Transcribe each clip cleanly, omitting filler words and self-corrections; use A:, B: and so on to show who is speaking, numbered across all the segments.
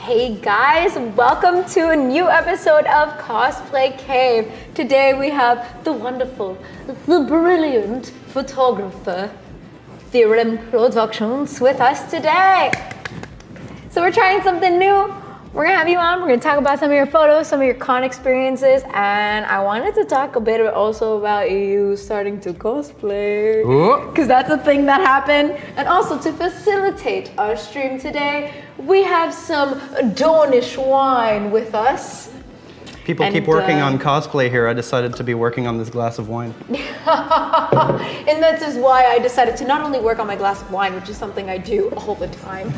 A: Hey guys, welcome to a new episode of Cosplay Cave. Today we have the wonderful, the brilliant photographer, Theorem Productions with us today. So we're trying something new. We're gonna have you on, we're gonna talk about some of your photos, some of your con experiences, and I wanted to talk a bit also about you starting to cosplay. Because that's a thing that happened. And also to facilitate our stream today, we have some Danish wine with us.
B: People keep working on cosplay here. I decided to be working on this glass of wine.
A: And that is why I decided to not only work on my glass of wine, which is something I do all the time,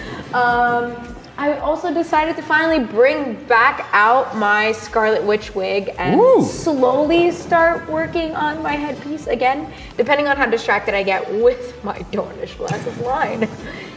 A: I also decided to finally bring back out my Scarlet Witch wig and slowly start working on my headpiece again, depending on how distracted I get with my Danish glass of wine.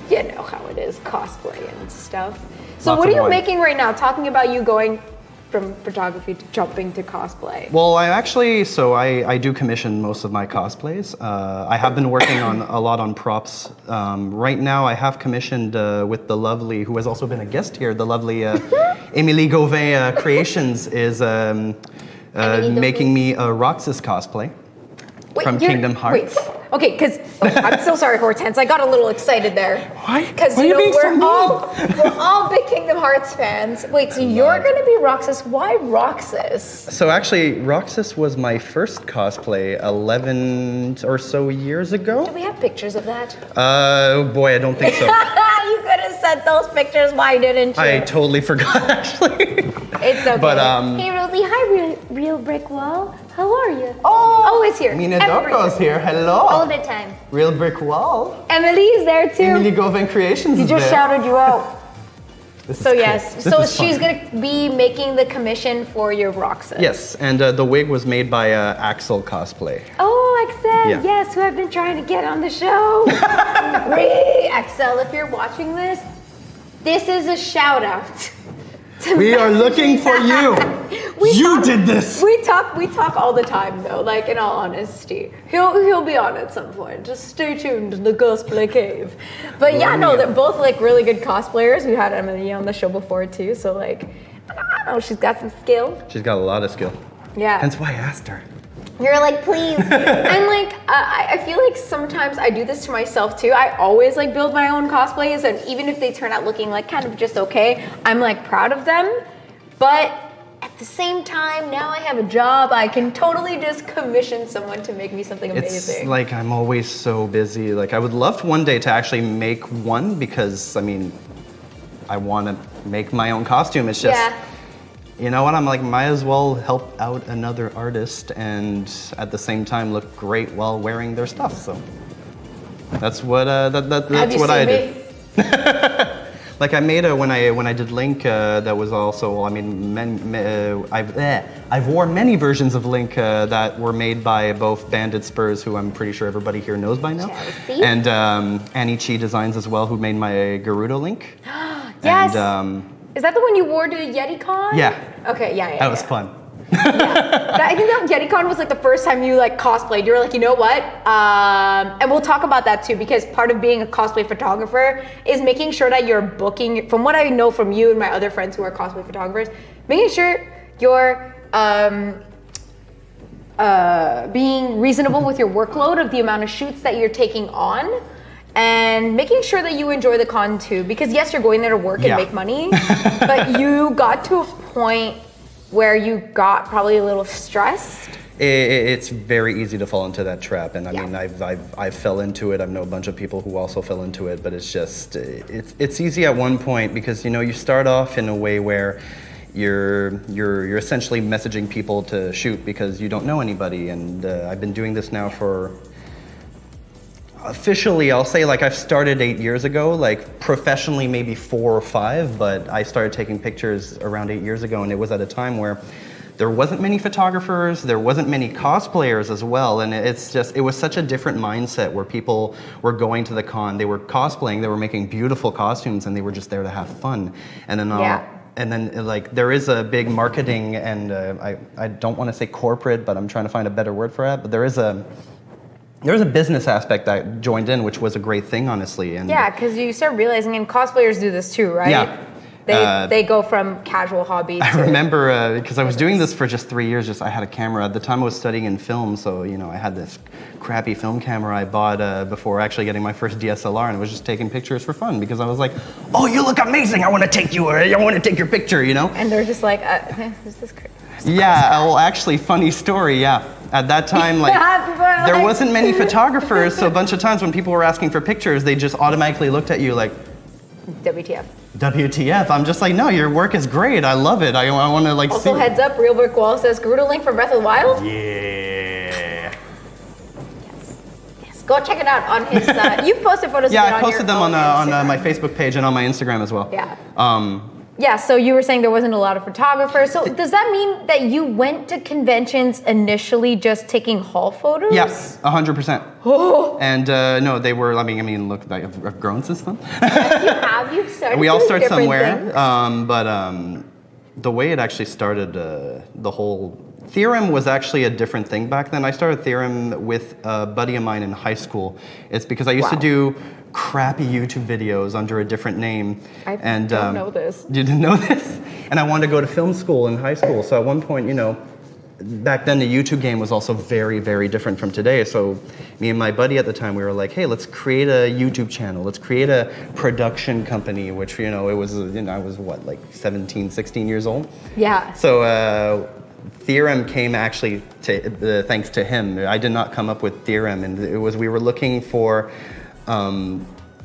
A: You know how it is, cosplay and stuff. So what are you making right now? Talking about you going from photography to jumping to cosplay.
B: Well, I do commission most of my cosplays. I have been working on a lot on props. Right now I have commissioned with the lovely, who has also been a guest here, the lovely Émilie Gauvin Creations is making me a Roxas cosplay from Kingdom Hearts.
A: Wait. Okay, because I'm so sorry, Hortense. I got a little excited there.
B: Why?
A: Because we're all big Kingdom Hearts fans. Wait, so you're gonna be Roxas? Why Roxas?
B: So actually, Roxas was my first cosplay 11 or so years ago.
A: Do we have pictures of that?
B: Oh boy, I don't think so.
A: You could have sent those pictures. Why didn't you?
B: I totally forgot, actually.
A: It's okay.
B: But
A: hey Rosie, hi real brick wall. How are you?
B: Oh,
A: it's here.
B: Mina Doko's here. Hello.
A: All the time.
B: Real brick wall.
A: Emily's there too.
B: Émilie Gauvin Creations
A: He
B: is
A: just
B: there.
A: shouted you out.
B: So
A: yes, so she's gonna be making the commission for your Roxas.
B: Yes, and the wig was made by Axel Cosplay.
A: Oh, Axel, yes, who I've been trying to get on the show. Axel, if you're watching this is a shout out.
B: We are looking for you. You did this.
A: We talk all the time though, like in all honesty. He'll be on at some point. Just stay tuned to the Cosplay Cave. But they're both like really good cosplayers. We had Emily on the show before too, so like, I don't know, she's got some skill.
B: She's got a lot of skill.
A: Yeah.
B: That's why I asked her.
A: You're like, please. And like, I feel like sometimes I do this to myself too. I always like build my own cosplays, and even if they turn out looking like kind of just okay, I'm like proud of them. But at the same time, now I have a job. I can totally just commission someone to make me something amazing.
B: It's like I'm always so busy. Like I would love one day to actually make one because I mean, I want to make my own costume. It's just. You know what? I'm like, might as well help out another artist and at the same time look great while wearing their stuff. So that's what that's what I did. Like I made when I did Link. That was also. I mean, I've worn many versions of Link that were made by both Bandit Spurs, who I'm pretty sure everybody here knows by now, and Annie Chi Designs as well, who made my Gerudo Link.
A: Yes.
B: And,
A: is that the one you wore to YetiCon?
B: Yeah.
A: Okay, yeah.
B: That was fun.
A: I think that YetiCon was like the first time you like cosplayed. You were like, you know what? And we'll talk about that too, because part of being a cosplay photographer is making sure that you're booking, from what I know from you and my other friends who are cosplay photographers, making sure you're being reasonable with your workload of the amount of shoots that you're taking on. And making sure that you enjoy the con too, because yes, you're going there to work and make money, but you got to a point where you got probably a little stressed.
B: It's very easy to fall into that trap, and I mean, I fell into it. I know a bunch of people who also fell into it, but it's just it's easy at one point because you start off in a way where you're essentially messaging people to shoot because you don't know anybody, and I've been doing this now for. Officially, I'll say like I've started 8 years ago, like professionally maybe 4 or 5, but I started taking pictures around 8 years ago, and it was at a time where there wasn't many photographers, there wasn't many cosplayers as well, and it was such a different mindset where people were going to the con, they were cosplaying, they were making beautiful costumes, and they were just there to have fun. And then like there is a big marketing and I don't want to say corporate, but I'm trying to find a better word for it, but there is a business aspect that joined in, which was a great thing, honestly. And
A: yeah, because you start realizing, and cosplayers do this too, right?
B: Yeah.
A: They go from casual hobby to...
B: I remember, because I was doing this for just 3 years, I had a camera. At the time I was studying in film, so, I had this crappy film camera I bought before actually getting my first DSLR, and I was just taking pictures for fun, because I was like, oh, you look amazing, I want to take your picture,
A: And they're just like, who's this crazy?
B: Yeah, well, actually, funny story, yeah. At that time, there wasn't many photographers, so a bunch of times when people were asking for pictures, they just automatically looked at you like,
A: WTF.
B: WTF. I'm just like, no, your work is great. I love it. I want to see.
A: Also, heads up, Real Brick Wall says, Gerudo link from Breath of the Wild?
B: Yeah.
A: Yes. Go check it out on his, you've posted photos of it
B: I posted them on my Facebook page and on my Instagram as well.
A: Yeah. Yeah, so you were saying there wasn't a lot of photographers. So does that mean that you went to conventions initially just taking haul photos?
B: Yes, 100%.
A: Oh.
B: And no, they were, I mean, look, I've grown since then.
A: You've started.
B: We all
A: doing
B: start
A: different
B: somewhere.
A: things.
B: But the way it actually started, the whole Theorem was actually a different thing back then. I started Theorem with a buddy of mine in high school. It's because I used to do crappy YouTube videos under a different name.
A: I don't know this.
B: You didn't know this? And I wanted to go to film school in high school. So at one point, back then the YouTube game was also very, very different from today. So me and my buddy at the time, we were like, hey, let's create a YouTube channel. Let's create a production company, which, it was, I was what, like 17, 16 years old?
A: Yeah.
B: So Theorem came actually thanks to him. I did not come up with Theorem, and we were looking for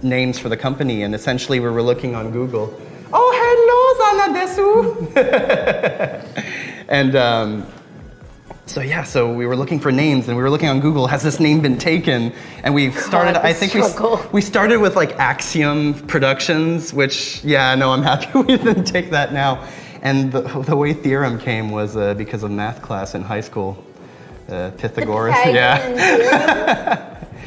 B: names for the company, and essentially we were looking on Google. Oh, hello, Adesso! And so we were looking for names, and we were looking on Google. Has this name been taken? And we started. We started with like Axiom Productions, which I'm happy we didn't take that now. And the way Theorem came was because of math class in high school, Pythagoras.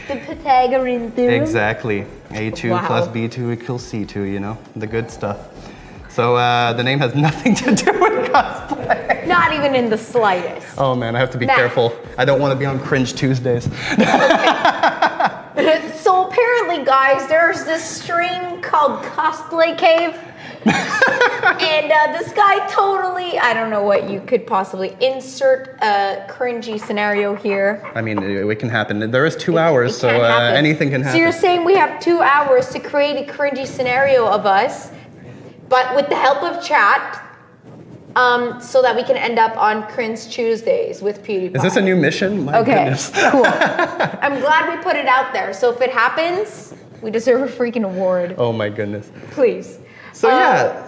A: The Pythagorean theorem.
B: Exactly. A2 plus B2 equals C2. The good stuff. So the name has nothing to do with cosplay.
A: Not even in the slightest.
B: Oh man, I have to be careful. I don't want to be on Cringe Tuesdays.
A: So apparently, guys, there's this stream called Cosplay Cave. And this guy totally, I don't know what you could possibly insert a cringy scenario here.
B: I mean, it can happen. There is 2 hours, so anything can happen.
A: So you're saying we have 2 hours to create a cringy scenario of us, but with the help of chat, so that we can end up on Cringe Tuesdays with PewDiePie.
B: Is this a new mission? My goodness.
A: Cool. I'm glad we put it out there. So if it happppens, we deserve a freaking award.
B: Oh my goodness.
A: Please.
B: So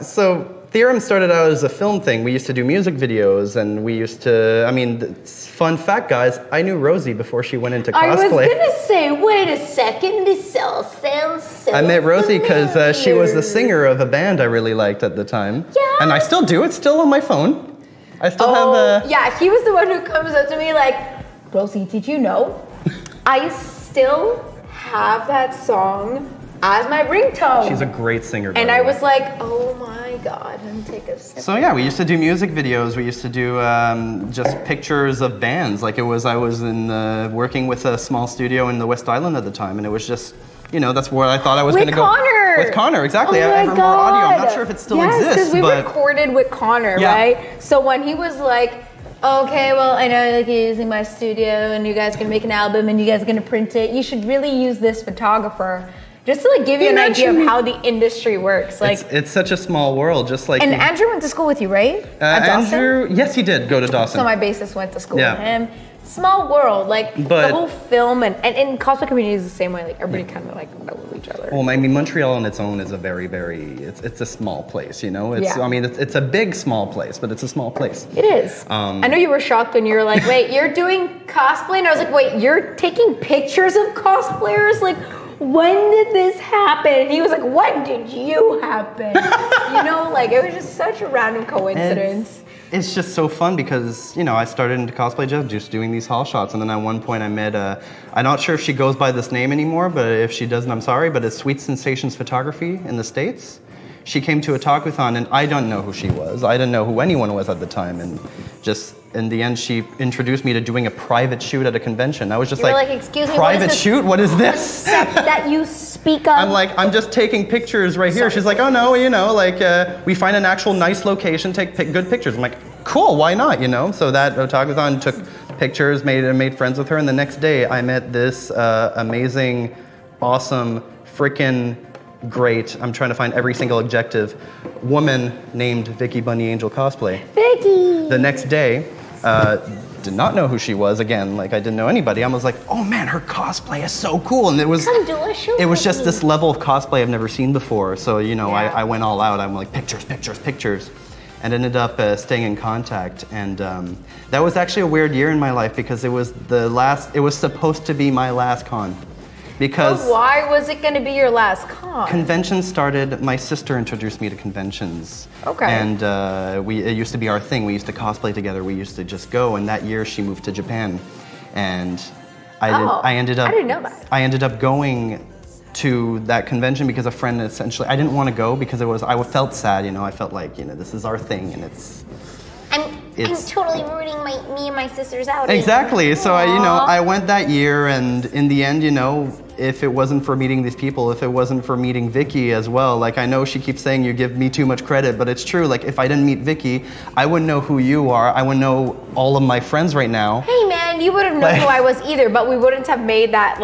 B: so Theorem started out as a film thing. We used to do music videos, and we used to, fun fact, guys, I knew Rosie before she went into cosplay.
A: I was gonna say, wait a second, this all sounds so
B: I met Rosie because she was the
A: familiar.
B: singer of a band I really liked at the time.
A: Yeah.
B: And I still do, it's still on my phone. I still have
A: Yeah, he was the one who comes up to me like, Rosie, did you know? I still have that song as my ringtone.
B: She's a great singer.
A: And I was like, oh my God, and take a sip.
B: So yeah, we used to do music videos. We used to do just pictures of bands. Like I was in working with a small studio in the West Island at the time, and it was just, that's where I thought I was going to go.
A: With
B: Connor, exactly.
A: Oh
B: I have
A: my
B: more audio. I'm
A: God.
B: not sure if it still
A: yes,
B: exists.
A: Yes, because we recorded with Connor, right? So when he was like, okay, well, I know you're using my studio, and you guys are going to make an album, and you guys are going to print it. You should really use this photographer. Just to give you an idea of how the industry works.
B: It's such a small world, just like.
A: And Andrew went to school with you, right? At Dawson?
B: Andrew, yes, he did go to Dawson.
A: So my bassist went to school with him. Small world, the whole film and in cosplay community is the same way. Everybody kind of know each other.
B: Well, Montreal on its own is a very, very. It's a small place, It's a big small place, but it's a small place.
A: It is. I know you were shocked when you were like, "Wait, you're doing cosplay?" And I was like, "Wait, you're taking pictures of cosplayers?" When did this happen? And he was like, when did you happen? It was just such a random coincidence.
B: It's just so fun because, I started into cosplay just doing these haul shots. And then at one point I met, I'm not sure if she goes by this name anymore, but if she doesn't, I'm sorry, but it's Sweet Sensations Photography in the States. she came to a talkathon, and I don't know who she was. I didn't know who anyone was at the time, and just in the end, she introduced me to doing a private shoot at a convention. I was just like,
A: excuse me,
B: private shoot? What is this?
A: That you speak of.
B: I'm like, I'm just taking pictures right here. She's like, oh no, you know, like we find an actual nice location, take good pictures. I'm like, cool, why not, you know? So that talkathon took pictures, made friends with her, and the next day I met this amazing, awesome, freaking great, I'm trying to find every single adjective, woman named Vicki Bunny Angel Cosplay.
A: Vicki!
B: The next day, did not know who she was, again, like I didn't know anybody. I was like, oh man, her cosplay is so cool. And it was just this level of cosplay I've never seen before. So, you know, I went all out. I'm like, pictures, pictures, pictures. And ended up staying in contact. And that was actually a weird year in my life because it was supposed to be my last con. Because
A: but why was it going to be your last con?
B: Conventions started, my sister introduced me to conventions.
A: Okay.
B: And it used to be our thing. We used to cosplay together. We used to just go. And that year she moved to Japan. And I ended up,
A: I didn't know that.
B: I ended up going to that convention because a friend essentially, I didn't want to go because I felt sad, you know. I felt like, you know, this is our thing and it's
C: I'm totally rooting me and my sisters out.
B: Exactly. So I went that year, and in the end, you know, if it wasn't for meeting these people, if it wasn't for meeting Vicki as well, like I know she keeps saying you give me too much credit, but it's true. Like if I didn't meet Vicki, I wouldn't know who you are. I wouldn't know all of my friends right now.
A: Hey man, you wouldn't know who I was either, but we wouldn't have made that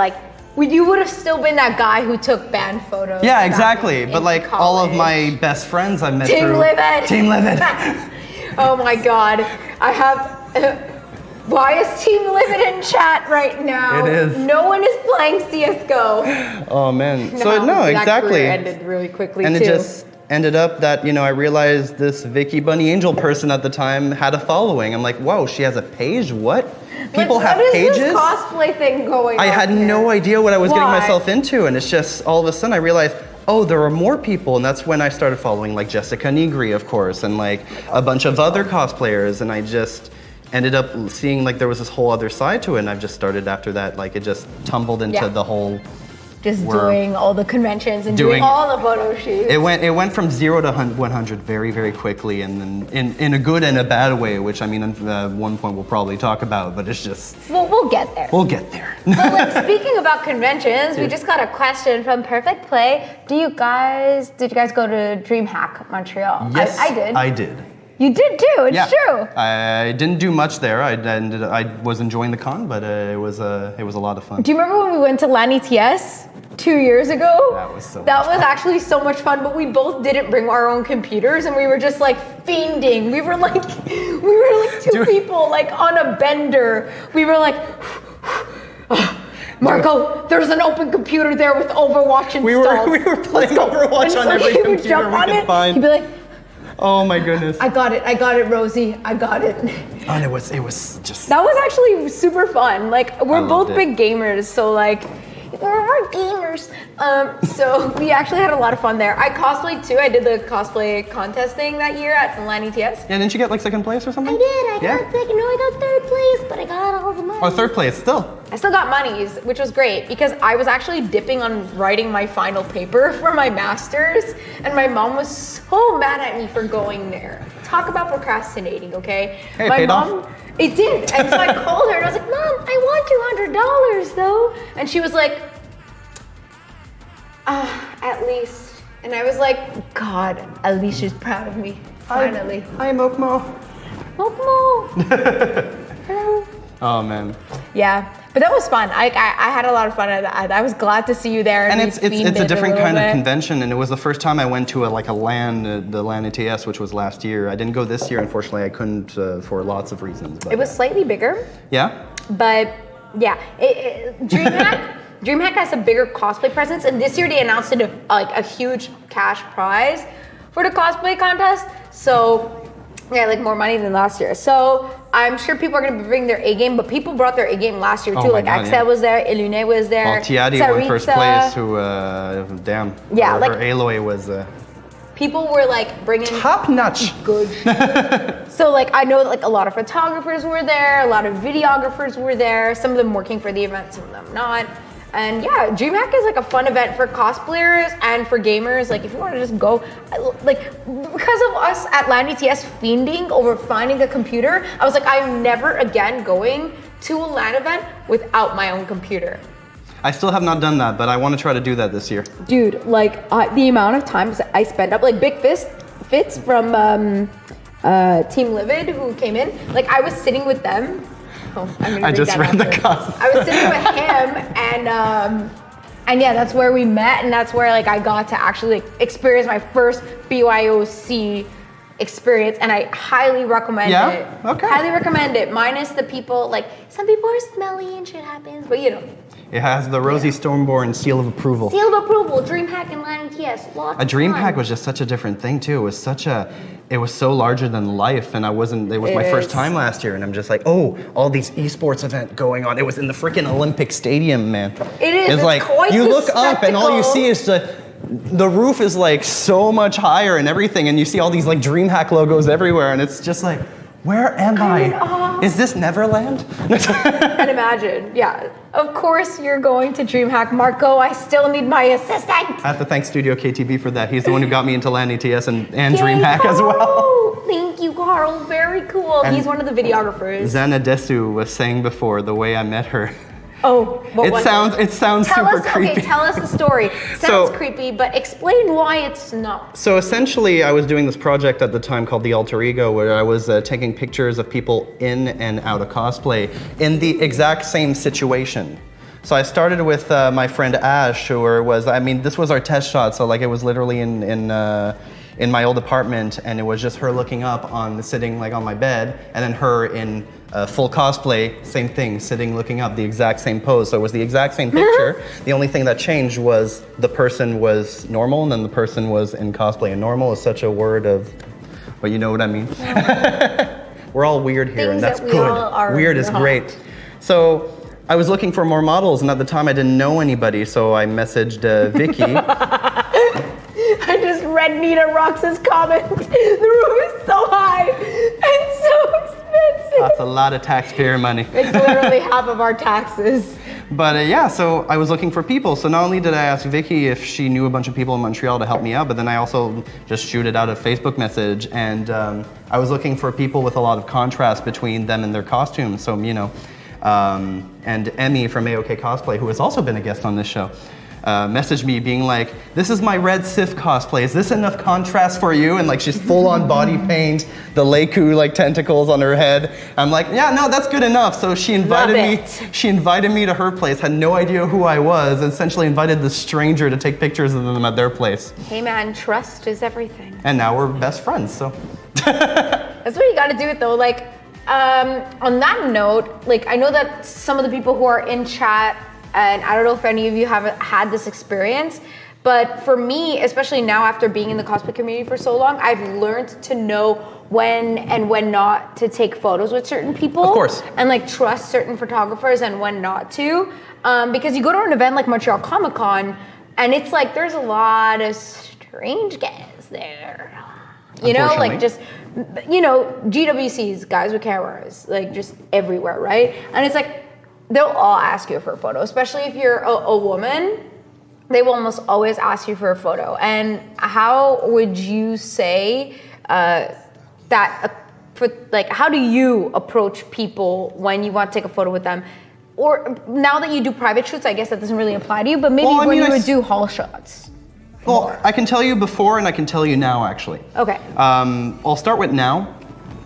A: you would have still been that guy who took band photos.
B: Yeah, exactly. But like
A: college.
B: All of my best friends I've met
A: Team
B: through
A: Livid.
B: Team Livid.
A: Oh my God, I have. Why is Team Livid in chat right now?
B: It is.
A: No one is playing CS:GO.
B: Oh man.
A: That
B: Exactly.
A: career ended really quickly
B: and
A: too.
B: it just ended up that, you know, I realized this Vicki Bunny Angel person at the time had a following. I'm like, whoa, she has a page? What? People have pages?
A: What is this cosplay thing going on?
B: I had
A: here?
B: no idea what I was getting
A: Why?
B: myself into, and it's just all of a sudden I realized, oh, there are more people, and that's when I started following like Jessica Nigri, of course, and like a bunch of other cosplayers, and I just ended up seeing like there was this whole other side to it, and I've just started after that, like it just tumbled into the whole
A: just doing all the conventions and doing all the photo shoots.
B: It went from 0 to 100 very, very quickly, and then in a good and a bad way, which I mean, at one point we'll probably talk about, but it's just...
A: Well, we'll get there.
B: We'll get there.
A: But like speaking about conventions, we just got a question from Perfect Play. Did you guys go to Dreamhack Montreal?
B: Yes,
A: I did.
B: I did.
A: You did too, it's true.
B: I didn't do much there. I was enjoying the con, but it was a lot of fun.
A: Do you remember when we went to Lani TS 2 years ago?
B: That was
A: actually so much fun, but we both didn't bring our own computers and we were just like fiending. We were like two people like on a bender. We were like, Marco, there's an open computer there with Overwatch installed.
B: We were playing Overwatch on every computer we could find.
A: He'd be like,
B: oh my goodness.
A: I got it, Rosie, I got it.
B: And it was just...
A: That was actually super fun. Like, we're both big gamers, so like, we're gamers. So we actually had a lot of fun there. I cosplayed too. I did the cosplay contest thing that year at Lani TS.
B: Yeah, didn't you get like second place or something?
C: I did. I got third place, but I got all the money.
B: Oh, third place still.
A: I still got monies, which was great because I was actually dipping on writing my final paper for my master's, and my mom was so mad at me for going there. Talk about procrastinating, okay?
B: Hey,
A: my
B: paid
A: mom,
B: off.
A: It did, and so I called her and I was like, Mom, I want $200 though, and she was like, at least. And I was like, God, at least she's proud of me. Finally.
B: Hi, Mokmo.
A: Hello.
B: Oh man.
A: Yeah, but that was fun. I had a lot of fun. I was glad to see you there.
B: And it's a different kind of convention, and it was the first time I went to the LAN ATS, which was last year. I didn't go this year, unfortunately. I couldn't for lots of reasons. But,
A: it was slightly bigger.
B: Yeah.
A: But yeah, Dreamhack has a bigger cosplay presence, and this year they announced a huge cash prize for the cosplay contest. So yeah, like more money than last year. So I'm sure people are gonna bring their A game, but people brought their A game last year too. Like Axel was there, Ilune was there.
B: Well, Tiadi won first place. Who damn.
A: Yeah,
B: her Aloy was.
A: People were like bringing
B: top notch.
A: Good. So like I know that like a lot of photographers were there, a lot of videographers were there. Some of them working for the event, some of them not. And yeah, DreamHack is like a fun event for cosplayers and for gamers. Like if you want to just go, like because of us at LAN ETS fiending over finding a computer, I was like, I'm never again going to a LAN event without my own computer.
B: I still have not done that, but I want to try to do that this year.
A: Dude, like the amount of times I spend up, like Big Fitz from Team Livid who came in, like I was sitting with them. Oh, I just read the comments. I was sitting with him and yeah, that's where we met, and that's where like I got to actually like experience my first BYOC experience, and I highly recommend it. Okay. Highly recommend it. Minus the people, like some people are smelly and shit happens, but you know.
B: It has the Rosie Stormborn seal of approval.
A: Seal of approval, DreamHack and LAN ETS.
B: A DreamHack was just such a different thing too. It was so larger than life, and it was my first time last year, and I'm just like, oh, all these esports event going on. It was in the freaking Olympic Stadium, man.
A: It is. It's
B: like
A: quite
B: you
A: the
B: look
A: spectacle.
B: up and all you see is the roof is like so much higher and everything, and you see all these like DreamHack logos everywhere, and it's just like, where am I? Is this Neverland?
A: And imagine, yeah. Of course you're going to DreamHack. Marco, I still need my assistant. I
B: have to thank Studio KTB for that. He's the one who got me into LAN ETS and DreamHack as well.
A: Thank you, Carl. Very cool. And he's one of the videographers.
B: Ryazan Adesso was saying before, the way I met her.
A: Oh,
B: it sounds super creepy.
A: Okay, tell us the story. Sounds creepy, but explain why it's not.
B: So essentially, I was doing this project at the time called the Alter Ego, where I was taking pictures of people in and out of cosplay in the exact same situation. So I started with my friend Ash, who this was our test shot. So like it was literally in my old apartment, and it was just her looking up sitting like on my bed, and then her in full cosplay, same thing, sitting looking up, the exact same pose. So it was the exact same picture. The only thing that changed was the person was normal, and then the person was in cosplay. And normal is such a word of, but you know what I mean. Yeah. We're all weird here, and that's good. Weird is great. So I was looking for more models, and at the time I didn't know anybody, so I messaged Vicki.
A: I just read Nita Rox's comment. The roof is so high and so expensive.
B: That's a lot of taxpayer money.
A: It's literally half of our taxes.
B: But yeah, so I was looking for people. So not only did I ask Vicki if she knew a bunch of people in Montreal to help me out, but then I also just shooted out a Facebook message, and I was looking for people with a lot of contrast between them and their costumes. So, you know, and Emmy from AOK Cosplay, who has also been a guest on this show, messaged me being like, this is my red Sif cosplay. Is this enough contrast for you? And like she's full on body paint, the Leiku like tentacles on her head. I'm like, yeah, no, that's good enough. So she invited me to her place, had no idea who I was, and essentially invited the stranger to take pictures of them at their place.
A: Hey man, trust is everything.
B: And now we're best friends, so.
A: That's what you gotta do it though. Like, on that note, like I know that some of the people who are in chat, and I don't know if any of you have had this experience, but for me, especially now after being in the cosplay community for so long, I've learned to know when and when not to take photos with certain people.
B: Of course.
A: And like trust certain photographers and when not to. Because you go to an event like Montreal Comic Con, and it's like there's a lot of strange guys there. You know, like just, you know, GWCs, guys with cameras, like just everywhere, right? And it's like, they'll all ask you for a photo, especially if you're a woman. They will almost always ask you for a photo. And how would you say how do you approach people when you want to take a photo with them? Or now that you do private shoots, I guess that doesn't really apply to you, but maybe when you would do haul shots.
B: Well, I can tell you before and I can tell you now, actually.
A: Okay.
B: I'll start with now.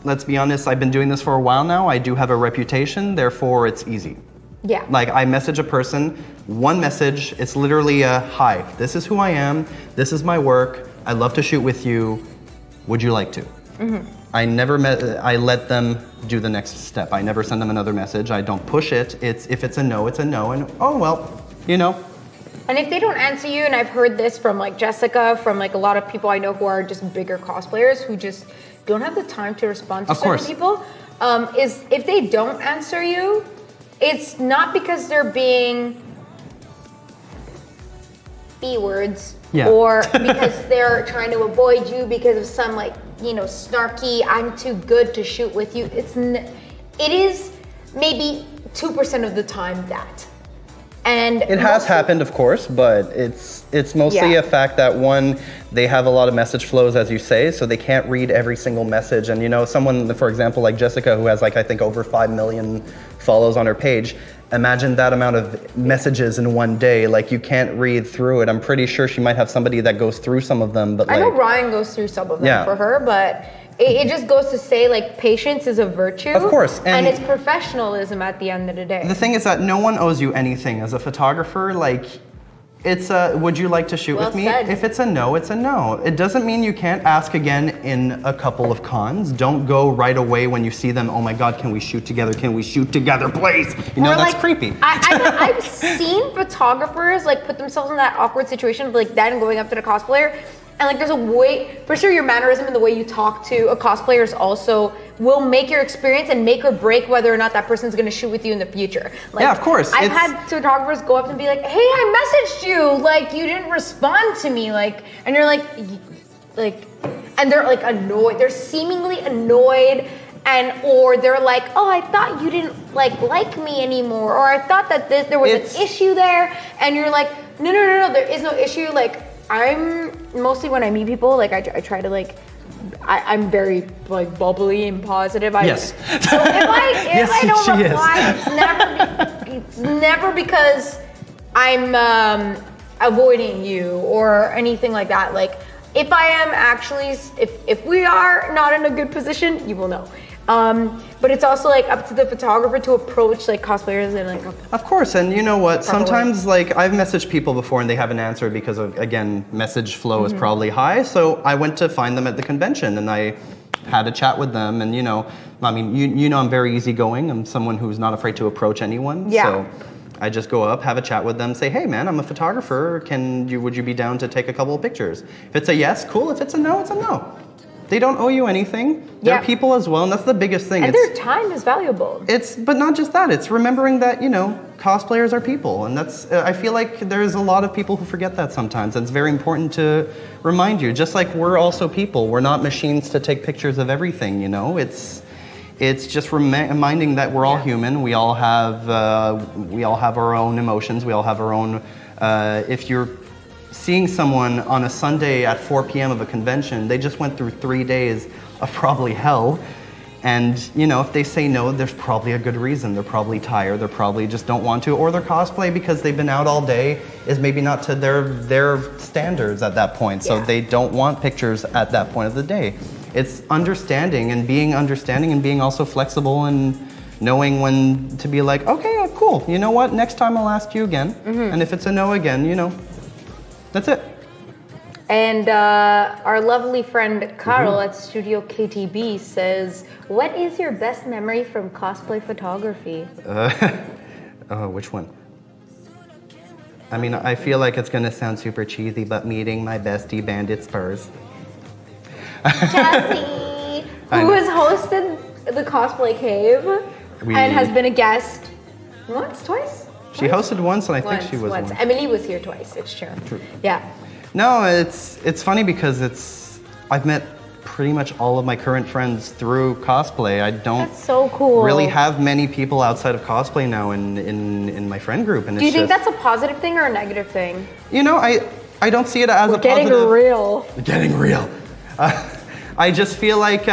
B: Let's be honest, I've been doing this for a while now. I do have a reputation, therefore it's easy.
A: Yeah.
B: Like I message a person, one message, it's literally a, hi, this is who I am, this is my work, I'd love to shoot with you, would you like to? Mm-hmm. I let them do the next step. I never send them another message, I don't push it. If it's a no, and oh well, you know.
A: And if they don't answer you, and I've heard this from like Jessica, from like a lot of people I know who are just bigger cosplayers who just don't have the time to respond to certain people, is if they don't answer you, it's not because they're being B-words, or because they're trying to avoid you because of some like, you know, snarky, I'm too good to shoot with you. It is maybe 2% of the time that. And
B: it has happened, of course, but it's mostly a fact that one, they have a lot of message flows, as you say, so they can't read every single message. And you know, someone, for example, like Jessica, who has like, I think over 5 million follows on her page, imagine that amount of messages in one day. Like, you can't read through it. I'm pretty sure she might have somebody that goes through some of them, but
A: I know Ryan goes through some of them for her, but it just goes to say, like, patience is a virtue. Of
B: course.
A: And it's professionalism at the end of the day.
B: The thing is that no one owes you anything. As a photographer, like, it's a, would you like to shoot with me?
A: Said.
B: If it's a no, it's a no. It doesn't mean you can't ask again in a couple of cons. Don't go right away when you see them, oh my God, can we shoot together? Can we shoot together, please? You know, that's creepy.
A: I've seen photographers, like, put themselves in that awkward situation of, like, then going up to the cosplayer. And like, there's a way, for sure, your mannerism and the way you talk to a cosplayer is also will make your experience and make or break whether or not that person's going to shoot with you in the future. Like,
B: yeah, of course.
A: I've had photographers go up and be like, "Hey, I messaged you. Like, you didn't respond to me." Like, and you're like, and they're like annoyed. They're seemingly annoyed, or they're like, "Oh, I thought you didn't like me anymore," or "I thought that there was an issue there," and you're like, "No, there is no issue." Like, I'm mostly, when I meet people, like, I try to, like, I'm very, like, bubbly and positive.
B: Yes.
A: So if I don't reply, it's never because I'm avoiding you or anything like that. Like, if I am actually, if we are not in a good position, you will know. But it's also, like, up to the photographer to approach, like, cosplayers and, like,
B: of course. And you know what, sometimes like I've messaged people before and they haven't answered because of, again, message flow is probably high. So I went to find them at the convention and I had a chat with them. And you know, I mean, you know, I'm very easygoing. I'm someone who's not afraid to approach anyone. So I just go up, have a chat with them, say, "Hey man, I'm a photographer. Would you be down to take a couple of pictures?" If it's a yes, cool. If it's a no, it's a no. They don't owe you anything. They're people as well, and that's the biggest thing.
A: And their time is valuable.
B: But not just that. It's remembering that, you know, cosplayers are people, and that's. I feel like there's a lot of people who forget that sometimes. And it's very important to remind you. Just like we're also people. We're not machines to take pictures of everything. You know, it's just reminding that we're all human. We all have our own emotions. We all have our own. If you're seeing someone on a Sunday at 4 p.m. of a convention, they just went through 3 days of probably hell. And, you know, if they say no, there's probably a good reason. They're probably tired. They probably just don't want to. Or their cosplay, because they've been out all day, is maybe not to their standards at that point. So they don't want pictures at that point of the day. It's understanding and being also flexible and knowing when to be like, okay, cool. You know what? Next time I'll ask you again. And if it's a no again, you know, that's it.
A: And our lovely friend Carol at Studio KTB says, "What is your best memory from cosplay photography?"
B: Which one? I mean, I feel like it's gonna sound super cheesy, but meeting my bestie Bandit Spurs.
A: Chelsea, who has hosted the Cosplay Cave and has been a guest once, twice?
B: She hosted once, and I think she was once.
A: Emily was here twice. It's true. Yeah.
B: No, it's funny because I've met pretty much all of my current friends through cosplay. I don't
A: That's so cool.
B: really have many people outside of cosplay now in my friend group. And
A: do you think that's a positive thing or a negative thing?
B: You know, I don't see it as a
A: getting
B: positive.
A: real.
B: Getting real. I just feel like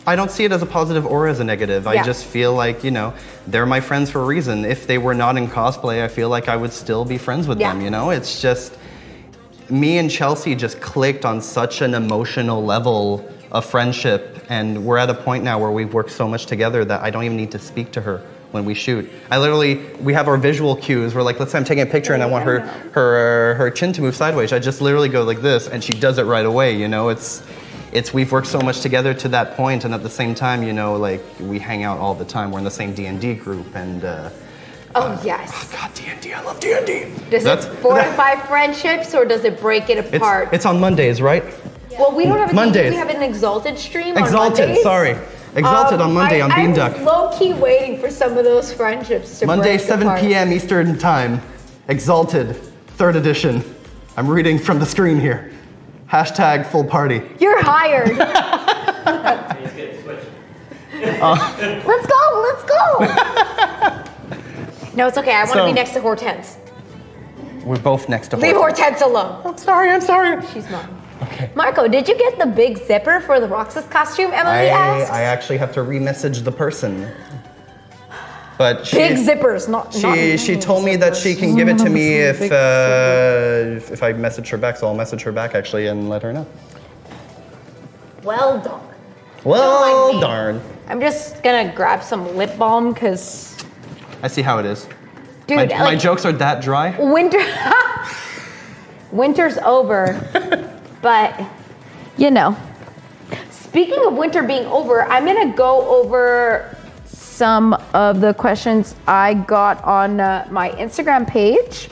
B: I don't see it as a positive or as a negative. I just feel like, you know, they're my friends for a reason. If they were not in cosplay, I feel like I would still be friends with them, you know? It's just, me and Chelsea just clicked on such an emotional level of friendship, and we're at a point now where we've worked so much together that I don't even need to speak to her when we shoot. We have our visual cues. We're like, let's say I'm taking a picture and I want her chin to move sideways. I just literally go like this, and she does it right away, you know? We've worked so much together to that point, and at the same time, you know, like, we hang out all the time. We're in the same D&D group, and
A: yes.
B: Oh God, D&D, I love D&D.
A: Does it fortify friendships, or does it break it apart?
B: It's on Mondays, right?
A: Well, we don't have
B: Mondays.
A: We have an Exalted stream on
B: Exalted,
A: Mondays.
B: sorry. Exalted on Monday on Beanduck.
A: I'm low-key waiting for some of those friendships to
B: Monday,
A: break
B: 7
A: apart.
B: p.m. Eastern Time. Exalted, 3rd edition. I'm reading from the screen here. # full party.
A: You're hired. Let's go. No, it's okay. I want to be next to Hortense.
B: We're both next to
A: Leave Hortense alone.
B: I'm sorry.
A: She's not.
B: Okay.
A: Marco, did you get the big zipper for the Roxas costume? Emily asked.
B: I actually have to re-message the person. But
A: big zippers, not.
B: She told me that she can give it to me if I message her back. So I'll message her back actually and let her know.
A: Well done.
B: Well darn.
A: I'm just gonna grab some lip balm because.
B: I see how it is.
A: Dude,
B: my jokes are that dry.
A: Winter's over, but you know. Speaking of winter being over, I'm gonna go over some of the questions I got on my Instagram page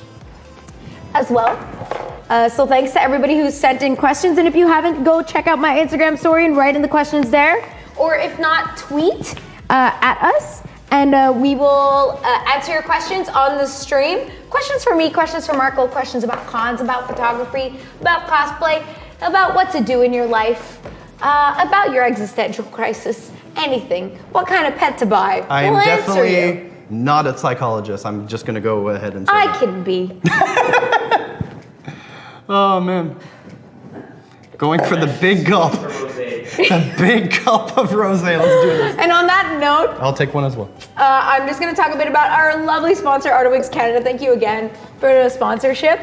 A: as well. So thanks to everybody who sent in questions, and if you haven't, go check out my Instagram story and write in the questions there, or if not, tweet at us. And we will answer your questions on the stream. Questions for me, questions for Marco, questions about cons, about photography, about cosplay, about what to do in your life, about your existential crisis, anything. What kind of pet to buy.
B: I'm
A: we'll
B: definitely not a psychologist. I'm just going to go ahead and say
A: I
B: that.
A: can be.
B: Oh, man. Going for the big gulp. The big gulp of rosé. Let's do this.
A: And on that note,
B: I'll take one as well.
A: I'm just going to talk a bit about our lovely sponsor, Artwigs Canada. Thank you again for the sponsorship.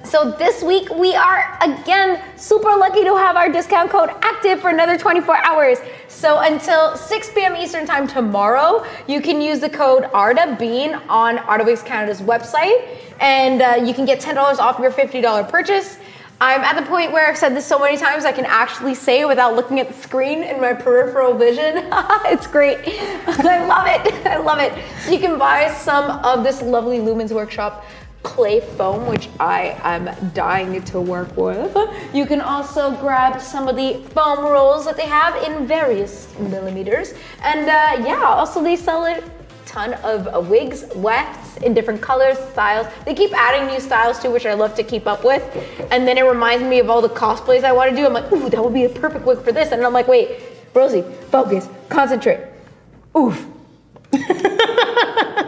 A: So this week we are again super lucky to have our discount code active for another 24 hours. So until 6 p.m. Eastern time tomorrow, you can use the code ARTABEAN on Artwigs Canada's website, and you can get $10 off your $50 purchase. I'm at the point where I've said this so many times I can actually say it without looking at the screen in my peripheral vision. It's great. I love it. I love it. So you can buy some of this lovely Lumens Workshop clay foam, which I am dying to work with. You can also grab some of the foam rolls that they have in various millimeters. And yeah, also they sell a ton of wigs, wefts in different colors, styles. They keep adding new styles too, which I love to keep up with. And then it reminds me of all the cosplays I want to do. I'm like, ooh, that would be a perfect wig for this. And I'm like, wait, Rosie, focus, concentrate. Oof.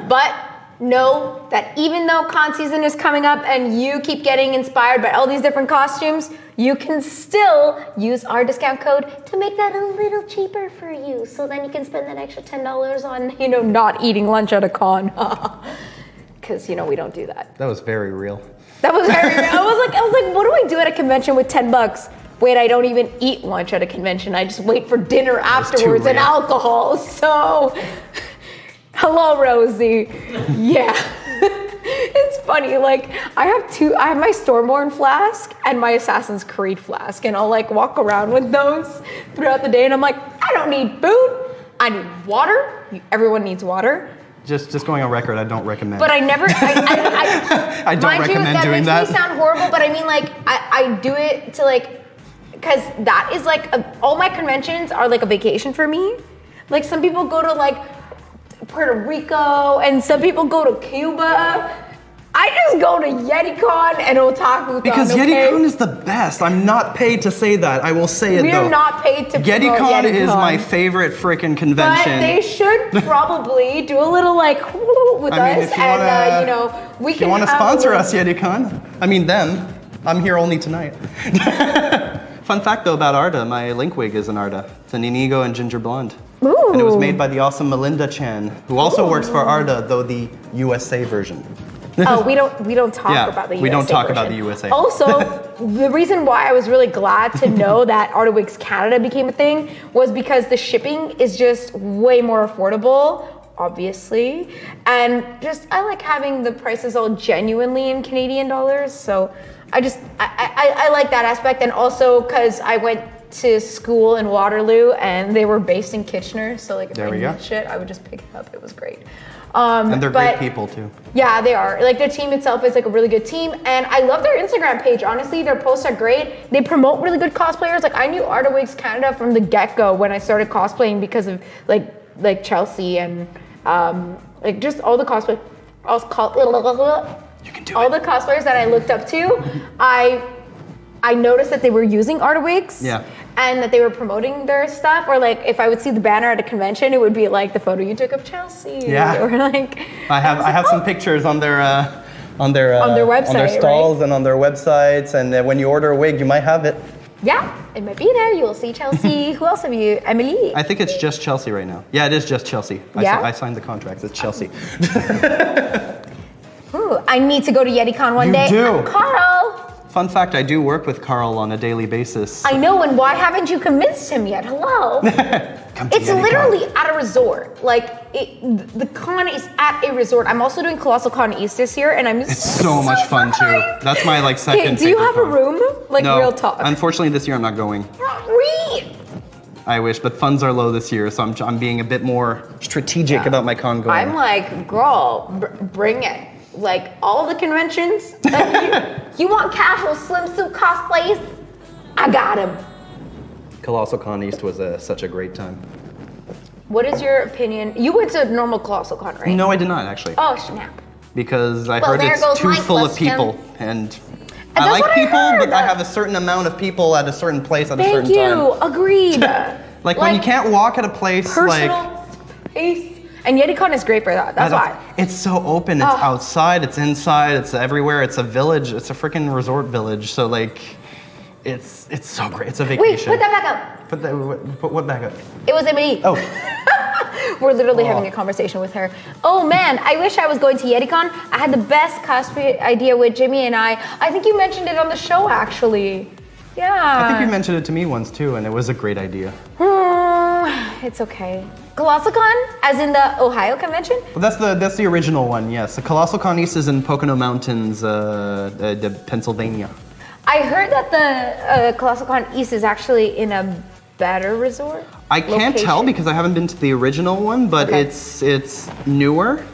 A: But know that even though con season is coming up and you keep getting inspired by all these different costumes, you can still use our discount code to make that a little cheaper for you. So then you can spend that extra $10 on, you know, not eating lunch at a con. Because, you know, we don't do that.
B: That was very real.
A: That was very real. I was like, what do I do at a convention with $10? Wait, I don't even eat lunch at a convention. I just wait for dinner afterwards and alcohol. So, hello, Rosie. Yeah. It's funny, like, I have my Stormborn flask and my Assassin's Creed flask, and I'll like walk around with those throughout the day, and I'm like, I don't need food, I need water. Everyone needs water.
B: Just going on record, I don't recommend.
A: But I never, I
B: don't recommend doing that.
A: That makes me sound horrible, but I mean, like, I do it to like, because that is like, all my conventions are like a vacation for me. Like, some people go to like Puerto Rico, and some people go to Cuba. I just go to YetiCon and OtakuCon.
B: Because YetiCon is the best. I'm not paid to say that. I will say it though.
A: We're not paid to promote
B: YetiCon is my favorite freaking convention.
A: But they should probably do a little like with us, and you know, we can.
B: If you want to sponsor us, YetiCon. I mean them. I'm here only tonight. Fun fact though about Arda, my link wig is an Arda. It's an Inigo and Ginger Blonde.
A: Ooh.
B: And it was made by the awesome Melinda Chan, who also works for Arda, though the USA version.
A: Oh, we don't talk about the USA
B: we don't talk
A: version.
B: about the USA.
A: Also, the reason why I was really glad to know that Artwigs Canada became a thing was because the shipping is just way more affordable, obviously, and just I like having the prices all genuinely in Canadian dollars. So I like that aspect, and also because I went to school in Waterloo and they were based in Kitchener, so like if I need shit, I would just pick it up. It was great.
B: And they're great people too.
A: Yeah, they are. Like their team itself is like a really good team, and I love their Instagram page. Honestly, their posts are great. They promote really good cosplayers. Like I knew Artwigs Canada from the get-go when I started cosplaying because of like Chelsea and like just all the cosplay.
B: You can do
A: all the cosplayers that I looked up to. I noticed that they were using Artwigs.
B: Yeah.
A: and that they were promoting their stuff, or like if I would see the banner at a convention, it would be like the photo you took of Chelsea.
B: Yeah.
A: Or like
B: I have some pictures on their website, on their stalls,
A: right?
B: and on their websites, and when you order a wig, you might have it.
A: Yeah, it might be there. You will see Chelsea. Who else have you? Emily?
B: I think it's just Chelsea right now. Yeah, it is just Chelsea.
A: Yeah?
B: I signed the contract. It's Chelsea.
A: Ooh, I need to go to YetiCon one day.
B: You do.
A: Carl!
B: Fun fact, I do work with Carl on a daily basis.
A: I know, and why haven't you convinced him yet? Hello?
B: Come to
A: It's
B: YetiCon.
A: literally at a resort. Like, the con is at a resort. I'm also doing Colossal Con East this year, and I'm
B: It's so much fun too. That's my like second
A: Okay, do you
B: favorite
A: have a
B: con.
A: room? Like,
B: No,
A: real talk.
B: unfortunately this year I'm not going.
A: Read!
B: I wish, but funds are low this year, so I'm being a bit more strategic about my con going.
A: I'm like, girl, bring it. Like, all the conventions, like, you want casual swimsuit cosplays? I got them.
B: Colossal Con East was such a great time.
A: What is your opinion? You went to normal Colossal Con, right?
B: No, I did not actually.
A: Oh, snap.
B: Because I
C: Well,
B: heard
C: there
B: it's
C: goes
B: too
C: my
B: full of
C: question.
B: people, and I
A: that's
B: like
A: what I
B: people,
A: heard.
B: but I have a certain amount of people at a certain place at a
A: Thank
B: certain
A: you.
B: time.
A: Agreed.
B: Like when you can't walk at a place,
A: personal
B: like
A: space. And YetiCon is great for that. That's why.
B: it's so open. It's
A: Oh.
B: outside. It's inside. It's everywhere. It's a village. It's a freaking resort village. So like, it's so great. It's a vacation.
A: Wait, put that back up.
B: Put what back up?
A: It was Emily.
B: Oh.
A: We're literally having a conversation with her. Oh man, I wish I was going to YetiCon. I had the best cosplay idea with Jimmy and I. I think you mentioned it on the show actually. Yeah.
B: I think you mentioned it to me once too, and it was a great idea.
A: It's okay. Colossal Con, as in the Ohio convention?
B: Well, that's the original one. Yes, the Colossal Con East is in Pocono Mountains, Pennsylvania.
A: I heard that the Colossal Con East is actually in a better resort.
B: I can't tell
A: location.
B: because I haven't been to the original one, but
A: Okay.
B: it's newer.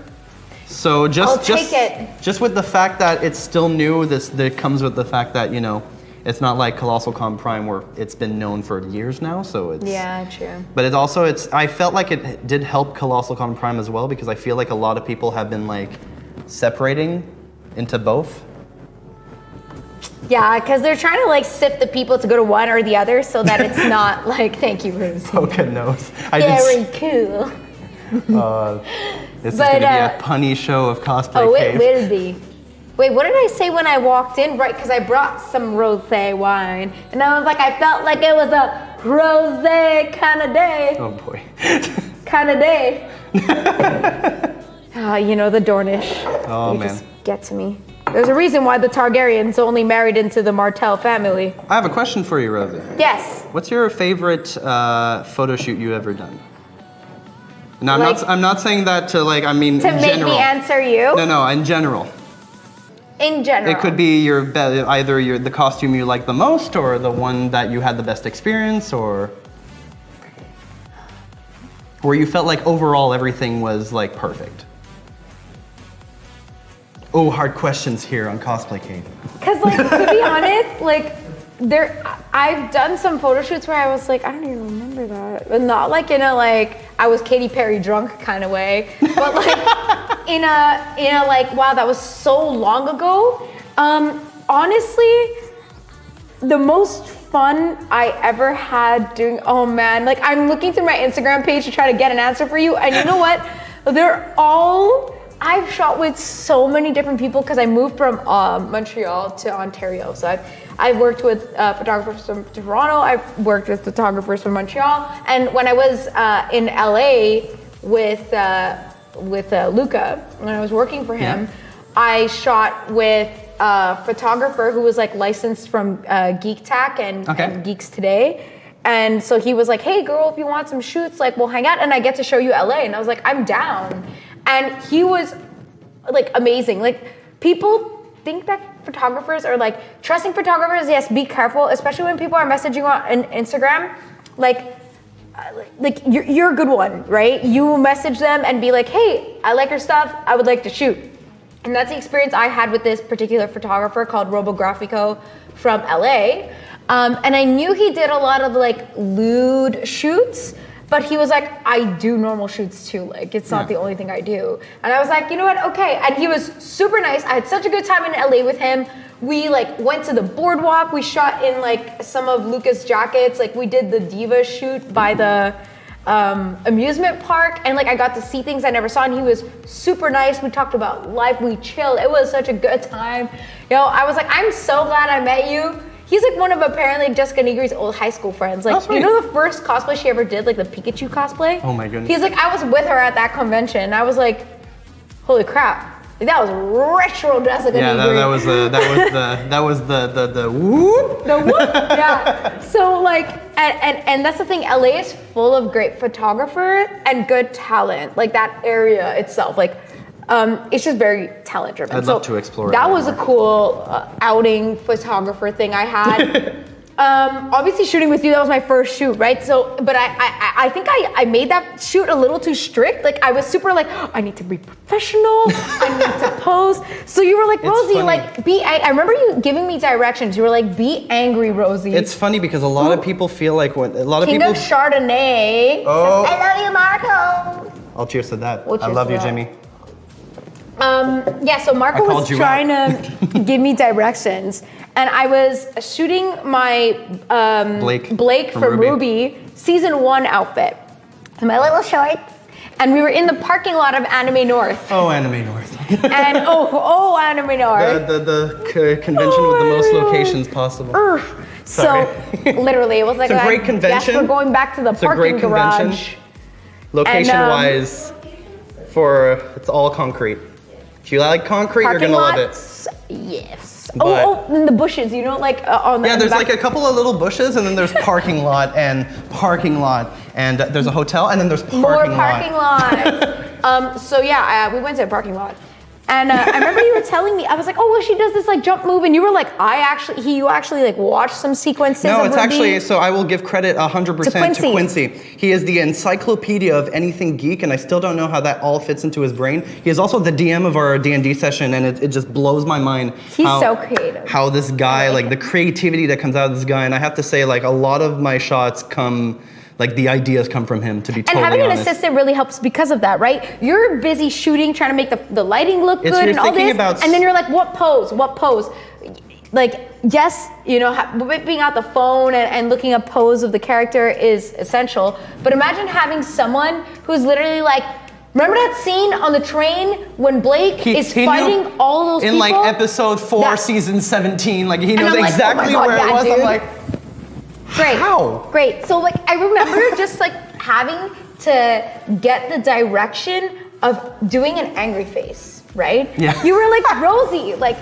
B: So
A: I'll take it.
B: just with the fact that it's still new, that comes with the fact that it's not like Colossal Con Prime where it's been known for years now. So it's
A: Yeah, true.
B: But it also I felt like it did help Colossal Con Prime as well because I feel like a lot of people have been like separating into both.
A: Yeah, because they're trying to like sift the people to go to one or the other so that it's not like, thank you, Rosie.
B: Poca knows.
A: Very cool.
B: This is
A: But,
B: going to be a punny show of cosplay
A: Oh,
B: cave.
A: it will be. Wait, what did I say when I walked in? Right, because I brought some rosé wine. And I was like, I felt like it was a rosé kind of day.
B: Oh boy.
A: Kind of day. The Dornish.
B: Oh
A: They
B: man.
A: just get to me. There's a reason why the Targaryens only married into the Martell family.
B: I have a question for you, Rosie.
A: Yes.
B: What's your favorite photo shoot you ever done? No,
A: Like-
B: I'm not saying that to like, I mean
A: To
B: in
A: make
B: general.
A: me answer you?
B: No, in general.
A: In general.
B: It could be either the costume you like the most or the one that you had the best experience or where you felt like overall everything was like perfect. Oh, hard questions here on Cosplay Cave.
A: Because, like, to be honest, like, I've done some photo shoots where I was like, I don't even remember that. But not like in a, like, I was Katy Perry drunk kind of way. But, like, in a, like, wow, that was so long ago. Honestly, the most fun I ever had doing, oh man, like, I'm looking through my Instagram page to try to get an answer for you. And you know what? I've shot with so many different people because I moved from Montreal to Ontario. So I've worked with photographers from Toronto. I've worked with photographers from Montreal. And when I was in LA with Luca, when I was working for him, I shot with a photographer who was like licensed from Geek Tac and Geeks Today. And so he was like, hey girl, if you want some shoots, like we'll hang out and I get to show you LA. And I was like, I'm down. And he was like amazing. Like people think that photographers are like, trusting photographers, yes, be careful, especially when people are messaging on Instagram. Like you're a good one, right? You message them and be like, hey, I like your stuff, I would like to shoot. And that's the experience I had with this particular photographer called Robografico from LA. And I knew he did a lot of like lewd shoots, but he was like, I do normal shoots too. Like, it's not the only thing I do. And I was like, you know what? Okay. And he was super nice. I had such a good time in LA with him. we like went to the boardwalk. We shot in like some of Lucas' jackets. Like we did the Diva shoot by the amusement park, and like I got to see things I never saw, and he was super nice. We talked about life, we chilled. It was such a good time. You know, I was like, I'm so glad I met you. He's like one of apparently Jessica Negri's old high school friends. Like, you know the first cosplay she ever did, like the Pikachu cosplay?
B: Oh my goodness.
A: He's like, I was with her at that convention. And I was like, holy crap. Like, that was retro Jessica Negri.
B: That was the whoop.
A: The whoop, yeah. So like, and that's the thing, LA is full of great photographers and good talent. Like that area itself, like, it's just very talent driven.
B: I'd love to explore
A: that.
B: That
A: was a cool outing photographer thing I had. Obviously shooting with you, that was my first shoot, right? So, but I think I made that shoot a little too strict. Like I was super like, I need to be professional, I need to pose. So you were like, Rosie, like I remember you giving me directions. You were like, be angry, Rosie.
B: It's funny because a lot of people feel like when a lot of
A: King
B: people.
A: of Chardonnay.
B: Oh.
C: I love you, Marco.
B: I'll cheers to that.
A: We'll
B: I
A: cheers
B: love
A: to
B: you,
A: that.
B: Jimmy.
A: Yeah, so Marco was trying to give me directions, and I was shooting my Blake from Ruby season 1 outfit, my little shorts, and we were in the parking lot of Anime North.
B: Oh, Anime North.
A: And Anime North.
B: The convention with the most locations possible.
A: So literally, it was like
B: it's a great convention.
A: Yes, we're going back to the parking garage.
B: Location-wise, it's all concrete. If you like concrete, you're gonna love it.
A: Yes.
B: But,
A: and the bushes, you know, like on the
B: there's like a couple of little bushes, and then there's parking lot, and there's a hotel, and then there's parking
A: lot. So yeah, we went to a parking lot. And I remember you were telling me, I was like, oh, well, she does this like jump move, and you were like, you actually like watched some sequences.
B: No,
A: of
B: it's
A: Ruby.
B: actually, so I will give credit 100% to Quincy. He is the encyclopedia of anything geek, and I still don't know how that all fits into his brain. He is also the DM of our D&D session, and it just blows my mind.
A: He's so creative.
B: How this guy, like the creativity that comes out of this guy, and I have to say, like a lot of my shots like the ideas come from him, to be totally honest.
A: And having an assistant really helps because of that, right? You're busy shooting, trying to make the lighting look good and all this, and then you're like, what pose? Like, yes, you know, whipping out the phone and looking up pose of the character is essential, but imagine having someone who's literally like, remember that scene on the train when Blake is fighting all those people?
B: In like episode 4, season 17, like he knows exactly where it was.
A: Dude.
B: I'm like,
A: great.
B: How?
A: Great. So like I remember just like having to get the direction of doing an angry face, right?
B: Yeah.
A: You were like, Rosie, like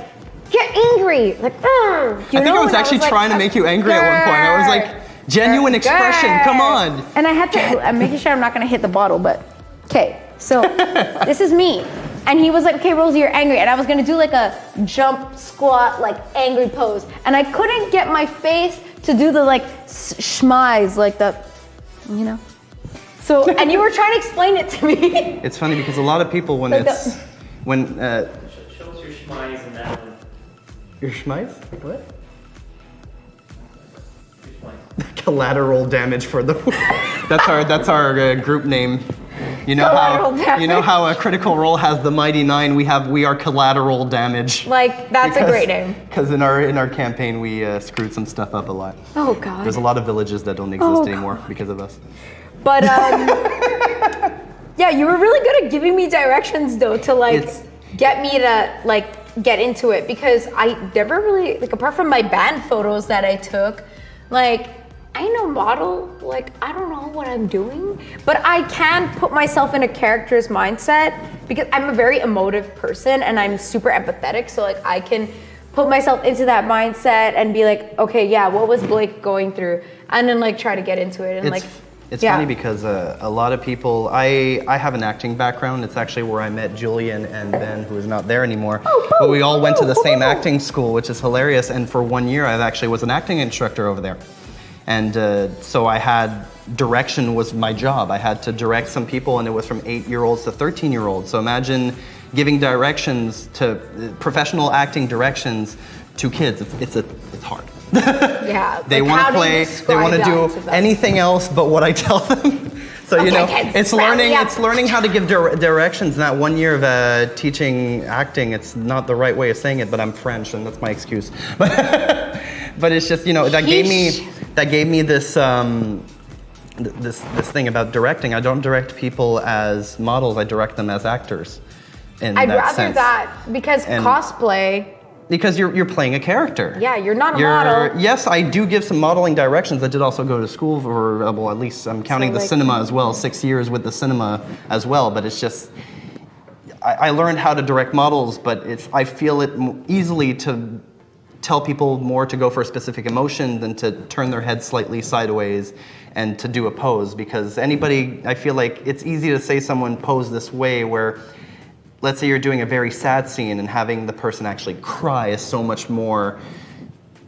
A: get angry, like
B: I think I was actually trying to make you angry at one point. I was like, genuine expression, come on.
A: And I had to, I'm making sure I'm not gonna hit the bottle, but okay. So this is me. And he was like, okay, Rosie, you're angry. And I was gonna do like a jump, squat, like angry pose. And I couldn't get my face to do the like schmize, like the, you know? So, and you were trying to explain it to me.
B: It's funny because a lot of people when
A: like
B: show us
D: your schmize in that one.
B: Your schmize? What?
D: Your schmize.
B: Collateral damage for the. That's our group name. You know how a Critical Role has the Mighty Nine. We are Collateral Damage.
A: Like that's a great name.
B: Because in our campaign we screwed some stuff up a lot.
A: Oh God.
B: There's a lot of villages that don't exist anymore because of us.
A: But yeah, you were really good at giving me directions though to like get me to like get into it, because I never really, like, apart from my band photos that I took, like I ain't no model, like I don't know what I'm doing, but I can put myself in a character's mindset because I'm a very emotive person and I'm super empathetic, so like I can put myself into that mindset and be like, okay, yeah, what was Blake going through, and then like try to get into it and
B: It's funny because a lot of people, I have an acting background. It's actually where I met Julian and Ben, who is not there anymore. But we all went to the same acting school, which is hilarious. And for 1 year, I actually was an acting instructor over there. And so I had, direction was my job. I had to direct some people, and it was from 8-year-olds to 13-year-olds. So imagine giving directions to professional acting directions to kids. It's hard.
A: Yeah.
B: They want to play, they want to do anything else but what I tell them. So you know,
A: kids,
B: it's
A: rally up.
B: learning how to give directions. And that 1 year of teaching acting, it's not the right way of saying it, but I'm French, and that's my excuse. But it's just, you know, that gave me this this thing about directing. I don't direct people as models. I direct them as actors.
A: I'd rather that because cosplay.
B: Because you're playing a character.
A: Yeah, you're not a model.
B: Yes, I do give some modeling directions. I did also go to school for, well, at least I'm counting the cinema as well, 6 years with the cinema as well. But it's just, I learned how to direct models, but I feel it easily to tell people more to go for a specific emotion than to turn their head slightly sideways and to do a pose. Because I feel like it's easy to say someone pose this way where, let's say you're doing a very sad scene and having the person actually cry is so much more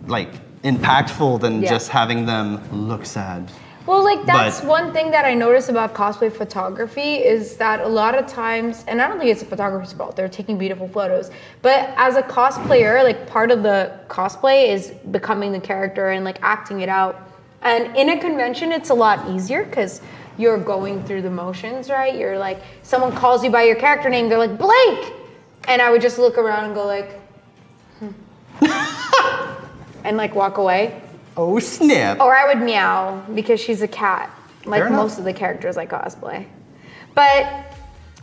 B: like impactful than just having them look sad.
A: Well, like that's one thing that I notice about cosplay photography is that a lot of times, and I don't think it's a photographer's fault, they're taking beautiful photos, but as a cosplayer, like part of the cosplay is becoming the character and like acting it out. And in a convention, it's a lot easier because you're going through the motions, right? You're like, someone calls you by your character name, they're like, Blake! And I would just look around and go like, and like walk away.
B: Oh, snap.
A: Or I would meow because she's a cat, like most of the characters I cosplay. But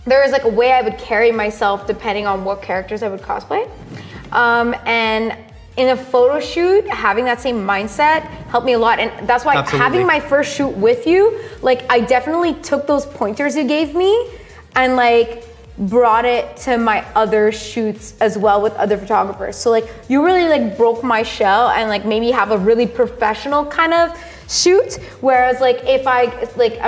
A: there was like a way I would carry myself depending on what characters I would cosplay. And in a photo shoot, having that same mindset helped me a lot. And that's why having my first shoot with you, like I definitely took those pointers you gave me and like brought it to my other shoots as well with other photographers. So like you really like broke my shell and like maybe have a really professional kind of shoot. Whereas like if I'm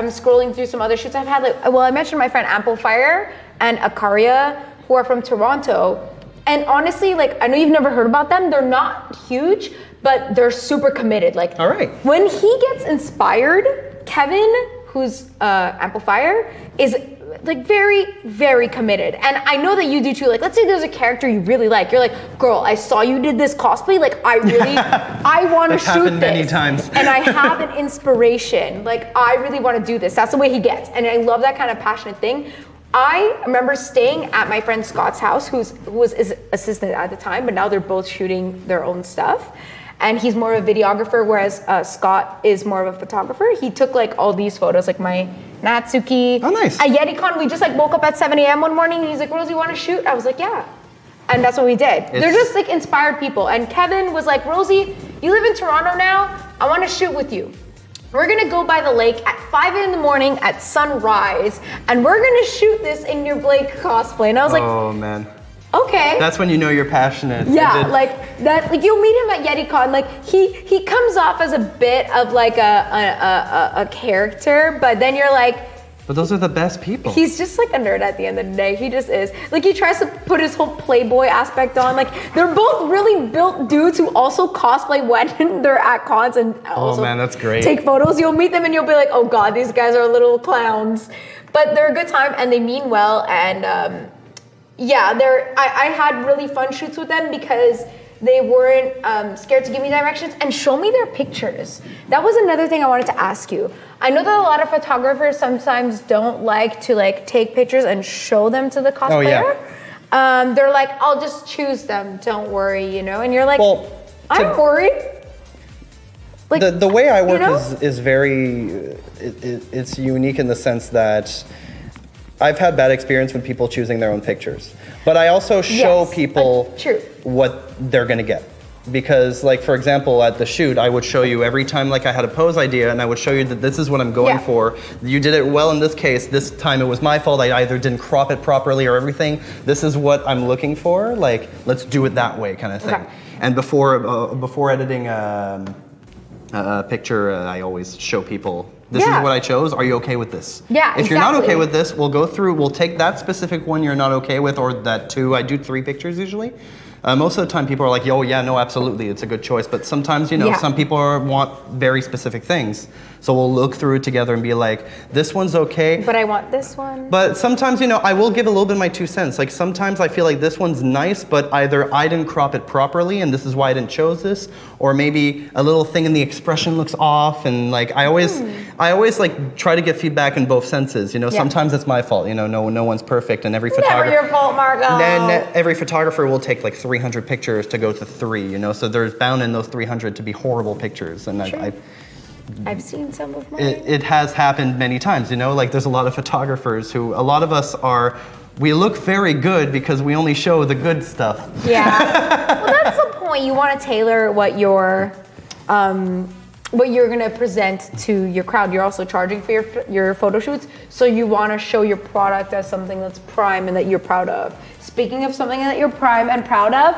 A: scrolling through some other shoots I've had, like, well, I mentioned my friend Amplifier and Arya who are from Toronto. And honestly, like, I know you've never heard about them. They're not huge, but they're super committed. Like,
B: all right.
A: When he gets inspired, Kevin, who's Amplifier, is like very, very committed. And I know that you do too. Like, let's say there's a character you really like. You're like, girl, I saw you did this cosplay. Like, I want to shoot
B: happened
A: this.
B: many times.
A: And I have an inspiration. Like, I really want to do this. That's the way he gets. And I love that kind of passionate thing. I remember staying at my friend Scott's house, who was his assistant at the time, but now they're both shooting their own stuff. And he's more of a videographer, whereas Scott is more of a photographer. He took like all these photos, like my Natsuki.
B: Oh, nice.
A: At YetiCon, we just like woke up at 7 a.m. one morning and he's like, Rosie, you want to shoot? I was like, yeah. And that's what we did. They're just like inspired people. And Kevin was like, Rosie, you live in Toronto now. I want to shoot with you. We're gonna go by the lake at 5 in the morning at sunrise, and we're gonna shoot this in your Blake cosplay. And I was like,
B: oh man.
A: Okay.
B: That's when you know you're passionate.
A: Yeah, like that. Like you'll meet him at YetiCon. Like he comes off as a bit of like a character, but then you're like.
B: But those are the best people.
A: He's just like a nerd at the end of the day. He just is. Like he tries to put his whole Playboy aspect on. Like they're both really built dudes who also cosplay when they're at cons and also
B: man, that's great.
A: Take photos. You'll meet them and you'll be like, oh God, these guys are little clowns. But they're a good time and they mean well. And yeah, I had really fun shoots with them because they weren't scared to give me directions and show me their pictures. That was another thing I wanted to ask you. I know that a lot of photographers sometimes don't like to like take pictures and show them to the cosplayer.
B: Oh, yeah.
A: They're like, I'll just choose them, don't worry, you know? And you're like,
B: well,
A: I'm worried.
B: Like, the way I work, you know? is very, it's unique in the sense that I've had bad experience with people choosing their own pictures. But I also show people what they're gonna get. Because like, for example, at the shoot, I would show you every time like I had a pose idea and I would show you that this is what I'm going for. You did it well in this case. This time it was my fault. I either didn't crop it properly or everything. This is what I'm looking for. Like, let's do it that way kind of thing. Okay. And before editing a picture, I always show people, this is what I chose. Are you okay with this? Yeah, if you're not okay with this, we'll go through, we'll take that specific one you're not okay with, or that two. I do 3 pictures usually. Most of the time people are like, oh yeah, no, absolutely, it's a good choice. But sometimes, you know, some people want very specific things. So we'll look through it together and be like, this one's okay.
A: But I want this one.
B: But sometimes, you know, I will give a little bit of my 2 cents. Like sometimes I feel like this one's nice, but either I didn't crop it properly and this is why I didn't chose this, or maybe a little thing in the expression looks off. And like I always I always like try to get feedback in both senses. You know, sometimes it's my fault. You know, no one's perfect, and every photographer.
A: Never your fault, Margot.
B: Then every photographer will take like 300 pictures to go to 3. You know, so there's bound in those 300 to be horrible pictures, and
A: I've seen some of mine.
B: It has happened many times. You know, like there's a lot of photographers who a lot of us are. We look very good because we only show the good stuff.
A: Yeah. Well, that's the point. You want to tailor what you're gonna present to your crowd. You're also charging for your photo shoots, so you want to show your product as something that's prime and that you're proud of. Speaking of something that you're prime and proud of,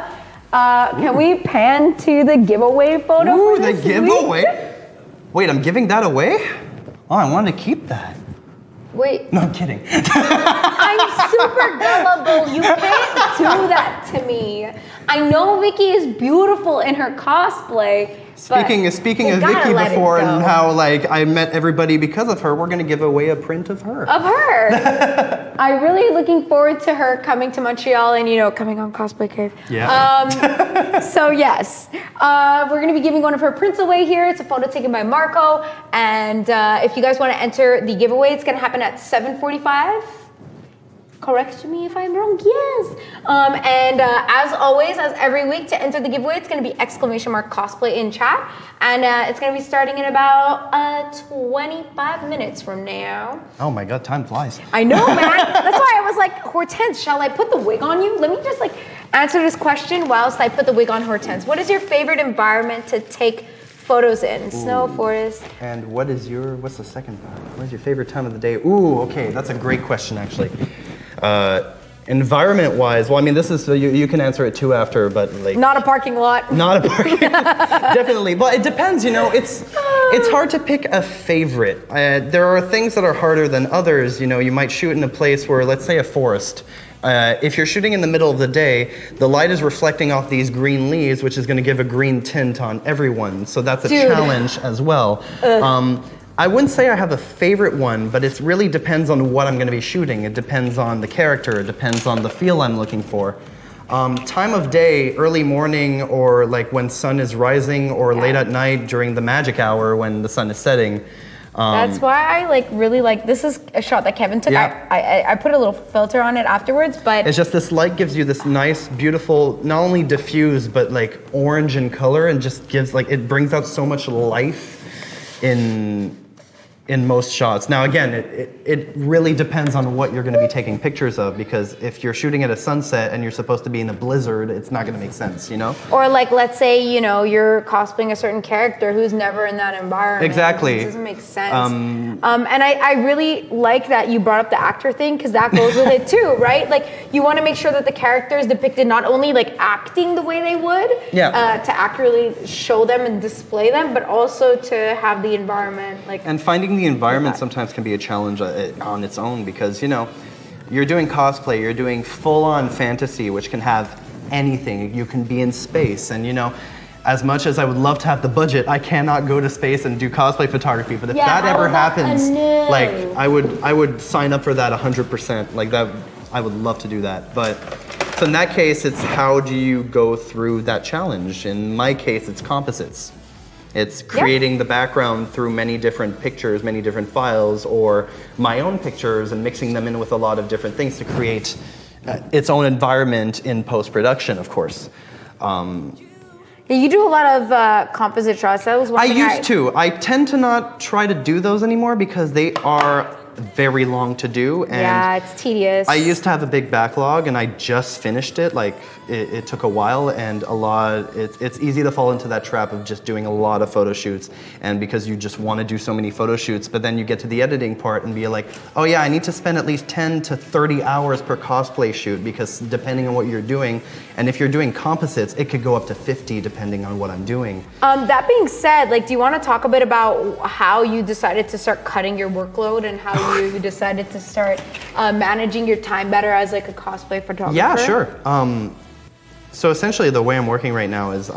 A: can we pan to the giveaway photo?
B: Ooh,
A: for
B: the
A: this
B: giveaway?
A: week?
B: Wait, I'm giving that away? Oh, I wanted to keep that.
A: Wait.
B: No, I'm kidding.
A: I'm super gullible. You can't do that to me. I know Vicki is beautiful in her cosplay.
B: Speaking of Vicki before and how like I met everybody because of her, we're gonna give away a print of her.
A: Of her. I'm really looking forward to her coming to Montreal and coming on Cosplay Cave.
B: Yeah.
A: So yes, we're gonna be giving one of her prints away here. It's a photo taken by Marco, and if you guys want to enter the giveaway, it's gonna happen at 7:45. Correct me if I'm wrong, yes. And as always, as every week, to enter the giveaway, it's gonna be !cosplay in chat. And it's gonna be starting in about 25 minutes from now.
B: Oh my God, time flies.
A: I know, man. That's why I was like, Hortense, shall I put the wig on you? Let me just like answer this question whilst I put the wig on Hortense. What is your favorite environment to take photos in? Snow, forest.
B: And what's the second part? What is your favorite time of the day? Ooh, okay, that's a great question actually. Environment-wise, well, I mean, this is you can answer it too after, but like
A: Not a parking lot.
B: not a parking, definitely. But it depends, It's hard to pick a favorite. There are things that are harder than others. You might shoot in a place where, let's say, a forest. If you're shooting in the middle of the day, the light is reflecting off these green leaves, which is going to give a green tint on everyone. So that's a challenge as well. I wouldn't say I have a favorite one, but it really depends on what I'm going to be shooting. It depends on the character. It depends on the feel I'm looking for. Time of day, early morning, or like when sun is rising, or late at night during the magic hour when the sun is setting.
A: That's why I really like, this is a shot that Kevin took.
B: Yeah.
A: I put a little filter on it afterwards, but
B: it's just this light gives you this nice, beautiful, not only diffuse, but like orange in color, and just gives it brings out so much life in most shots. Now again, it really depends on what you're going to be taking pictures of, because if you're shooting at a sunset and you're supposed to be in a blizzard, it's not going to make sense,
A: Or let's say, you're cosplaying a certain character who's never in that environment.
B: Exactly.
A: It doesn't make sense. And I really like that you brought up the actor thing, because that goes with it too, right? Like, you want to make sure that the character is depicted not only acting the way they would, to accurately show them and display them, but also to have the environment
B: and finding the environment sometimes can be a challenge on its own, because you're doing cosplay, you're doing full-on fantasy, which can have anything. You can be in space, and as much as I would love to have the budget, I cannot go to space and do cosplay photography. But if that ever happens, I would sign up for that 100%. Like that, I would love to do that. But so in that case, it's how do you go through that challenge? In my case, it's composites. It's creating the background through many different pictures, many different files, or my own pictures, and mixing them in with a lot of different things to create its own environment in post-production, of course.
A: You do a lot of composite shots. That was one thing
B: I used to. I tend to not try to do those anymore because they are very long to do. And
A: it's tedious.
B: I used to have a big backlog, and I just finished it. It took a while, and it's easy to fall into that trap of just doing a lot of photo shoots, and because you just want to do so many photo shoots, but then you get to the editing part and be like, oh yeah, I need to spend at least 10 to 30 hours per cosplay shoot, because depending on what you're doing, and if you're doing composites, it could go up to 50 depending on what I'm doing.
A: That being said, do you want to talk a bit about how you decided to start cutting your workload, and how you decided to start managing your time better as a cosplay photographer?
B: Yeah, sure. So essentially, the way I'm working right now is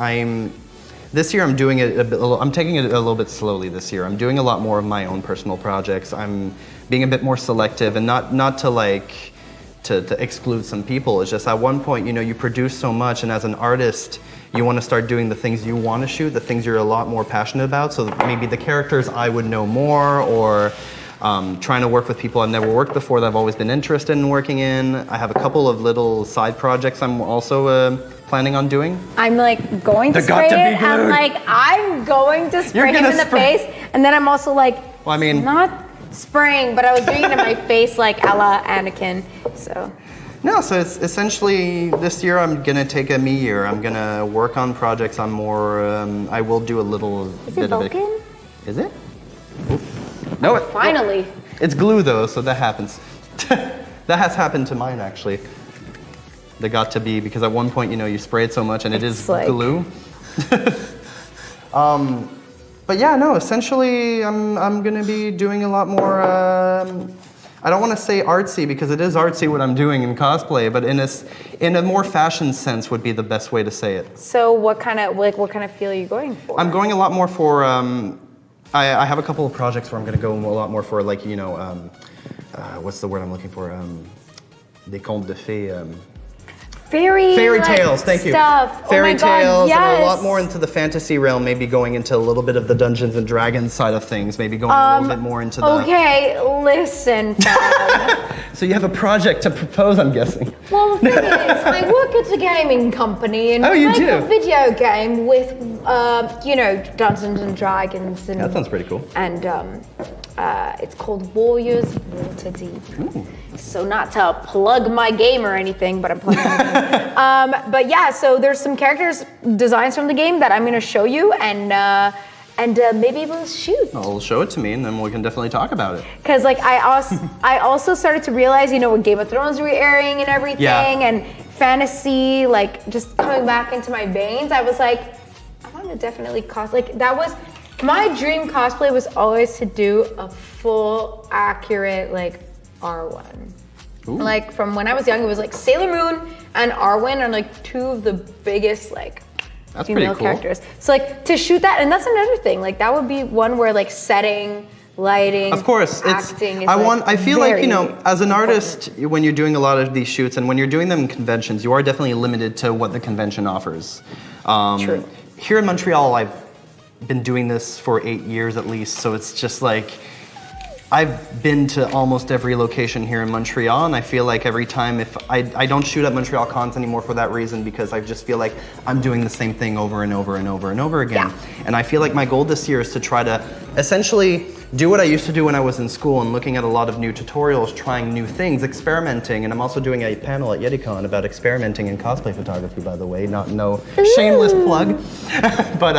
B: this year I'm doing it I'm taking it a little bit slowly this year. I'm doing a lot more of my own personal projects. I'm being a bit more selective, and not to exclude some people. It's just at one point, you produce so much, and as an artist, you want to start doing the things you want to shoot, the things you're a lot more passionate about. So maybe the characters I would know more, or trying to work with people I've never worked before that I've always been interested in working in. I have a couple of little side projects I'm also planning on doing.
A: I'm like going to spray it. I'm going to spray him in the face, and then I'm also like,
B: well, I mean,
A: not spraying, but I was doing it in my face like a la Anakin. So.
B: No, so it's essentially this year I'm gonna take a me year. I'm gonna work on projects. I'm more. I will do a little bit of it. Is it? Oof. No,
A: finally.
B: No. It's glue though, so that happens. That has happened to mine actually. They got to be, because at one point, you know, you spray it so much and it is like glue. But yeah, no, essentially I'm gonna be doing a lot more, I don't wanna say artsy because it is artsy what I'm doing in cosplay, but in a more fashion sense would be the best way to say it.
A: So what kind of feel are you going for?
B: I'm going a lot more for, I have a couple of projects where I'm gonna go a lot more for, like, you know, what's the word I'm looking for? Des contes de fées.
A: Fairy
B: tales, thank you.
A: Stuff.
B: Fairy tales,
A: yes.
B: And a lot more into the fantasy realm, maybe going into a little bit of the Dungeons and Dragons side of things, maybe going a little bit more into the...
A: Okay, listen, fam.
B: So you have a project to propose, I'm guessing.
A: Well, the thing is, I work at a gaming company and
B: you
A: make
B: do?
A: a video game with, you know, Dungeons and Dragons. And,
B: that sounds pretty cool.
A: And it's called Warriors Water Deep.
B: Ooh.
A: So not to plug my game or anything, but I'm plugging my game. But yeah, so there's some characters designs from the game that I'm going to show you, and maybe we'll shoot.
B: Well, show it to me, and then we can definitely talk about it.
A: Because like I also started to realize, you know, with Game of Thrones re-airing and everything, and fantasy, like just coming back into my veins, I was like, I want to definitely that was my dream cosplay was always to do a full accurate like R1.
B: Ooh.
A: Like from when I was young, it was like Sailor Moon and Arwen are like two of the biggest like
B: that's
A: female
B: pretty cool.
A: characters. So like to shoot that, and that's another thing. Like that would be one where like setting, lighting,
B: of course,
A: acting is
B: I feel like, you know, as an
A: important.
B: artist, when you're doing a lot of these shoots and when you're doing them in conventions, you are definitely limited to what the convention offers.
A: True.
B: Here in Montreal, I've been doing this for 8 years at least, so it's just like I've been to almost every location here in Montreal, and I feel like every time if I don't shoot at Montreal cons anymore for that reason, because I just feel like I'm doing the same thing over and over and over and over again.
A: Yeah.
B: And I feel like my goal this year is to try to essentially do what I used to do when I was in school and looking at a lot of new tutorials, trying new things, experimenting. And I'm also doing a panel at YetiCon about experimenting in cosplay photography, by the way, no shameless plug. But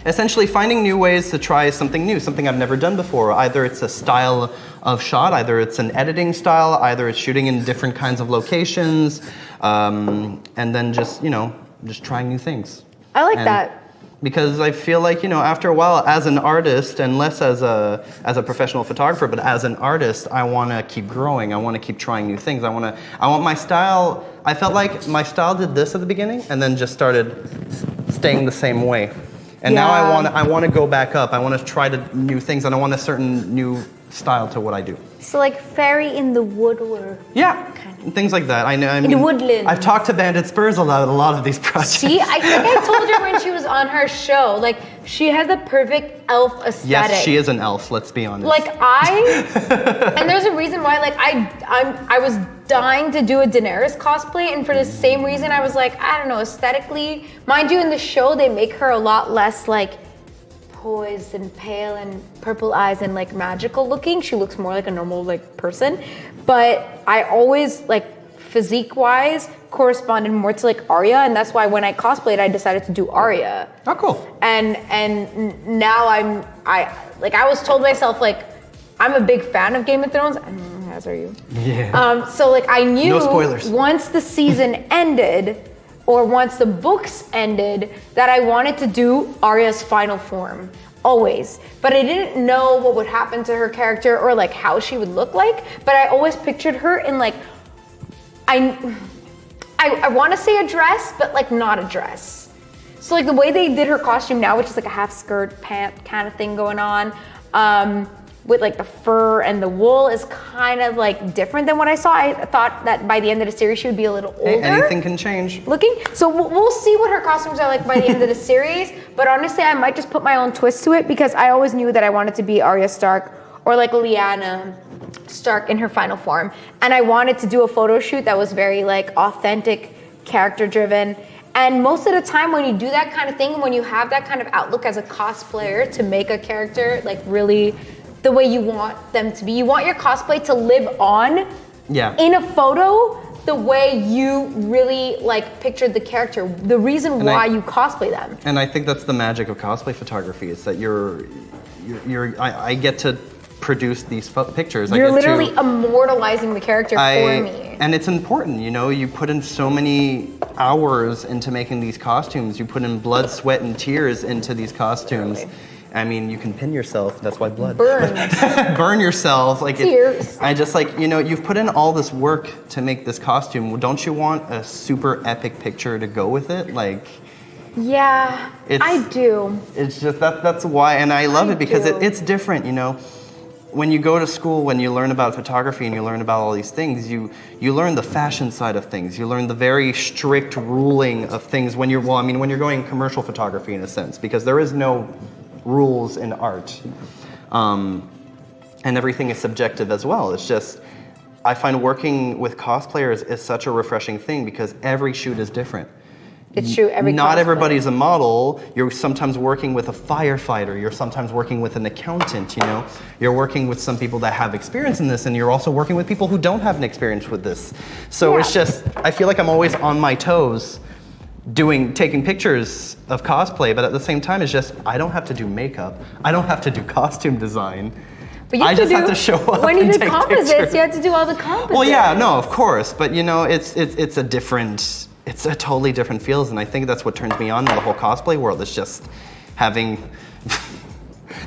B: essentially finding new ways to try something new, something I've never done before. Either it's a style of shot, either it's an editing style, either it's shooting in different kinds of locations, and then just, you know, just trying new things.
A: I like that.
B: Because I feel like, you know, after a while, as an artist, and less as a professional photographer, but as an artist, I want to keep growing. I want to keep trying new things. I want my style. I felt like my style did this at the beginning, and then just started staying the same way. And now I want to go back up. I want to try new things, and I want a certain new style to what I do.
A: So like fairy in the woodwork.
B: Yeah, things like that. I know. I mean,
A: in the woodland.
B: I've talked to Bandit Spurs a lot of these projects.
A: See, I think I told her when she was on her show, like she has the perfect elf aesthetic.
B: Yes, she is an elf. Let's be honest.
A: Like and there's a reason why. Like I was dying to do a Daenerys cosplay, and for the same reason, I was like, I don't know, aesthetically, mind you, in the show they make her a lot less like poised and pale and purple eyes and like magical looking. She looks more like a normal like person, but I always like physique wise corresponded more to like Arya, and that's why when I cosplayed I decided to do Arya.
B: Oh, cool.
A: And now I was told myself like I'm a big fan of Game of Thrones, as are you.
B: Yeah.
A: So like I knew
B: no spoilers.
A: Once the season ended, or once the books ended, that I wanted to do Arya's final form, always. But I didn't know what would happen to her character or like how she would look like, but I always pictured her in like, I want to say a dress, but like not a dress. So like the way they did her costume now, which is like a half skirt, pant kind of thing going on, with like the fur and the wool is kind of like different than what I saw. I thought that by the end of the series she would be a little older.
B: Hey, anything can change.
A: Looking. So we'll see what her costumes are like by the end of the series. But honestly, I might just put my own twist to it because I always knew that I wanted to be Arya Stark or like Lyanna Stark in her final form. And I wanted to do a photo shoot that was very like authentic, character driven. And most of the time when you do that kind of thing, when you have that kind of outlook as a cosplayer to make a character like really the way you want them to be, you want your cosplay to live on in a photo the way you really like pictured the character, the reason why you cosplay them.
B: And I think that's the magic of cosplay photography is that I get to produce these pictures.
A: You're literally immortalizing the character for me.
B: And it's important, you know, you put in so many hours into making these costumes. You put in blood, sweat, and tears into these costumes. Really? I mean, you can pin yourself, that's why blood.
A: Burn.
B: Burn yourself. Like
A: tears.
B: I just like, you know, you've put in all this work to make this costume. Don't you want a super epic picture to go with it? Like,
A: yeah, I do.
B: It's just, that's why, and I love it because it's different, you know. When you go to school, when you learn about photography and you learn about all these things, you learn the fashion side of things. You learn the very strict ruling of things when you're going commercial photography in a sense, because there is no rules in art. And everything is subjective as well. It's just, I find working with cosplayers is such a refreshing thing because every shoot is different.
A: It's true.
B: Not everybody's a model. You're sometimes working with a firefighter. You're sometimes working with an accountant, you know. You're working with some people that have experience in this, and you're also working with people who don't have an experience with this. So it's just, I feel like I'm always on my toes taking pictures of cosplay, but at the same time, it's just, I don't have to do makeup. I don't have to do costume design.
A: But
B: I just have to show up
A: when you
B: and
A: did
B: take
A: composites,
B: pictures.
A: you had to do all the composites.
B: Well, yeah, no, of course, but you know, it's a totally different feels, and I think that's what turns me on in the whole cosplay world. It's just having,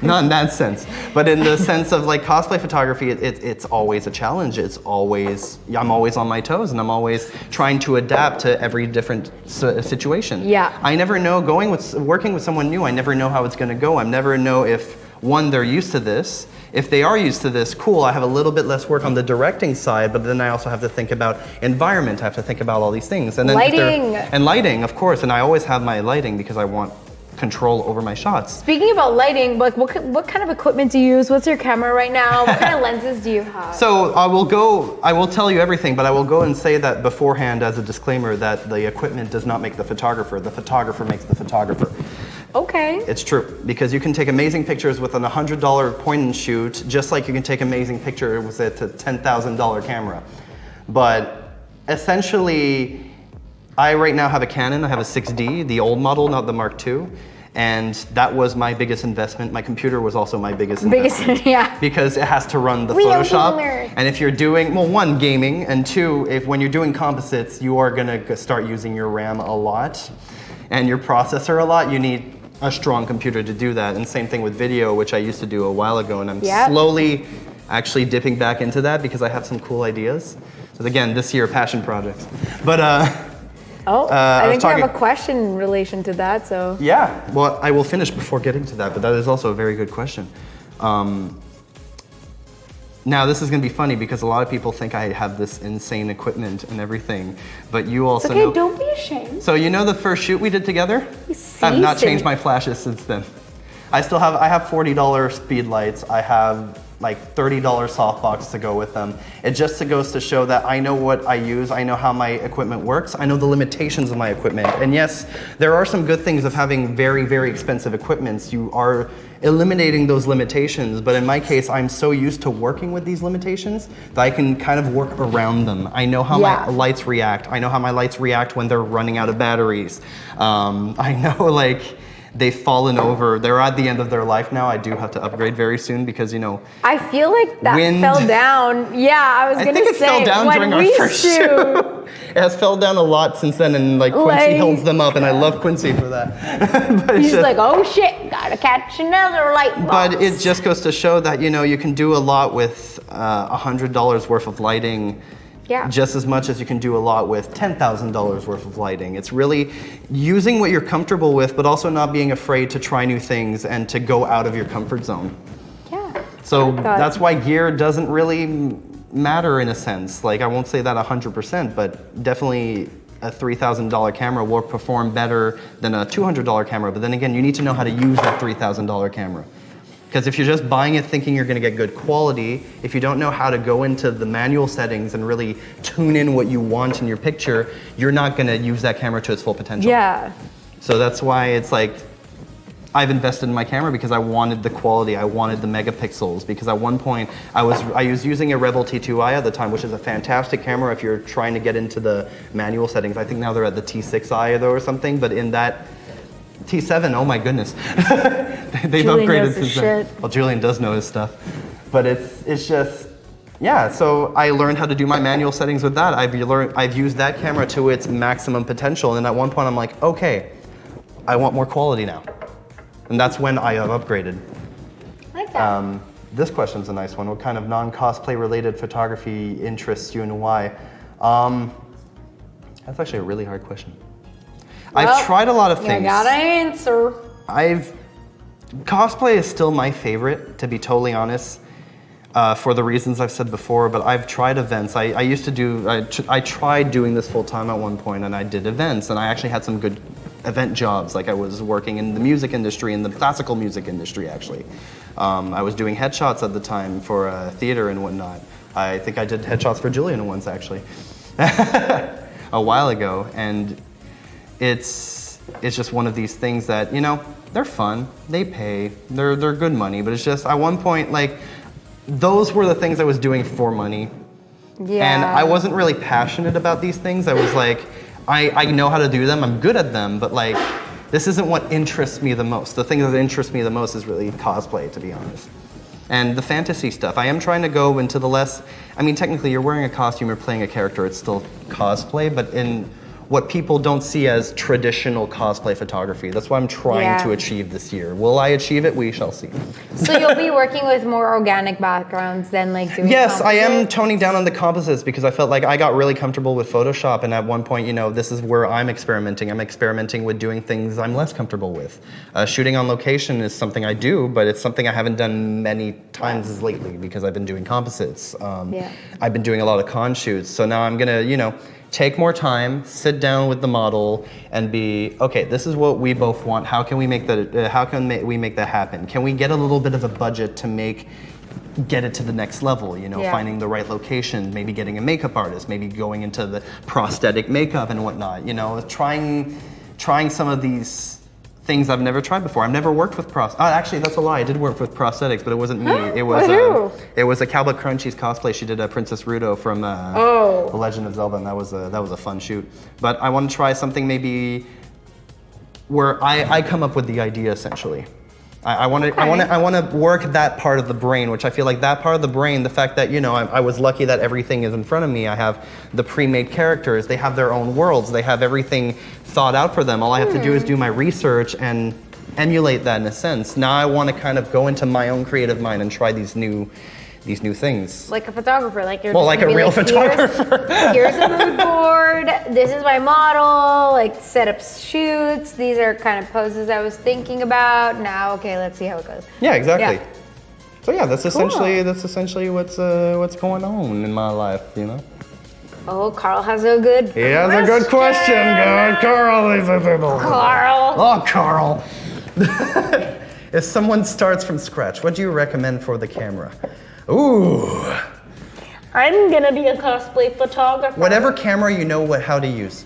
B: not in that sense, but in the sense of like cosplay photography, it's always a challenge. I'm always on my toes, and I'm always trying to adapt to every different situation.
A: Yeah.
B: I never know, working with someone new, I never know how it's gonna go. I never know if, one, they're used to this. If they are used to this, cool, I have a little bit less work on the directing side, but then I also have to think about environment, I have to think about all these things. And then
A: lighting.
B: And lighting, of course, and I always have my lighting because I want control over my shots.
A: Speaking about lighting, like what kind of equipment do you use? What's your camera right now? What kind of lenses do you have?
B: So I will tell you everything, but I will go and say that beforehand as a disclaimer that the equipment does not make the photographer makes the photographer.
A: Okay.
B: It's true, because you can take amazing pictures with an $100 point and shoot, just like you can take amazing pictures with a $10,000 camera. But essentially, I right now have a Canon, I have a 6D, the old model, not the Mark II. And that was my biggest investment. My computer was also my biggest investment.
A: Yeah.
B: Because it has to run the Photoshop. And if you're doing, well, one, gaming, and two, when you're doing composites, you are gonna start using your RAM a lot and your processor a lot. You need a strong computer to do that. And same thing with video, which I used to do a while ago, and I'm slowly actually dipping back into that because I have some cool ideas. So again, this year, passion projects. But I think I have a
A: question in relation to that, so.
B: Yeah, well, I will finish before getting to that, but that is also a very good question. Now, this is going to be funny because a lot of people think I have this insane equipment and everything, but you also know...
A: don't be ashamed.
B: So you know the first shoot we did together? I've not changed my flashes since then. I have $40 speed lights. I have like $30 softbox to go with them. It just goes to show that I know what I use, I know how my equipment works, I know the limitations of my equipment. And yes, there are some good things of having very, very expensive equipments. You are eliminating those limitations, but in my case, I'm so used to working with these limitations that I can kind of work around them. I know how my lights react. I know how my lights react when they're running out of batteries. I know like, they've fallen over. They're at the end of their life now. I do have to upgrade very soon because, you know,
A: I feel like that fell down. Yeah, I was going to say. I think it fell down during our first shoot. It has fell down a lot since then, and like Quincy holds them up, and I love Quincy for that. But he's like, oh shit, gotta catch another light box.
B: But it just goes to show that, you know, you can do a lot with $100 worth of lighting.
A: Yeah.
B: Just as much as you can do a lot with $10,000 worth of lighting. It's really using what you're comfortable with, but also not being afraid to try new things and to go out of your comfort zone.
A: Yeah.
B: So
A: God.
B: that's why gear doesn't really matter in a sense. Like I won't say that 100%, but definitely a $3,000 camera will perform better than a $200 camera. But then again, you need to know how to use that $3,000 camera. Because if you're just buying it thinking you're gonna get good quality, if you don't know how to go into the manual settings and really tune in what you want in your picture, you're not gonna use that camera to its full potential.
A: Yeah.
B: So that's why it's like, I've invested in my camera because I wanted the quality, I wanted the megapixels, because at one point I was using a Rebel T2i at the time, which is a fantastic camera if you're trying to get into the manual settings. I think now they're at the T6i though or something, but in that T7, oh my goodness. They've
A: Julian
B: upgraded
A: knows his
B: since then.
A: shit.
B: Well, Julian does know his stuff. But it's just, yeah, so I learned how to do my manual settings with that. I've used that camera to its maximum potential, and at one point I'm like, okay, I want more quality now. And that's when I have upgraded.
A: I like that.
B: This question's a nice one. What kind of non-cosplay related photography interests you and why? That's actually a really hard question.
A: Well,
B: I've tried a lot of things.
A: You gotta answer.
B: Cosplay is still my favorite, to be totally honest, for the reasons I've said before, but I've tried events. I tried doing this full time at one point, and I did events, and I actually had some good event jobs. Like I was working in the music industry, in the classical music industry actually. I was doing headshots at the time for theater and whatnot. I think I did headshots for Julian once actually, a while ago, and it's just one of these things that, you know, they're fun, they pay, they're good money, but it's just at one point, like, those were the things I was doing for money.
A: Yeah.
B: And I wasn't really passionate about these things. I was like, I know how to do them, I'm good at them, but like, this isn't what interests me the most. The thing that interests me the most is really cosplay, to be honest. And the fantasy stuff. I am trying to go into the less, I mean, technically you're wearing a costume, you're playing a character, it's still cosplay, but in what people don't see as traditional cosplay photography. That's what I'm trying to achieve this year. Will I achieve it? We shall see.
A: So you'll be working with more organic backgrounds than like doing
B: Yes, I am
A: composites?
B: toning down on the composites because I felt like I got really comfortable with Photoshop, and at one point, you know, this is where I'm experimenting. I'm experimenting with doing things I'm less comfortable with. Shooting on location is something I do, but it's something I haven't done many times lately because I've been doing composites. I've been doing a lot of con shoots, so now I'm gonna, you know, take more time, sit down with the model, and be, okay, this is what we both want. How can we make that? We make that happen? Can we get a little bit of a budget to get it to the next level? You know, finding the right location, maybe getting a makeup artist, maybe going into the prosthetic makeup and whatnot. You know, trying some of these things I've never tried before. I've never worked with actually, that's a lie. I did work with prosthetics, but it wasn't me. It was a Cowboy Crunchies cosplay. She did a Princess Ruto from The Legend of Zelda, and that was a fun shoot. But I want to try something maybe where I come up with the idea essentially. I want to work that part of the brain, which I feel like that part of the brain, the fact that, you know, I was lucky that everything is in front of me. I have the pre-made characters. They have their own worlds. They have everything thought out for them. All I have to do is do my research and emulate that in a sense. Now I want to kind of go into my own creative mind and try these new things.
A: Like a photographer, like you're
B: like a real photographer.
A: Here's a mood board. This is my model. Like set up shoots. These are kind of poses I was thinking about. Now, okay, let's see how it goes.
B: Yeah, exactly.
A: Yeah.
B: So yeah, that's essentially what's going on in my life, you know.
A: Oh, Carl has a good.
B: He has a good question. Good, Carl.
A: Carl.
B: Oh, Carl. If someone starts from scratch, what do you recommend for the camera? Ooh.
A: I'm gonna be a cosplay photographer.
B: Whatever camera you know how to use.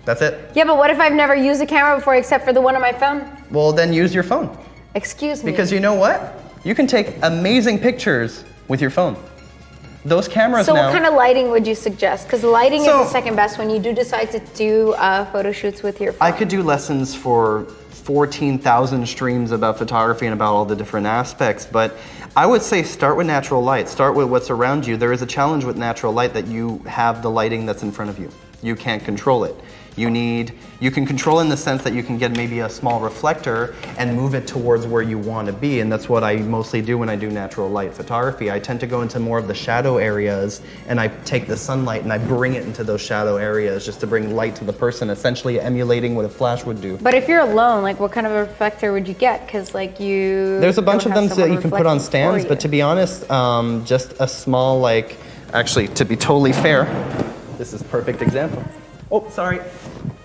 B: That's it.
A: Yeah, but what if I've never used a camera before except for the one on my phone?
B: Well, then use your phone.
A: Excuse me.
B: Because you know what? You can take amazing pictures with your phone. Those cameras
A: So
B: now.
A: what kind of lighting would you suggest? Because lighting is the second best when you do decide to do photo shoots with your phone.
B: I could do lessons for 14,000 streams about photography and about all the different aspects, but I would say start with natural light. Start with what's around you. There is a challenge with natural light that you have the lighting that's in front of you. You can't control it. You can control in the sense that you can get maybe a small reflector and move it towards where you want to be, and that's what I mostly do when I do natural light photography. I tend to go into more of the shadow areas, and I take the sunlight and I bring it into those shadow areas just to bring light to the person, essentially emulating what a flash would do.
A: But if you're alone, like what kind of a reflector would you get? Because like
B: there's a bunch of them that you can put on stands, but to be honest, just a small, like, actually, to be totally fair, this is a perfect example. Oh, sorry.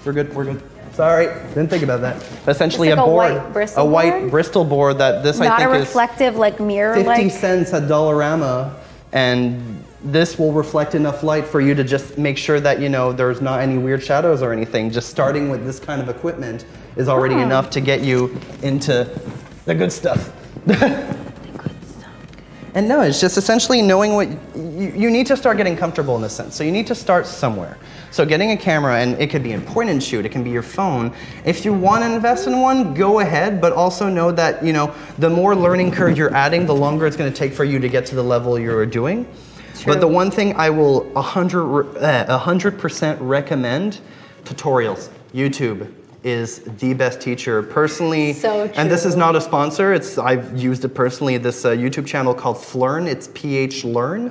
B: We're good. Sorry, didn't think about that. Essentially
A: like
B: a board,
A: a
B: white Bristol board that this I think is
A: not a reflective like mirror.
B: 50 cents at Dollarama, and this will reflect enough light for you to just make sure that there's not any weird shadows or anything. Just starting with this kind of equipment is already enough to get you into the good stuff. And no, it's just essentially knowing what you need to start getting comfortable in a sense. So you need to start somewhere. So getting a camera, and it could be a point and shoot, it can be your phone. If you want to invest in one, go ahead, but also know that the more learning curve you're adding, the longer it's going to take for you to get to the level you're doing. True. But the one thing I will 100% recommend, tutorials. YouTube is the best teacher. Personally,
A: so true.
B: And this is not a sponsor, I've used it personally, this YouTube channel called Flern, it's PH Learn.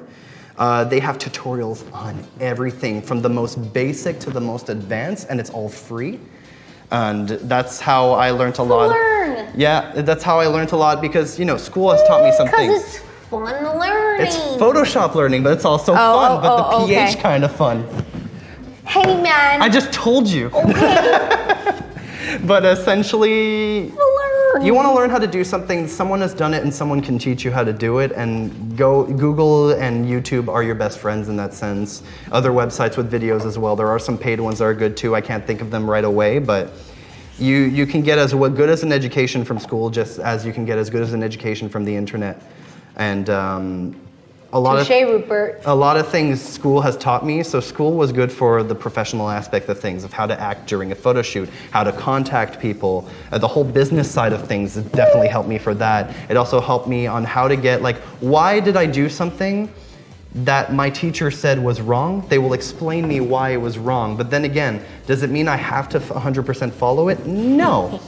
B: They have tutorials on everything from the most basic to the most advanced, and it's all free. And that's how I learned a lot.
C: Learn.
B: Yeah, that's how I learned a lot because, school has taught me some things.
C: Because it's fun learning.
B: It's Photoshop learning, but it's also fun, but the PH kind of fun.
C: Hey, man.
B: I just told you.
C: Okay.
B: But essentially, you want to learn how to do something, someone has done it and someone can teach you how to do it, and Google and YouTube are your best friends in that sense. Other websites with videos as well. There are some paid ones that are good too. I can't think of them right away, but you can get as good as an education from school just as you can get as good as an education from the internet. And a lot of things school has taught me. So school was good for the professional aspect of things, of how to act during a photo shoot, how to contact people. The whole business side of things definitely helped me for that. It also helped me on how to get, like, why did I do something that my teacher said was wrong? They will explain me why it was wrong. But then again, does it mean I have to 100% follow it? No.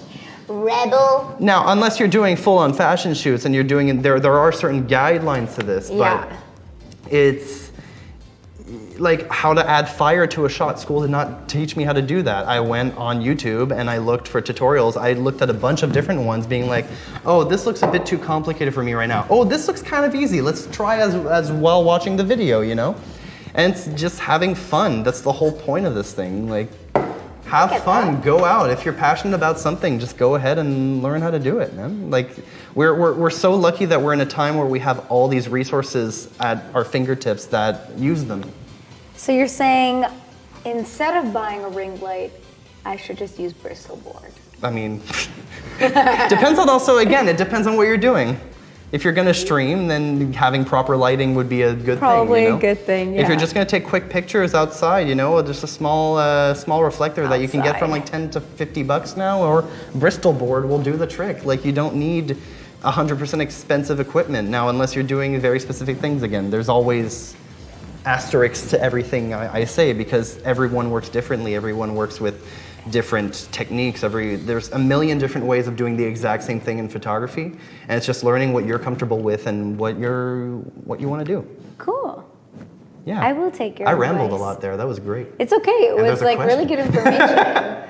C: Rebel.
B: Now, unless you're doing full-on fashion shoots and you're doing, there are certain guidelines to this, but it's like how to add fire to a shot. School did not teach me how to do that. I went on YouTube and I looked for tutorials. I looked at a bunch of different ones being like, oh, this looks a bit too complicated for me right now. Oh, this looks kind of easy. Let's try as well watching the video, And it's just having fun. That's the whole point of this thing. Like, have fun, go out. If you're passionate about something, just go ahead and learn how to do it, man. Like, we're so lucky that we're in a time where we have all these resources at our fingertips that use them.
A: So you're saying instead of buying a ring light, I should just use Bristol board?
B: I mean, depends on also, again, it depends on what you're doing. If you're gonna stream, then having proper lighting would be a good thing.
A: Probably a good thing, yeah.
B: If you're just gonna take quick pictures outside, just a small reflector that you can get from like 10 to 50 bucks now, or Bristol board will do the trick. Like, you don't need 100% expensive equipment now, unless you're doing very specific things again. There's always asterisks to everything I say because everyone works differently. Everyone works with different techniques. There's a million different ways of doing the exact same thing in photography, and it's just learning what you're comfortable with and what you want to do.
A: Cool.
B: Yeah.
A: I will take your advice.
B: I rambled a lot there. That was great.
A: It's okay. It was like really good information.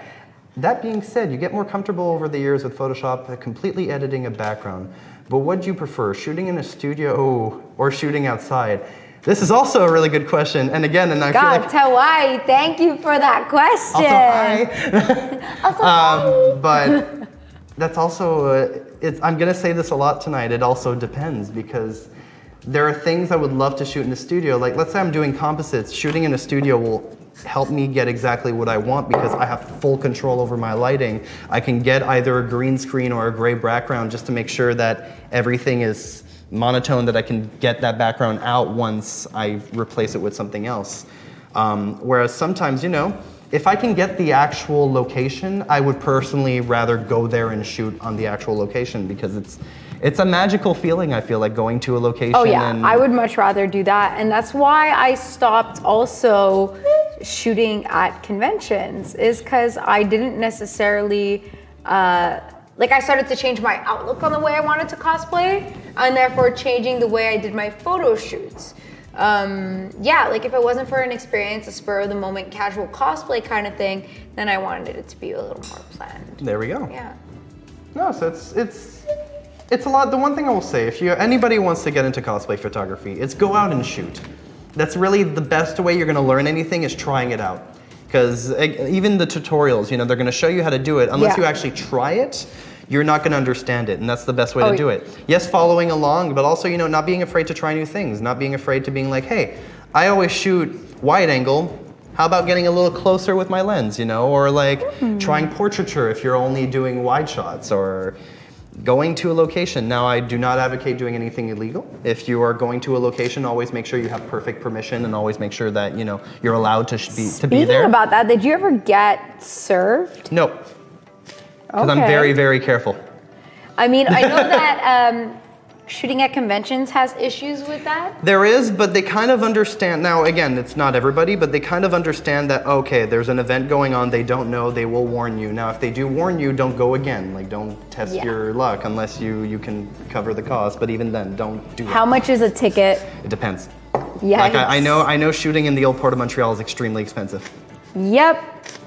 B: That being said, you get more comfortable over the years with Photoshop, completely editing a background. But what do you prefer, shooting in a studio or shooting outside? This is also a really good question, and again, I feel like
A: Hawaii, thank you for that question.
B: Also, hi. But that's also, I'm gonna say this a lot tonight, it also depends, because there are things I would love to shoot in the studio. Like, let's say I'm doing composites, shooting in a studio will help me get exactly what I want because I have full control over my lighting. I can get either a green screen or a gray background just to make sure that everything is monotone, that I can get that background out once I replace it with something else. Whereas sometimes, if I can get the actual location, I would personally rather go there and shoot on the actual location because it's a magical feeling, I feel like, going to a location.
A: Oh yeah, I would much rather do that. And that's why I stopped also shooting at conventions is because I didn't necessarily, like I started to change my outlook on the way I wanted to cosplay, and therefore changing the way I did my photo shoots. Yeah, like if it wasn't for an experience, a spur of the moment casual cosplay kind of thing, then I wanted it to be a little more planned.
B: There we go.
A: Yeah.
B: No, so it's a lot. The one thing I will say, if anybody wants to get into cosplay photography, it's go out and shoot. That's really the best way you're going to learn anything is trying it out. Because even the tutorials, you know, they're going to show you how to do it. Unless you actually try it, you're not going to understand it, and that's the best way to do it. Yes, following along, but also, you know, not being afraid to try new things, not being afraid to being like, hey, I always shoot wide angle. How about getting a little closer with my lens, you know, or like trying portraiture if you're only doing wide shots, or going to a location. Now, I do not advocate doing anything illegal. If you are going to a location, always make sure you have perfect permission, and always make sure that, you know, you're allowed to be there.
A: Speaking about that, did you ever get served?
B: No, because I'm very, very careful.
A: I mean, I know that shooting at conventions has issues with that.
B: There is, but they kind of understand. Now, again, it's not everybody, but they kind of understand that, okay, there's an event going on, they don't know, they will warn you. Now, if they do warn you, don't go again. Like, don't test your luck unless you can cover the cost, but even then, don't do that.
A: How much is a ticket?
B: It depends.
A: Yeah.
B: Like, I know shooting in the old Port of Montreal is extremely expensive.
A: Yep.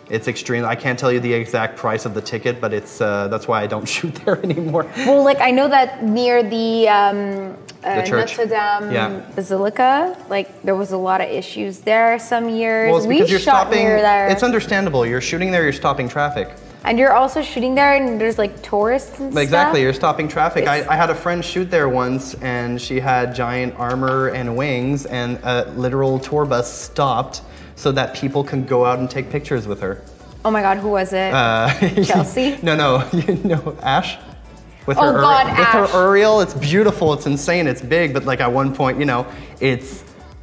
B: It's extreme. I can't tell you the exact price of the ticket, but it's that's why I don't shoot there anymore.
A: Well, like I know that near the
B: church.
A: Notre Dame Basilica, like there was a lot of issues there some years.
B: Well, it's because you're stopping.
A: Near there.
B: It's understandable. You're shooting there. You're stopping traffic.
A: And you're also shooting there, and there's like tourists and
B: Exactly.
A: stuff.
B: You're stopping traffic. I had a friend shoot there once, and she had giant armor and wings, and a literal tour bus stopped so that people can go out and take pictures with her.
A: Oh my God, who was it? Chelsea?
B: No, Ash. With
A: Ash.
B: With her Uriel, it's beautiful, it's insane, it's big, but like at one point, you know,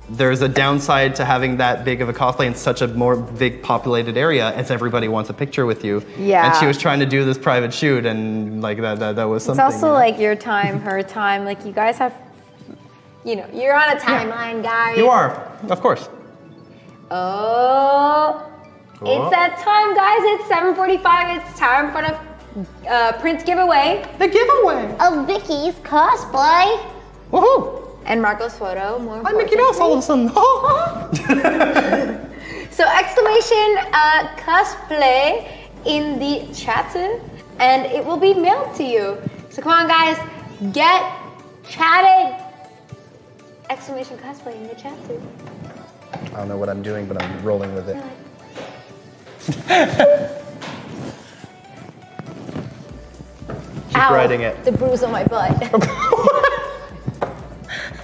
B: there's a downside to having that big of a cosplay in such a more big populated area, as everybody wants a picture with you.
A: Yeah.
B: And she was trying to do this private shoot, and like that was something.
A: It's also like your time, her time. Like you guys have, you know, you're on a timeline, guys.
B: You are, of course.
A: Oh, it's that time, guys. It's 7:45. It's time for the print giveaway.
B: The giveaway
C: Of Vicky's cosplay.
B: Woohoo!
A: And Marco's photo, more
B: I'm Mickey Mouse all of a sudden.
A: So exclamation cosplay in the chat, and it will be mailed to you. So come on, guys, get chatting. Exclamation cosplay in the chat.
B: I don't know what I'm doing, but I'm rolling with it. Keep writing it.
A: The bruise on my butt.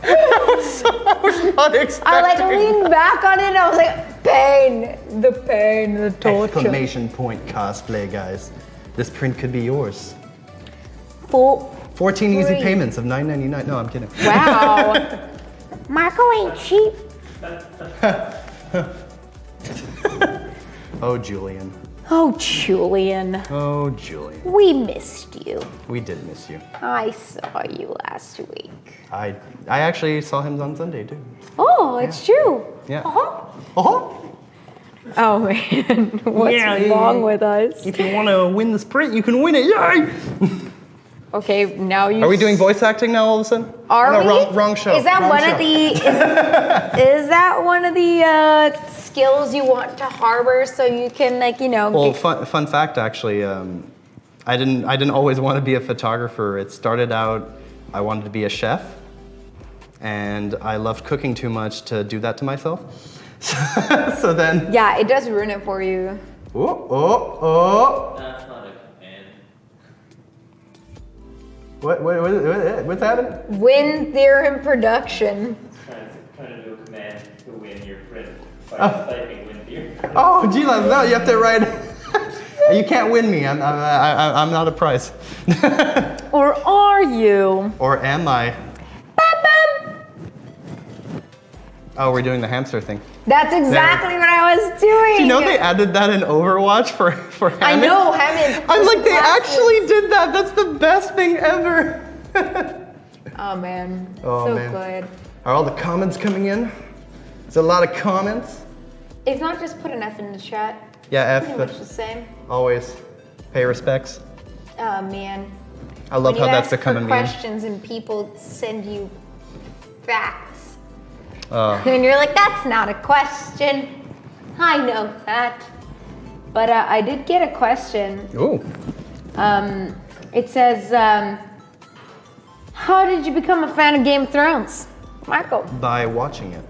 B: I was not expecting.
A: I like leaned back on it and I was like, pain, the torture.
B: Exclamation point cosplay, guys. This print could be yours. 14 easy payments of $9.99. No, I'm kidding.
A: Wow.
C: Marco ain't cheap.
B: Oh, Julian.
A: Oh, Julian.
B: Oh, Julian.
A: We missed you.
B: We did miss you.
A: I saw you last week.
B: I actually saw him on Sunday, too.
A: Oh, it's true.
B: Yeah.
A: Uh-huh. Oh, man. What's wrong with us?
B: If you want to win this print, you can win it. Yay!
A: Okay, now you...
B: Are we doing voice acting now all of a sudden?
A: Are we?
B: Wrong show.
A: Is that
B: wrong
A: one
B: show.
A: of the... Is that one of the skills you want to harbor so you can, like, you know...
B: Well, fun fact, actually, I didn't always want to be a photographer. It started out, I wanted to be a chef, and I loved cooking too much to do that to myself. So then...
A: Yeah, it does ruin it for you.
B: Oh.
D: That's not a command.
B: What's happening?
A: Win Theorem Production.
D: Trying to do a command to win your print by typing win theorem.
B: Oh, gee, no, you have to write... You can't win me. I'm not a prize.
A: Or are you?
B: Or am I?
A: Bam, bam.
B: Oh, we're doing the hamster thing.
A: That's exactly what I was doing.
B: Do you know they added that in Overwatch for Hammond?
A: I know, Hammond.
B: I'm like, they actually did that. That's the best thing ever.
A: Oh, man.
B: Oh,
A: so
B: man.
A: good.
B: Are all the comments coming in? There's a lot of comments.
A: If not, just put an F in the chat.
B: Yeah,
A: Pretty much the same.
B: Always pay respects.
A: Oh man.
B: I love
A: When
B: how
A: you
B: that's
A: ask for
B: becoming meme.
A: questions and people send you facts.
B: Uh,
A: And you're like, that's not a question. I know that. But I did get a question.
B: ooh.
A: It says, how did you become a fan of Game of Thrones? Marco.
B: By watching it.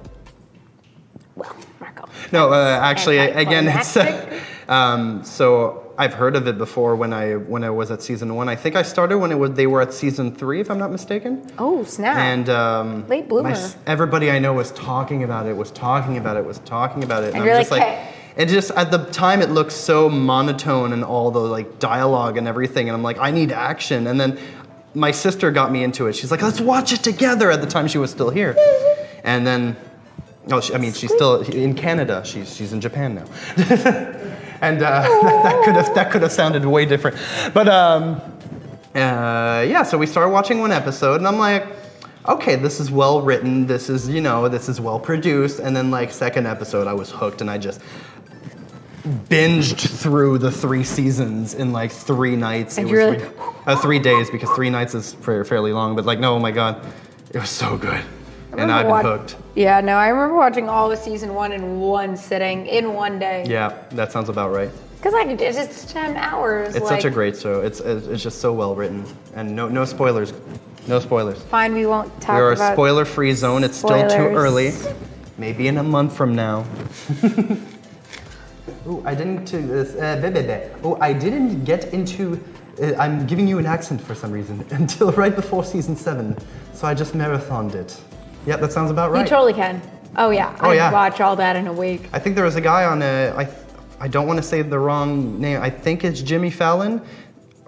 A: Well, Marco.
B: No, actually, again, it's
A: anticlimactic.
B: so I've heard of it before when I was at season 1. I think I started when they were at season 3, if I'm not mistaken.
A: Oh, snap.
B: And
A: Late bloomer.
B: everybody I know was talking about it. And
A: And you're
B: I'm just
A: like,
B: like,
A: "Hey."
B: and just at the time it looked so monotone and all the like dialogue and everything, and I'm like, I need action. And then my sister got me into it. She's like, let's watch it together. At the time she was still here, and then, she's still in Canada. She's in Japan now. And that could have sounded way different, but so we started watching one episode, and I'm like, okay, this is well written, this is well produced, and then like second episode, I was hooked, and I just binged through the 3 seasons in like 3 nights.
A: And
B: it
A: you're
B: was
A: like,
B: 3 days, because 3 nights is fairly long, but like, no, oh my god, it was so good, and I've been hooked.
A: Yeah, no, I remember watching all of season 1 in one sitting, in one day.
B: Yeah, that sounds about right.
A: Because it's just 10 hours.
B: It's such a great show. It's just so well written, and no spoilers. No spoilers.
A: Fine, we won't talk
B: We're
A: about
B: a spoiler-free zone. It's still too
A: spoilers.
B: early. Maybe in a month from now. Oh, I didn't get into. I'm giving you an accent for some reason until right before season 7, so I just marathoned it. Yeah, that sounds about right.
A: You totally can. Oh yeah,
B: Oh,
A: I'd
B: yeah.
A: watch all that in a week.
B: I think there was a guy on I don't want to say the wrong name. I think it's Jimmy Fallon.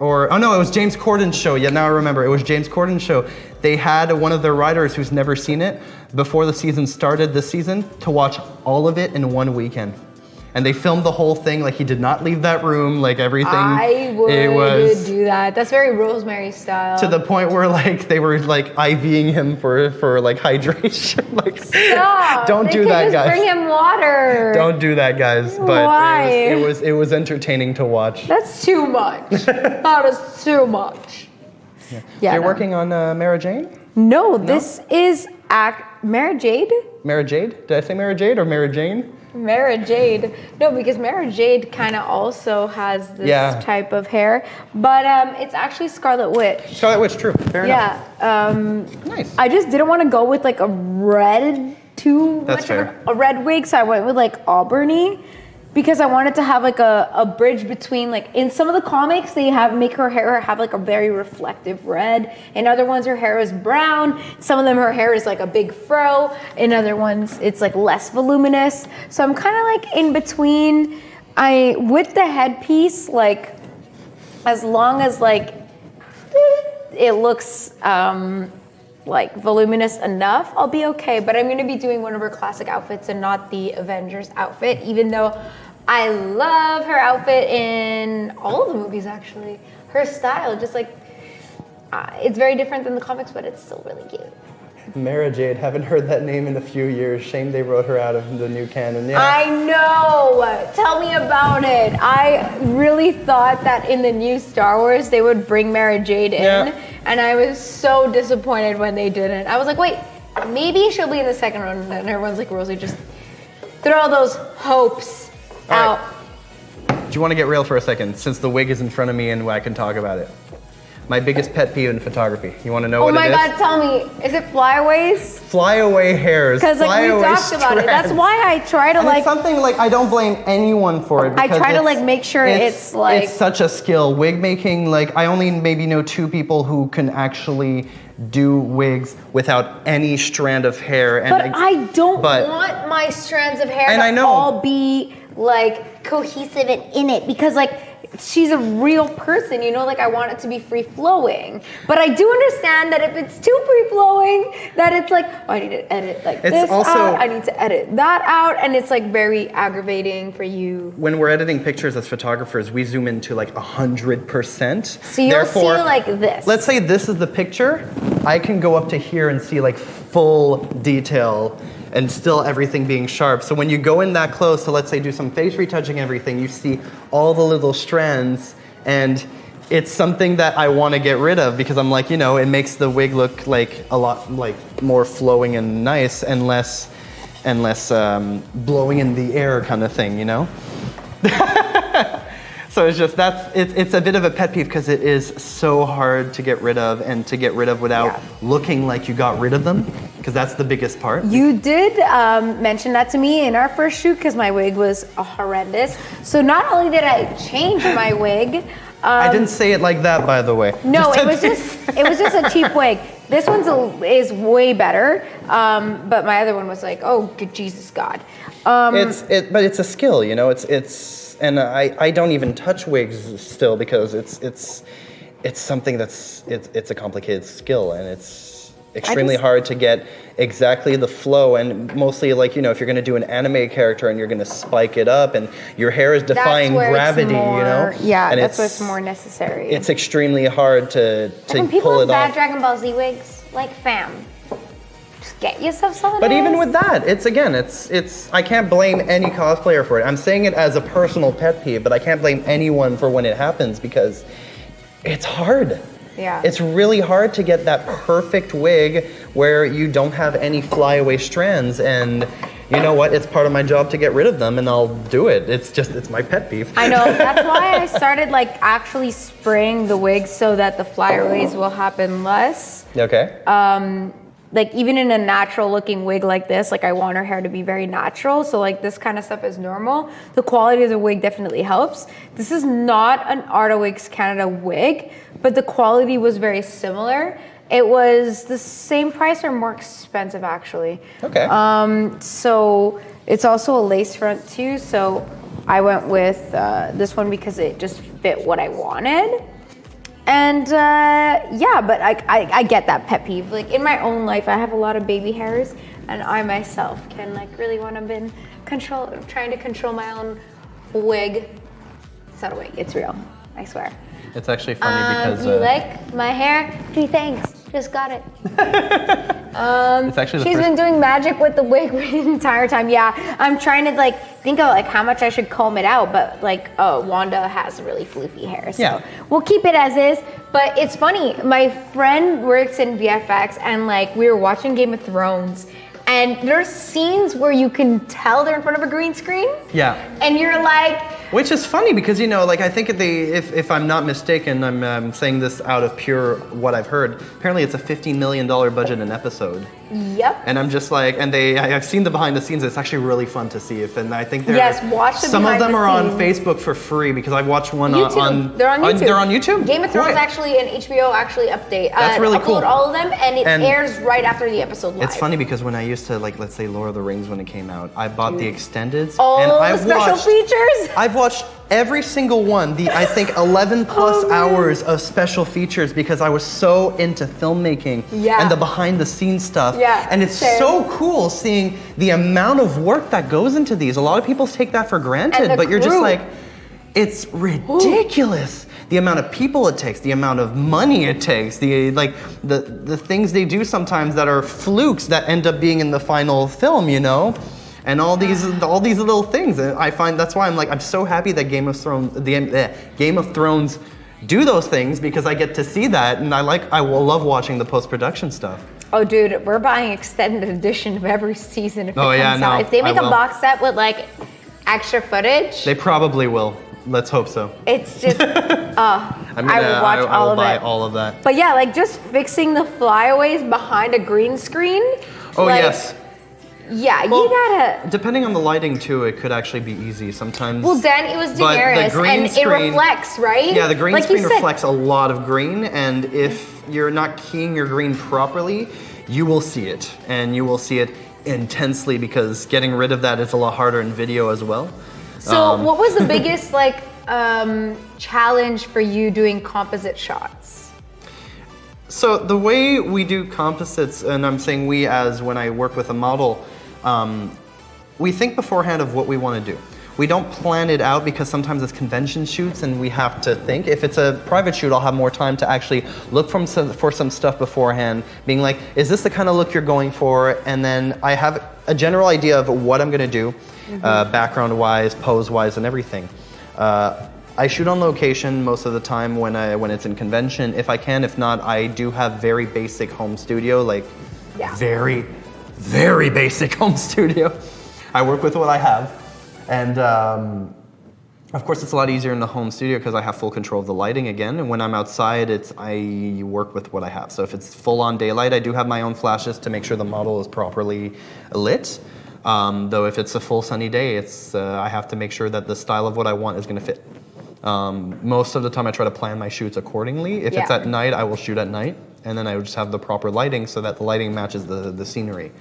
B: It was James Corden's show. Yeah, now I remember. It was James Corden's show. They had one of their writers who's never seen it before the season started this season to watch all of it in one weekend. And they filmed the whole thing. Like, he did not leave that room. Like, everything.
A: I would do that. That's very Rosemary style.
B: To the point where like they were like IVing him for like hydration. Like,
A: Stop.
B: don't
A: They
B: do
A: could
B: that,
A: just
B: guys.
A: Bring him water.
B: Don't do that, guys. But
A: Why?
B: it was entertaining to watch.
A: That's too much. That is too much. Yeah.
B: You're
A: no.
B: working on Mara Jane?
A: No, this is Mara Jade.
B: Mara Jade? Did I say Mara Jade or Mara Jane?
A: Mara Jade. No, because Mara Jade kind of also has this type of hair, but it's actually Scarlet Witch.
B: Scarlet Witch, true. Fair enough.
A: Yeah.
B: Nice.
A: I just didn't want to go with like a red
B: That's fair.
A: a red wig, so I went with like auburny. Because I wanted to have like a bridge between, like, in some of the comics they make her hair have like a very reflective red. In other ones her hair is brown. Some of them her hair is like a big fro. In other ones it's like less voluminous. So I'm kind of like in between. With the headpiece, like, as long as like it looks like voluminous enough, I'll be okay. But I'm gonna be doing one of her classic outfits and not the Avengers outfit, even though I love her outfit in all of the movies actually. Her style, just like, it's very different than the comics, but it's still really cute.
B: Mara Jade, haven't heard that name in a few years. Shame they wrote her out of the new canon. Yeah.
A: I know! Tell me about it. I really thought that in the new Star Wars they would bring Mara Jade in, and I was so disappointed when they didn't. I was like, wait, maybe she'll be in the second one, and everyone's like, Rosie, just throw those hopes out.
B: Do you want to get real for a second, since the wig is in front of me and I can talk about it? My biggest pet peeve in photography. You want to know what it is?
A: Oh my god, tell me. Is it flyaways?
B: Flyaway hairs.
A: Because like we talked about it. That's why I try to
B: and
A: like.
B: It's something like I don't blame anyone for it.
A: I try to like make sure it's like.
B: It's such a skill. Wig making, like I only maybe know 2 people who can actually do wigs without any strand of hair. And
A: but I don't want my strands of hair
B: to
A: all be like cohesive and in it, because like she's a real person, you know, like I want it to be free flowing. But I do understand that if it's too free flowing, that it's like, oh, I need to edit like this out, I need to edit that out, and it's like very aggravating for you.
B: When we're editing pictures as photographers, we zoom into like 100%.
A: So you'll see like this.
B: Let's say this is the picture. I can go up to here and see like full detail. and still everything being sharp. So when you go in that close to, let's say, do some face retouching and everything, you see all the little strands, and it's something that I want to get rid of because I'm like, it makes the wig look like a lot like more flowing and nice and less blowing in the air kind of thing, So it's just it's a bit of a pet peeve because it is so hard to get rid of and to get rid of without looking like you got rid of them, because that's the biggest part.
A: You did mention that to me in our first shoot because my wig was horrendous. So not only did I change my wig,
B: I didn't say it like that, by the way.
A: No, it was just a cheap wig. This one is way better, but my other one was like, oh, good Jesus God.
B: But it's a skill, and I don't even touch wigs still because it's something it's a complicated skill, and it's extremely hard to get exactly the flow, and mostly like, if you're going to do an anime character and you're going to spike it up and your hair is defying gravity,
A: Yeah,
B: and
A: that's what's more necessary.
B: It's extremely hard to
C: when people
B: pull
C: have
B: it
C: bad
B: off.
C: Dragon Ball Z wigs, like fam, just get yourself some of
B: But
C: those.
B: even with that, it's I can't blame any cosplayer for it. I'm saying it as a personal pet peeve, but I can't blame anyone for when it happens because it's hard.
A: Yeah.
B: It's really hard to get that perfect wig where you don't have any flyaway strands, and you know what? It's part of my job to get rid of them, and I'll do it. It's my pet peeve.
A: I know, that's why I started like actually spraying the wig so that the flyaways will happen less.
B: Okay.
A: Like even in a natural looking wig like this, like I want her hair to be very natural. So like this kind of stuff is normal. The quality of the wig definitely helps. This is not an Art Wigs Canada wig, but the quality was very similar. It was the same price or more expensive actually.
B: Okay.
A: So it's also a lace front too. So I went with this one because it just fit what I wanted. And but I get that pet peeve. Like in my own life, I have a lot of baby hairs, and I myself can like really want to trying to control my own wig. It's not a wig, it's real. I swear.
B: It's actually funny because
A: you like my hair? Gee, thanks. Just got it.
B: it's actually
A: She's been doing magic with the wig the entire time. Yeah, I'm trying to like think of like how much I should comb it out, but like Wanda has really floofy hair, so we'll keep it as is. But it's funny, my friend works in VFX, and like we were watching Game of Thrones, and there's scenes where you can tell they're in front of a green screen.
B: Yeah.
A: And you're like,
B: which is funny because like I think if I'm not mistaken, I'm saying this out of pure what I've heard. Apparently, it's a $15 million budget an episode.
A: yep.
B: And I'm just like, I've seen the behind the scenes. It's actually really fun to see. And I think
A: watch the
B: some of
A: behind
B: them
A: the
B: are on
A: scenes.
B: Facebook for free because I've watched one
A: YouTube.
B: on.
A: They're on YouTube.
B: They're on YouTube.
A: Game of Thrones
B: Cool.
A: actually and HBO actually update.
B: That's really
A: upload
B: cool.
A: all of them, and it
B: And
A: airs right after the episode live.
B: It's funny because when I used to like, let's say Lord of the Rings when it came out, I bought the extendeds.
A: All
B: and
A: the
B: I've
A: special
B: watched,
A: features.
B: I've watched every single one, I think 11 plus hours of special features because I was so into filmmaking and the behind the scenes stuff.
A: Yeah,
B: and it's so cool seeing the amount of work that goes into these. A lot of people take that for granted, but you're just like, it's ridiculous. The amount of people it takes, the amount of money it takes, the things they do sometimes that are flukes that end up being in the final film, and all these little things. And I find that's why I'm so happy that Game of Thrones do those things because I get to see that, and I will love watching the post-production stuff.
A: Oh, dude, we're buying extended edition of every season if it comes out. If they make a
B: will.
A: box set with like extra footage,
B: They probably will. Let's hope so.
A: it's just, I will watch
B: I
A: all
B: will
A: of
B: buy
A: it.
B: all of that.
A: But yeah, like just fixing the flyaways behind a green screen.
B: Oh
A: like,
B: yes.
A: Yeah,
B: Well,
A: you gotta.
B: Depending on the lighting too, it could actually be easy sometimes.
A: Well, then it was
B: But the
A: Daenerys,
B: green
A: and
B: screen-
A: it reflects, right?
B: Yeah, the green
A: like you
B: screen
A: said,
B: reflects a lot of green, and if you're not keying your green properly, you will see it, and you will see it intensely because getting rid of that is a lot harder in video as well.
A: So, what was the biggest challenge for you doing composite shots?
B: So the way we do composites, and I'm saying we as when I work with a model, we think beforehand of what we want to do. We don't plan it out because sometimes it's convention shoots and we have to think. If it's a private shoot, I'll have more time to actually look for some stuff beforehand, being like, is this the kind of look you're going for? And then I have a general idea of what I'm gonna do, background-wise, pose-wise, and everything. I shoot on location most of the time when it's in convention, if I can. If not, I do have very basic home studio, like very, very basic home studio. I work with what I have, and of course it's a lot easier in the home studio because I have full control of the lighting again. And when I'm outside, I work with what I have. So if it's full-on daylight, I do have my own flashes to make sure the model is properly lit. Though if it's a full sunny day, I have to make sure that the style of what I want is going to fit. Most of the time I try to plan my shoots accordingly. If it's at night, I will shoot at night, and then I would just have the proper lighting so that the lighting matches the scenery.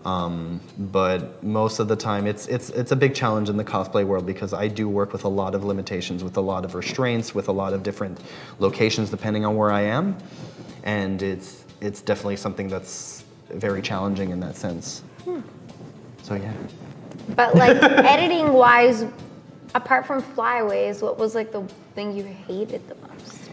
B: But most of the time it's a big challenge in the cosplay world because I do work with a lot of limitations, with a lot of restraints, with a lot of different locations depending on where I am. And it's definitely something that's very challenging in that sense. So yeah.
A: But like editing wise, apart from flyaways, what was like the thing you hated the most?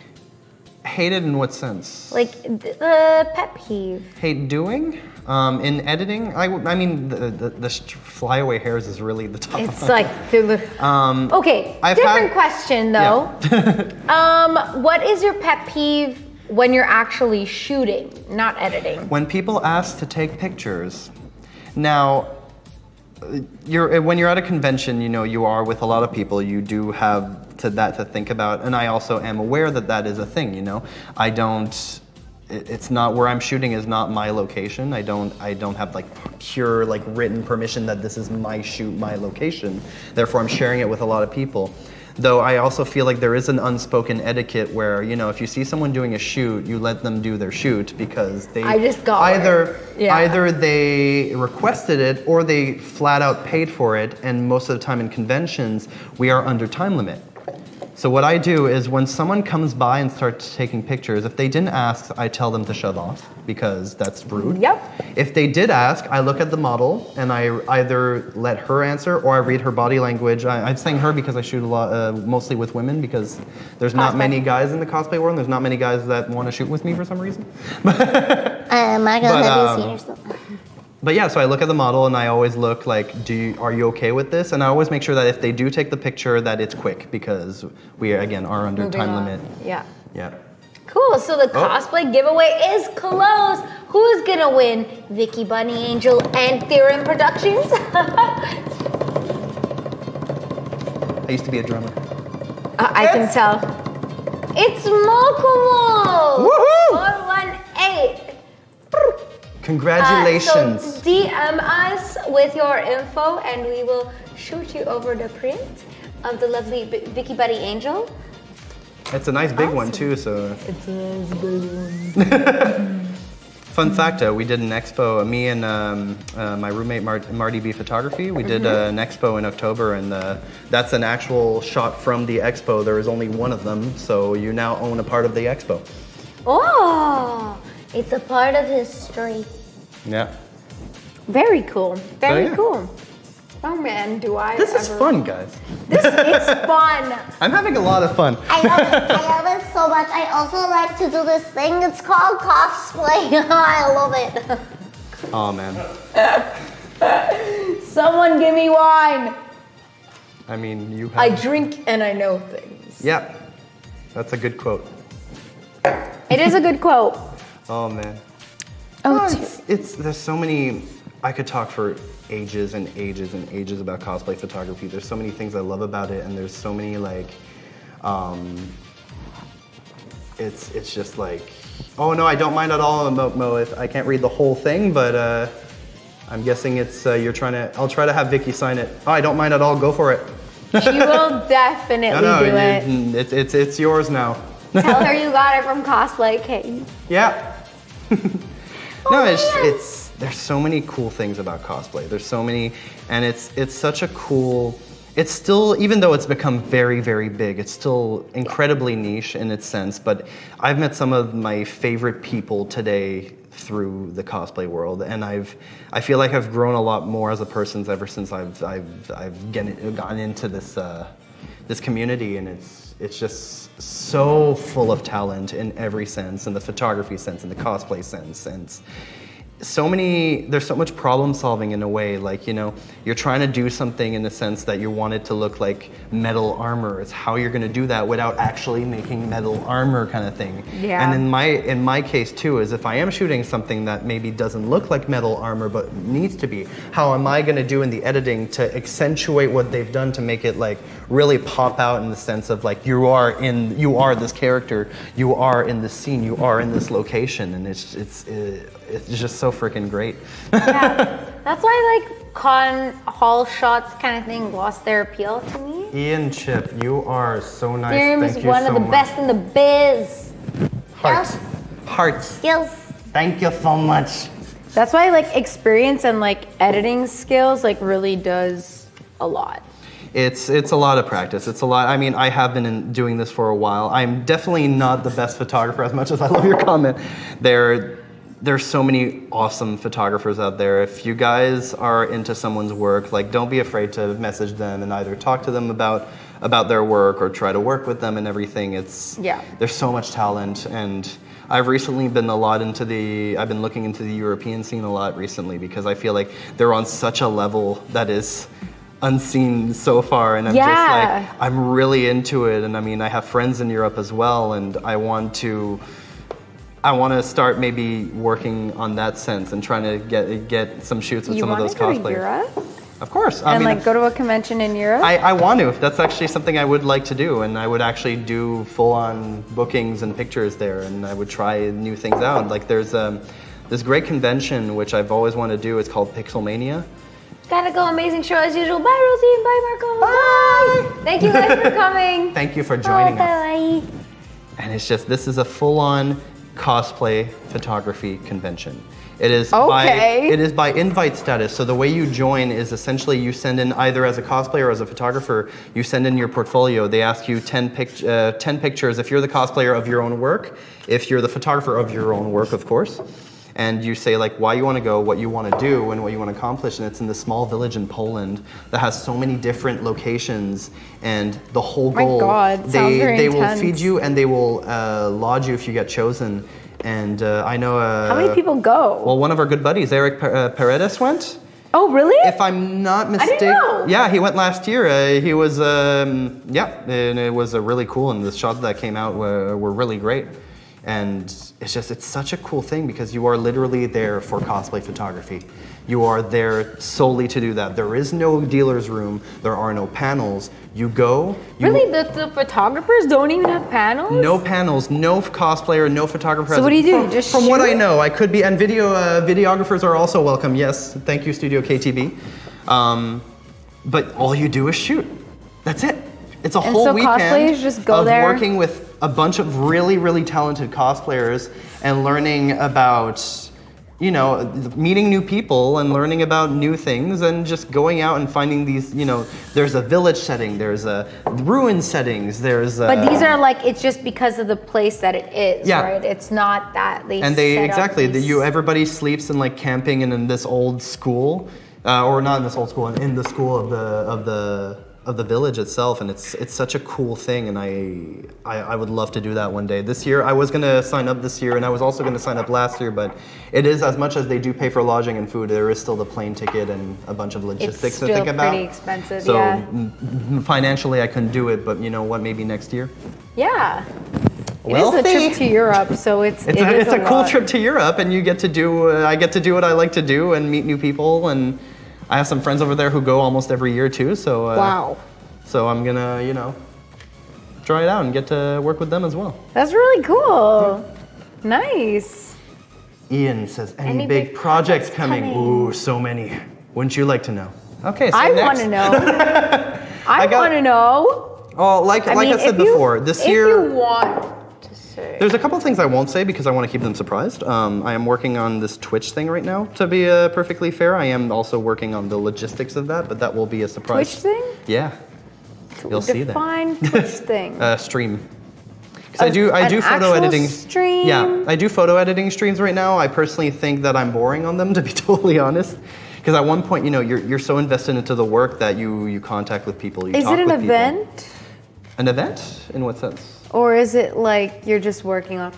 B: Hated in what sense?
A: Like the pet peeve.
B: Hate doing? In editing, I mean, the flyaway hairs is really the top.
A: It's like okay. Different question though. Yeah. What is your pet peeve when you're actually shooting, not editing?
B: When people ask to take pictures. Now, when you're at a convention, you know, you are with a lot of people. You do have that to think about, and I also am aware that that is a thing. You know, it's not where I'm shooting is not my location. I don't have like pure like written permission that this is my shoot, my location. Therefore, I'm sharing it with a lot of people. Though I also feel like there is an unspoken etiquette where, you know, if you see someone doing a shoot, you let them do their shoot because they either they requested it or they flat out paid for it. And most of the time in conventions, we are under time limit. So what I do is when someone comes by and starts taking pictures, if they didn't ask, I tell them to shut off because that's rude.
A: Yep.
B: If they did ask, I look at the model and I either let her answer or I read her body language. I'm saying her because I shoot a lot, mostly with women because there's not many guys in the cosplay world. There's not many guys that want to shoot with me for some reason.
C: Michael, have you seen yourself?
B: But yeah, so I look at the model and I always look like, are you okay with this? And I always make sure that if they do take the picture that it's quick because we, again, are under time limit.
A: Yeah.
B: Yeah.
A: Cool, so the cosplay giveaway is closed. Who's gonna win? Vicki, Bunny Angel, and Theorem Productions?
B: I used to be a drummer.
A: I can tell. It's Mokumo!
B: Woohoo!
A: 418.
B: Congratulations.
A: So DM us with your info and we will shoot you over the print of the lovely Vicki Buddy Angel.
B: It's a nice big one too, so.
A: It's a nice big one.
B: Fun fact, we did an expo, me and my roommate Marty B Photography, we did an expo in October and that's an actual shot from the expo. There is only one of them, so you now own a part of the expo.
A: Oh!
C: It's a part of history.
B: Yeah.
A: Very cool. Very
B: yeah.
A: cool. Oh man, do I
B: This is fun, guys.
A: This is fun.
B: I'm having a lot of fun.
C: I love it so much. I also like to do this thing. It's called cosplay. I love it.
B: Oh man.
A: Someone give me wine.
B: I mean, you have...
A: I drink and I know things.
B: Yeah. That's a good quote.
A: It is a good quote.
B: Oh man.
A: Oh,
B: there's so many, I could talk for ages and ages and ages about cosplay photography. There's so many things I love about it and there's so many like, it's just like, oh no, I don't mind at all, Mo, if I can't read the whole thing, but I'm guessing it's, I'll try to have Vicki sign it. Oh, I don't mind at all, go for it.
A: She will definitely do it.
B: It's yours now.
A: Tell her you got it from Cosplay Cave.
B: Yeah. No, there's so many cool things about cosplay. There's so many, and it's such a cool, it's still, even though it's become very, very big, it's still incredibly niche in its sense, but I've met some of my favorite people today through the cosplay world, and I feel like I've grown a lot more as a person ever since I've gotten into this community, and it's just so full of talent in every sense, in the photography sense, in the cosplay sense, and there's so much problem solving in a way, like, you know, you're trying to do something in the sense that you want it to look like metal armor. It's how you're going to do that without actually making metal armor kind of thing.
A: Yeah.
B: And in my case too, is if I am shooting something that maybe doesn't look like metal armor but needs to be, how am I going to do in the editing to accentuate what they've done to make it like really pop out in the sense of like you are this character, you are in this scene, you are in this location, and it's just so freaking great.
A: Yeah, that's why like con hall shots kind of thing lost their appeal to me.
B: Ian Chip, you are so nice.
A: Theorem
B: Thank
A: is
B: you
A: one
B: so
A: of the
B: much.
A: best in the biz.
B: Hearts. Hearts.
C: Skills.
B: Thank you so much.
A: That's why like experience and like editing skills like really does a lot.
B: It's a lot of practice. It's a lot. I mean, I have been doing this for a while. I'm definitely not the best photographer, as much as I love your comment. There's so many awesome photographers out there. If you guys are into someone's work, like don't be afraid to message them and either talk to them about their work or try to work with them and everything. There's so much talent, and I've recently been I've been looking into the European scene a lot recently because I feel like they're on such a level that is unseen so far, and I'm just like, I'm really into it. And I mean, I have friends in Europe as well, and I want to start maybe working on that sense and trying to get some shoots with some of those cosplayers.
A: You want to go to Europe?
B: Of course.
A: I mean, like go to a convention in Europe?
B: I want to. That's actually something I would like to do, and I would actually do full-on bookings and pictures there, and I would try new things out. Like there's this great convention which I've always wanted to do. It's called Pixelmania.
A: Gotta go. Amazing show as usual. Bye, Rosie. Bye, Marco. Bye. Thank you guys for coming.
B: Thank you for joining us.
C: Bye.
B: And it's just, this is a full-on cosplay photography convention. It is by invite status. So the way you join is essentially you send in, either as a cosplayer or as a photographer, you send in your portfolio. They ask you 10 pictures if you're the cosplayer of your own work, if you're the photographer of your own work, of course. And you say like why you want to go, what you want to do, and what you want to accomplish. And it's in this small village in Poland that has so many different locations, and the whole goal, they will feed you and they will lodge you if you get chosen. And I know
A: how many people go?
B: Well, one of our good buddies, Eric Paredes, went.
A: Oh, really?
B: If I'm not mistaken.
A: I didn't know.
B: Yeah, he went last year. He was and it was a really cool, and the shots that came out were really great. And it's such a cool thing because you are literally there for cosplay photography. You are there solely to do that. There is no dealer's room. There are no panels. You go.
A: Really? The photographers don't even have panels?
B: No panels, no cosplayer, no photographer.
A: So what do you do?
B: From what I know, I could be, and videographers are also welcome. Yes, thank you, Studio KTB. But all you do is shoot. That's it. It's a whole weekend
A: cosplayers just go
B: of
A: there,
B: working with a bunch of really, really talented cosplayers and learning about, you know, meeting new people and learning about new things and just going out and finding these, you know, there's a village setting, there's a ruin settings, there's a...
A: But these are like, it's just because of the place that it is, right? It's not that they
B: and they, exactly, everybody sleeps in like camping and in this old school, or not in this old school, in the school of the village itself, and it's such a cool thing, and I would love to do that one day. This year, I was gonna sign up this year, and I was also gonna sign up last year, but it is, as much as they do pay for lodging and food, there is still the plane ticket and a bunch of logistics to think about.
A: It's still pretty expensive,
B: so financially, I couldn't do it, but you know what, maybe next year.
A: Yeah. It is a trip to Europe, so it's
B: a cool trip to Europe, and you get to do, I get to do what I like to do and meet new people, and I have some friends over there who go almost every year too, so
A: wow.
B: So I'm gonna, you know, try it out and get to work with them as well.
A: That's really cool. Yeah. Nice.
B: Ian says, any big projects coming? Ooh, so many. Wouldn't you like to know? Okay, so
A: I want to know. I want to know.
B: Oh, like I said before, this year.
A: If you want.
B: There's a couple of things I won't say because I want to keep them surprised. I am working on this Twitch thing right now, to be perfectly fair. I am also working on the logistics of that, but that will be a surprise.
A: Twitch thing?
B: Yeah. You'll see that.
A: Define Twitch thing.
B: Stream. Because I do photo editing.
A: Stream?
B: Yeah, I do photo editing streams right now. I personally think that I'm boring on them, to be totally honest. Because at one point, you know, you're so invested into the work that you contact with people.
A: Is it an event?
B: An event? In what sense?
A: Or is it like you're just working on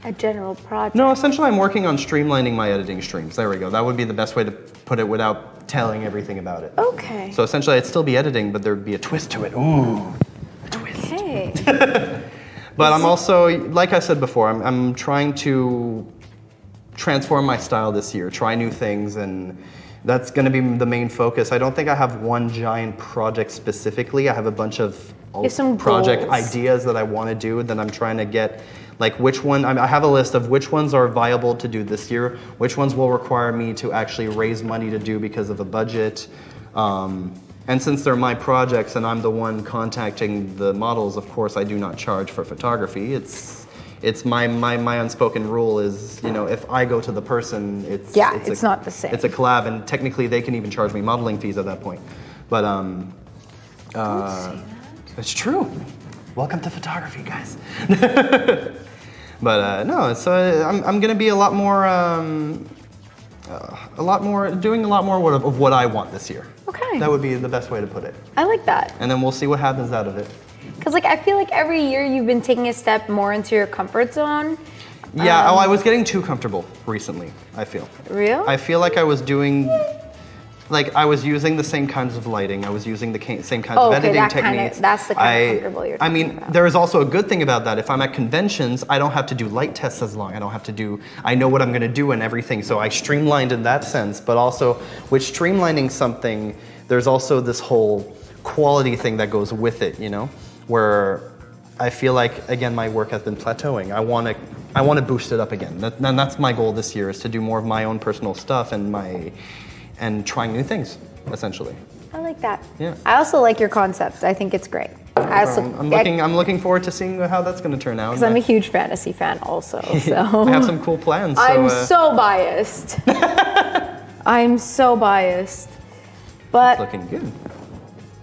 A: A general project.
B: No, essentially I'm working on streamlining my editing streams. There we go. That would be the best way to put it without telling everything about it.
A: Okay.
B: So essentially I'd still be editing, but there'd be a twist to it. Ooh, a twist.
A: Okay.
B: But I'm also, like I said before, I'm trying to transform my style this year, try new things, and that's going to be the main focus. I don't think I have one giant project specifically. I have a bunch of
A: some
B: project
A: goals.
B: ideas that I want to do that I'm trying to get, like which one, I have a list of which ones are viable to do this year, which ones will require me to actually raise money to do because of a budget. And since they're my projects and I'm the one contacting the models, of course I do not charge for photography. It's my unspoken rule is, you know, if I go to the person, it's
A: not the same.
B: It's a collab, and technically they can even charge me modeling fees at that point. But
A: Don't say that.
B: it's true. Welcome to photography, guys. But no, so I'm gonna be doing a lot more of what I want this year.
A: Okay.
B: That would be the best way to put it.
A: I like that.
B: And then we'll see what happens out of it.
A: Because like I feel like every year you've been taking a step more into your comfort zone.
B: Yeah, I was getting too comfortable recently, I feel.
A: Real?
B: I feel like I was doing, like I was using the same kinds of lighting, I was using the same kinds of editing techniques.
A: That's the kind of comfortable you're talking about.
B: There is also a good thing about that. If I'm at conventions, I don't have to do light tests as long. I know what I'm gonna do and everything. So I streamlined in that sense, but also with streamlining something, there's also this whole quality thing that goes with it, you know? Where I feel like, again, my work has been plateauing. I want to boost it up again. And that's my goal this year, is to do more of my own personal stuff and trying new things, essentially.
A: I like that.
B: Yeah.
A: I also like your concept. I think it's great.
B: I'm looking forward to seeing how that's going to turn out.
A: Because I'm a huge fantasy fan also. So
B: I have some cool plans.
A: I'm so biased. I'm so biased. But
B: It's looking good.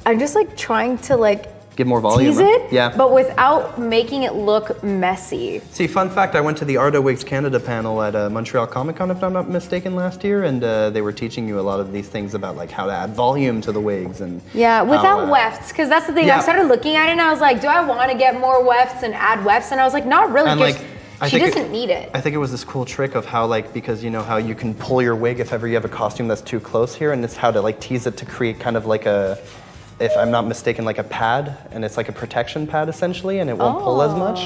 A: I'm just like trying to like
B: Give more volume.
A: tease it,
B: Yeah.
A: but without making it look messy.
B: See, fun fact, I went to the Arda Wigs Canada panel at Montreal Comic Con, if I'm not mistaken, last year, and they were teaching you a lot of these things about like how to add volume to the wigs and
A: Yeah, without
B: how,
A: wefts, because that's the thing.
B: yeah.
A: I started looking at it and I was like, do I want to get more wefts and add wefts? And I was like, not really,
B: And,
A: because
B: like, I
A: she
B: think
A: doesn't need it.
B: I think it was this cool trick of how, like, because you know how you can pull your wig if ever you have a costume that's too close here, and it's how to like tease it to create kind of like a, if I'm not mistaken, like a pad, and it's like a protection pad essentially, and it won't pull as much.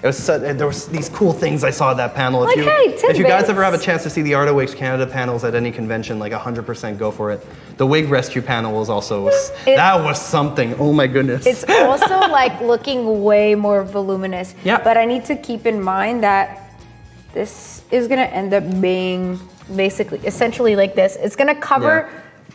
B: It was there was these cool things I saw at that panel.
A: Like, hey,
B: if you guys
A: tidbits.
B: ever have a chance to see the Arda Wigs Canada panels at any convention, like 100% go for it. The wig rescue panel was also that was something. Oh my goodness.
A: It's also like looking way more voluminous.
B: Yeah.
A: But I need to keep in mind that this is gonna end up being basically, essentially like this. It's gonna cover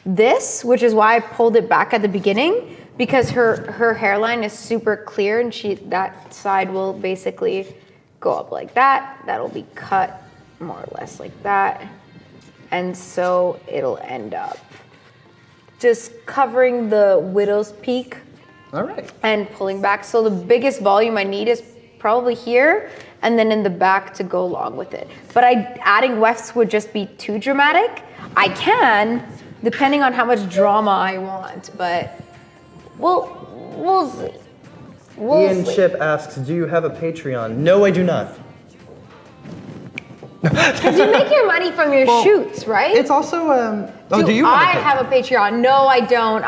A: this, which is why I pulled it back at the beginning, because her hairline is super clear, and that side will basically go up like that. That'll be cut more or less like that. And so it'll end up just covering the widow's peak
B: All right.
A: and pulling back. So the biggest volume I need is probably here, and then in the back to go along with it. But adding wefts would just be too dramatic. I can, depending on how much drama I want, but we'll see.
B: Ian Chip asks, do you have a Patreon? No, I do not.
A: Because you make your money from your shoots, right?
B: It's also, do you
A: I
B: have a Patreon?
A: have a Patreon? No, I don't.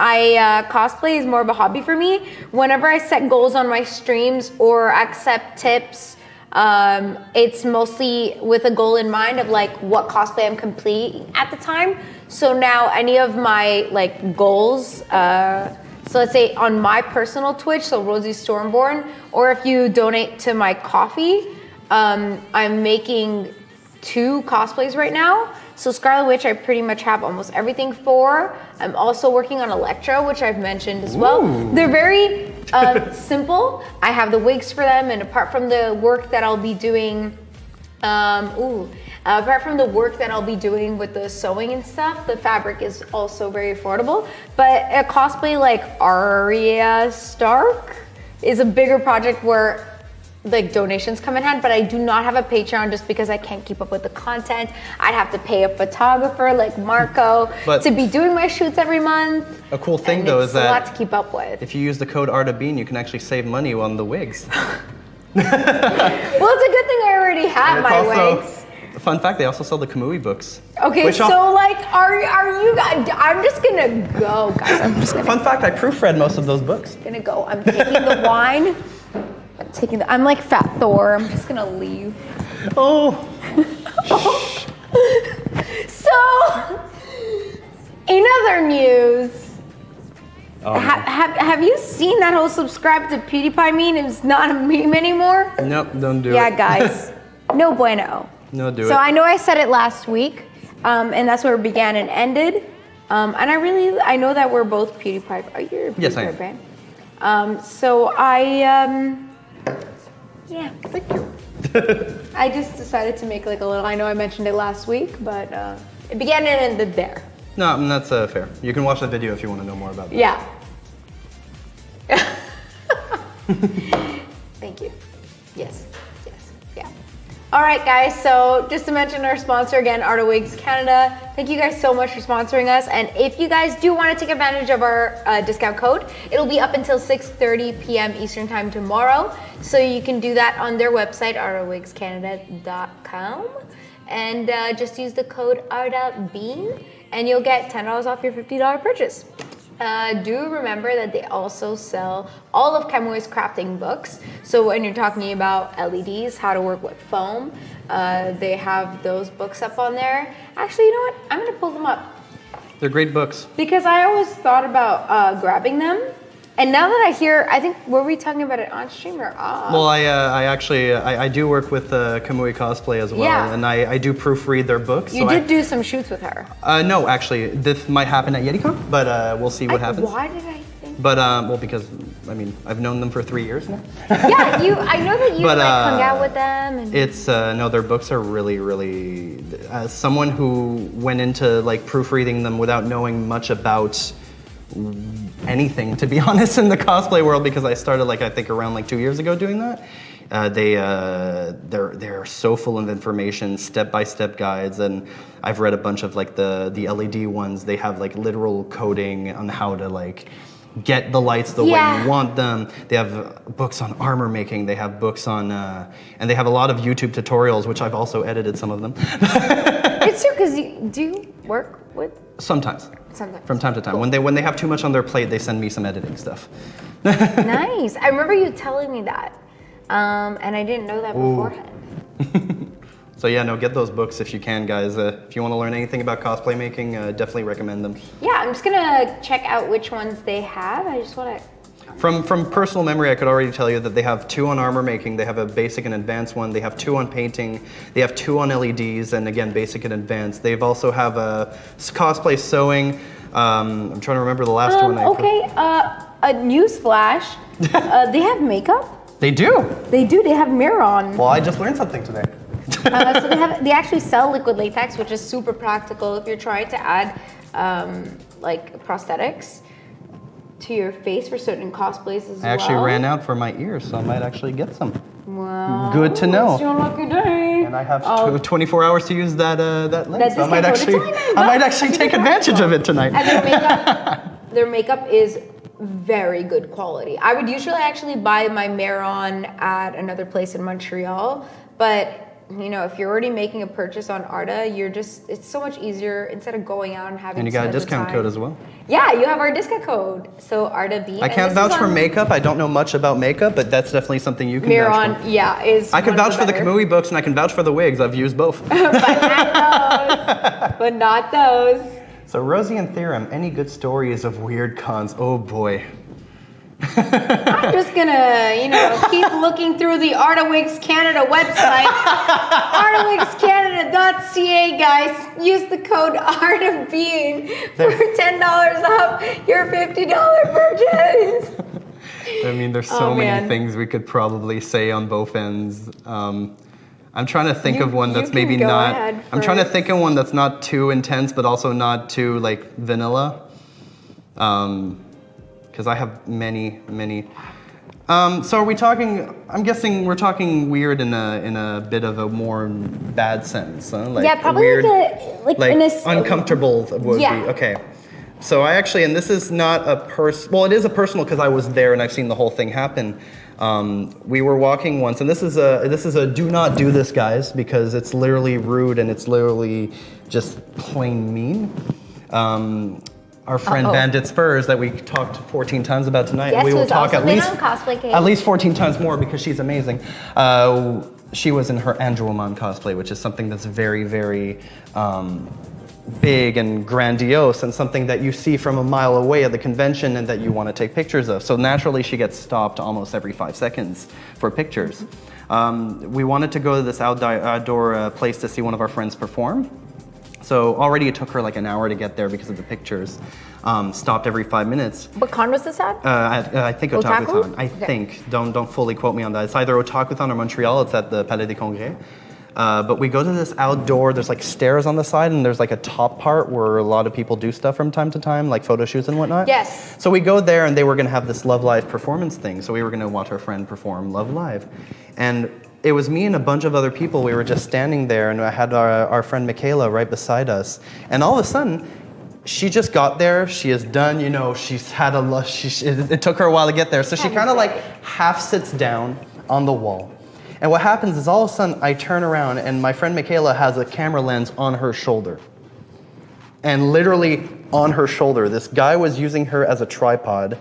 A: Cosplay is more of a hobby for me. Whenever I set goals on my streams or accept tips, it's mostly with a goal in mind of like what cosplay I'm completing at the time. So now any of my like goals, so let's say on my personal Twitch, so Rosie Stormborn, or if you donate to my coffee, I'm making 2 cosplays right now. So Scarlet Witch, I pretty much have almost everything for. I'm also working on Electra, which I've mentioned as well. They're very simple. I have the wigs for them, and apart from the work that I'll be doing, apart from the work that I'll be doing with the sewing and stuff, the fabric is also very affordable. But a cosplay like Arya Stark is a bigger project where like donations come in hand, but I do not have a Patreon just because I can't keep up with the content. I'd have to pay a photographer like Marco to be doing my shoots every month.
B: A cool thing
A: And
B: though
A: it's
B: is that
A: a lot to keep up with.
B: if you use the code ARTABEAN, you can actually save money on the wigs.
A: Well, it's a good thing I already have my wigs.
B: Fun fact, they also sell the Kamui books.
A: Okay, so like, are you guys? I'm just gonna go, guys. I'm just gonna.
B: Fun fact, I proofread most of those books.
A: Gonna go. I'm taking the wine. I'm like Fat Thor. I'm just gonna leave.
B: Oh.
A: So, in other news. Have you seen that whole subscribe to PewDiePie meme? It's not a meme anymore.
B: Nope, don't do it.
A: Yeah, guys, no bueno.
B: No, do it.
A: So I know I said it last week, and that's where it began and ended. And I know that we're both PewDiePie. Are you a PewDiePie
B: Yes, I am.
A: fan? So yeah, thank you. I just decided to make like a little. I know I mentioned it last week, but it began and ended there.
B: No, that's fair. You can watch the video if you want to know more about that.
A: Yeah. Thank you. Yes. Yeah. All right, guys. So just to mention our sponsor again, Art of Wigs Canada. Thank you guys so much for sponsoring us. And if you guys do want to take advantage of our discount code, it'll be up until 6:30 p.m. Eastern time tomorrow. So you can do that on their website, artofwigscanada.com. And just use the code ARDABEAN and you'll get $10 off your $50 purchase. Do remember that they also sell all of Kamui's crafting books. So when you're talking about LEDs, how to work with foam, they have those books up on there. Actually, you know what? I'm gonna pull them up.
B: They're great books.
A: Because I always thought about grabbing them. And now that I hear, I think, were we talking about it on stream or off?
B: Well, I actually do work with Kamui Cosplay as well,
A: Yeah.
B: and I do proofread their books.
A: You did do some shoots with her.
B: No, actually, this might happen at YetiCon, but we'll see what happens.
A: Why did I think?
B: But well, because I mean, I've known them for 3 years now.
A: Yeah, I know that you
B: But,
A: hung out with them. And
B: It's no, their books are really. As someone who went into like proofreading them without knowing much about anything, to be honest, in the cosplay world, because I started like I think around like 2 years ago doing that. They're so full of information, step-by-step guides, and I've read a bunch of like the LED ones. They have like literal coding on how to like get the lights the way you want them. They have books on armor making. They have books on, and they have a lot of YouTube tutorials, which I've also edited some of them.
A: It's true, because do you work with?
B: Sometimes.
A: Sometimes.
B: From time to time.
A: Cool.
B: When they have too much on their plate, they send me some editing stuff.
A: Nice. I remember you telling me that, and I didn't know that beforehand.
B: So yeah, no, get those books if you can, guys. If you want to learn anything about cosplay making, definitely recommend them.
A: Yeah, I'm just gonna check out which ones they have. I just want to.
B: From personal memory, I could already tell you that they have 2 on armor making, they have a basic and advanced one, they have 2 on painting, they have 2 on LEDs, and again, basic and advanced. They've also have a cosplay sewing. I'm trying to remember the last one.
A: A news flash. They have makeup.
B: They do.
A: They do. They have mirror on.
B: Well, I just learned something today.
A: So they actually sell liquid latex, which is super practical if you're trying to add like prosthetics to your face for certain cosplays as well.
B: I actually ran out for my ears, so I might actually get some.
A: Wow.
B: Good to know.
A: It's your lucky day.
B: And I have 24 hours to use that link,
A: That
B: so I might actually take advantage of it tonight.
A: And their makeup is very good quality. I would usually actually buy my Maron at another place in Montreal, but you know, if you're already making a purchase on Arda, it's so much easier instead of going out and having.
B: And you got a discount code as well.
A: Yeah, you have our discount code. So Arda B.
B: I can't vouch for makeup. I don't know much about makeup, but that's definitely something you can vouch for.
A: Yeah, is.
B: I can vouch for the Kamui books and I can vouch for the wigs. I've used both.
A: But not those.
B: So Rosie and Theorem, any good stories of weird cons? Oh boy.
A: I'm just gonna, keep looking through the Art of Wigs Canada website. artofwigscanada.ca, guys. Use the code ARTOFBEAN for $10 off your $50 purchase.
B: I mean, there's so many things we could probably say on both ends. I'm trying to think of one that's maybe not. I'm trying to think of one that's not too intense, but also not too like vanilla. Because I have many. So are we talking? I'm guessing we're talking weird in a bit of a more bad sense, huh? Like
A: probably
B: weird,
A: like in a
B: uncomfortable would be okay. So I actually, and this is not a well, it is a personal because I was there and I've seen the whole thing happen. We were walking once, and this is a do not do this, guys, because it's literally rude and it's literally just plain mean. Our friend Bandit Spurs that we talked 14 times about tonight.
A: Yes,
B: we will
A: who's
B: talk
A: also
B: at
A: been
B: least
A: on Cosplay Cave.
B: at least 14 times more because she's amazing. She was in her Andromon cosplay, which is something that's very, very big and grandiose, and something that you see from a mile away at the convention and that you want to take pictures of. So naturally, she gets stopped almost every 5 seconds for pictures. We wanted to go to this outdoor place to see one of our friends perform. So already it took her like an hour to get there because of the pictures. Stopped every 5 minutes.
A: What con was this at?
B: I think
A: Otaku?
B: Otakuthon. I
A: Okay.
B: think. Don't fully quote me on that. It's either Otakuthon or Montreal. It's at the Palais des Congrès. But we go to this outdoor, there's like stairs on the side, and there's like a top part where a lot of people do stuff from time to time, like photo shoots and whatnot.
A: Yes.
B: So we go there, and they were gonna have this Love Live performance thing. So we were gonna watch our friend perform Love Live. And it was me and a bunch of other people. We were just standing there, and I had our friend Michaela right beside us. And all of a sudden, she just got there. She is done, you know, she's had it took her a while to get there. So she kind of like half sits down on the wall. And what happens is all of a sudden I turn around and my friend Michaela has a camera lens on her shoulder. And literally on her shoulder, this guy was using her as a tripod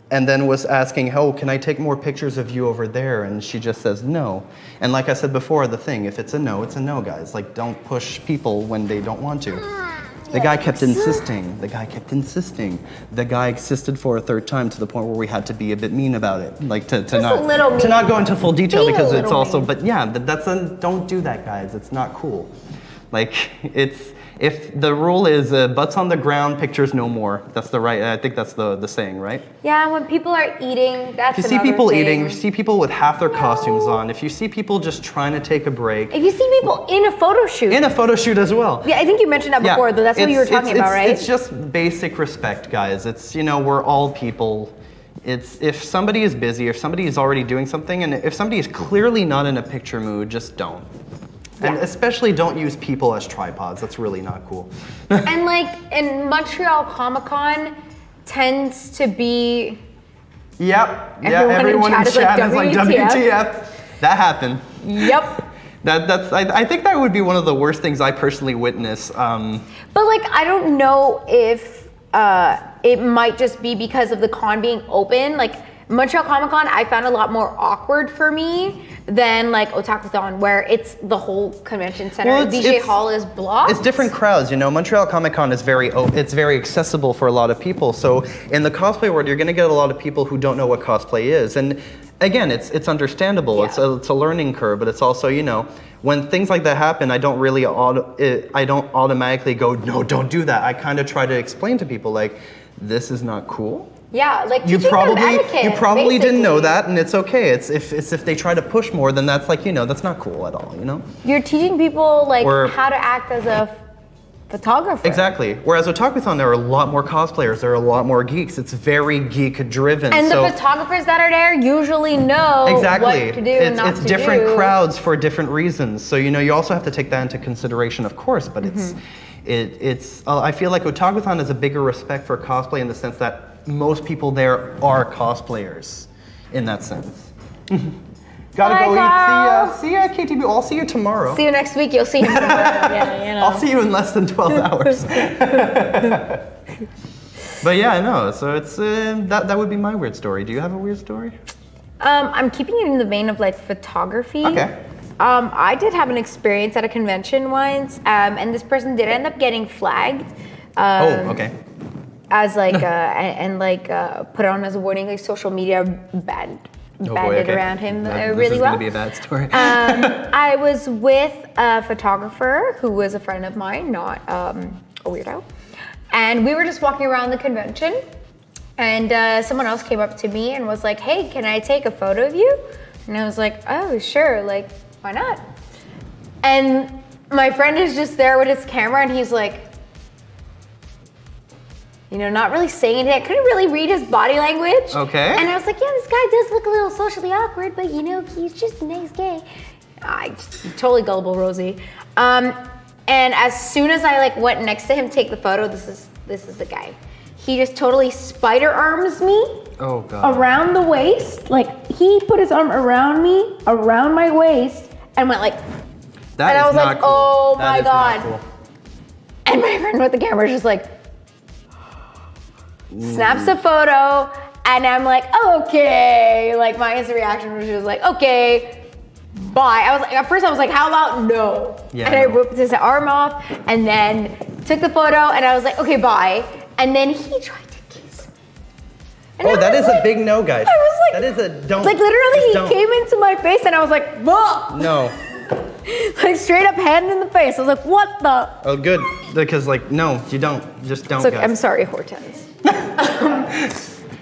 B: and then was asking, oh, can I take more pictures of you over there? And she just says no. And like I said before, the thing, if it's a no, guys. Like, don't push people when they don't want to. The guy kept insisting. The guy insisted for a third time to the point where we had to be a bit mean about it. Like to not go into full detail because it's also, but yeah, don't do that, guys. It's not cool. Like if the rule is butts on the ground, pictures no more. That's I think that's the saying, right?
A: Yeah, when people are eating, that's
B: if you see people eating, if you see people with half their costumes on, if you see people just trying to take a break.
A: If you see people in a photo shoot.
B: In a photo shoot as well.
A: Yeah, I think you mentioned that before, though. That's what you were talking about, right?
B: It's just basic respect, guys. It's, you know, we're all people. It's, if somebody is busy, if somebody is already doing something, and if somebody is clearly not in a picture mood, just don't. And especially don't use people as tripods. That's really not cool.
A: And like in Montreal Comic-Con tends to be...
B: Yep. Everyone in chat is like WTF. That happened.
A: Yep.
B: I think that would be one of the worst things I personally witness.
A: But like, I don't know if it might just be because of the con being open. Like Montreal Comic-Con, I found a lot more awkward for me than like Otakuthon, where it's the whole convention center.
B: Well,
A: DJ Hall is blocked.
B: It's different crowds, you know. Montreal Comic-Con is very accessible for a lot of people. So in the cosplay world, you're going to get a lot of people who don't know what cosplay is. And again, it's understandable. Yeah. It's a learning curve, but it's also, you know, when things like that happen, I don't automatically go, no, don't do that. I kind of try to explain to people like, this is not cool.
A: Yeah, like
B: you probably didn't know that, and it's okay. It's if they try to push more, then that's like, you know, that's not cool at all, you know.
A: You're teaching people like how to act as a photographer.
B: Exactly. Whereas Otakuthon, there are a lot more cosplayers, there are a lot more geeks. It's very geek driven.
A: And the photographers that are there usually know what to do and not to do.
B: It's different crowds for different reasons. So, you know, you also have to take that into consideration, of course, but it's I feel like Otakuthon has a bigger respect for cosplay in the sense that most people there are cosplayers, in that sense. Gotta go eat. See ya, KTB. I'll see you tomorrow.
A: See you next week. You'll see him tomorrow. Yeah, you know.
B: I'll see you in less than 12 hours. But yeah, I know. So it's that would be my weird story. Do you have a weird story?
A: I'm keeping it in the vein of like photography.
B: Okay.
A: I did have an experience at a convention once, and this person did end up getting flagged.
B: Okay.
A: As like put on as a warning, like social media banded around him really well.
B: This is gonna be a bad story.
A: I was with a photographer who was a friend of mine, not a weirdo, and we were just walking around the convention, and someone else came up to me and was like, "Hey, can I take a photo of you?" And I was like, "Oh, sure, like why not?" And my friend is just there with his camera, and he's like, you know, not really saying anything. I couldn't really read his body language.
B: Okay.
A: And I was like, yeah, this guy does look a little socially awkward, but you know, he's just a nice guy. Totally gullible, Rosie. And as soon as I like went next to him to take the photo, this is the guy. he just totally spider arms me
B: Oh god.
A: around the waist. Like he put his arm around me, around my waist, and went like,
B: That
A: and
B: is
A: I was
B: not
A: like,
B: cool.
A: oh
B: That
A: my
B: is not
A: God.
B: cool.
A: And my friend with the camera is just like, snaps a photo, and I'm like, okay. Like my instant reaction was just like, okay, bye. I was like, at first I was like, how about no?
B: Yeah,
A: and I
B: no.
A: ripped his arm off, and then took the photo, and I was like, okay, bye. And then he tried to kiss me. And
B: Oh,
A: I
B: that
A: was
B: is
A: like-
B: a big no, guys.
A: I was like,
B: that is a don't.
A: like literally,
B: just
A: he
B: don't.
A: came into my face, and I was like, whoa.
B: No.
A: Like straight up hand in the face. I was like, what the?
B: Oh, good. Because like, no, you don't. Just don't.
A: It's okay,
B: guys.
A: I'm sorry, Hortense.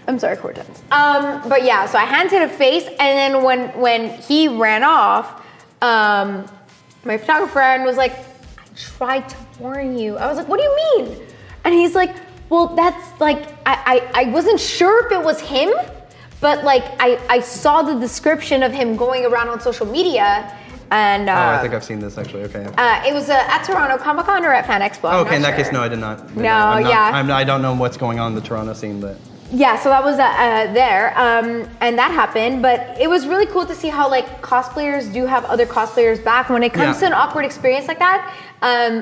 A: I'm sorry, Hortense. But yeah, so I handed a face, and then when he ran off, my photographer friend was like, I tried to warn you. I was like, what do you mean? And he's like, well, that's like, I wasn't sure if it was him, but like I saw the description of him going around on social media. And
B: Oh, I think I've seen this actually. Okay.
A: it was at Toronto Comic Con or at Fan Expo. I'm
B: Okay,
A: not
B: in that
A: sure.
B: case, no, I did not.
A: No,
B: I'm not,
A: yeah.
B: I don't know what's going on in the Toronto scene, but.
A: Yeah, so that was there, and that happened. But it was really cool to see how like cosplayers do have other cosplayers back. When it comes
B: Yeah.
A: to an awkward experience like that,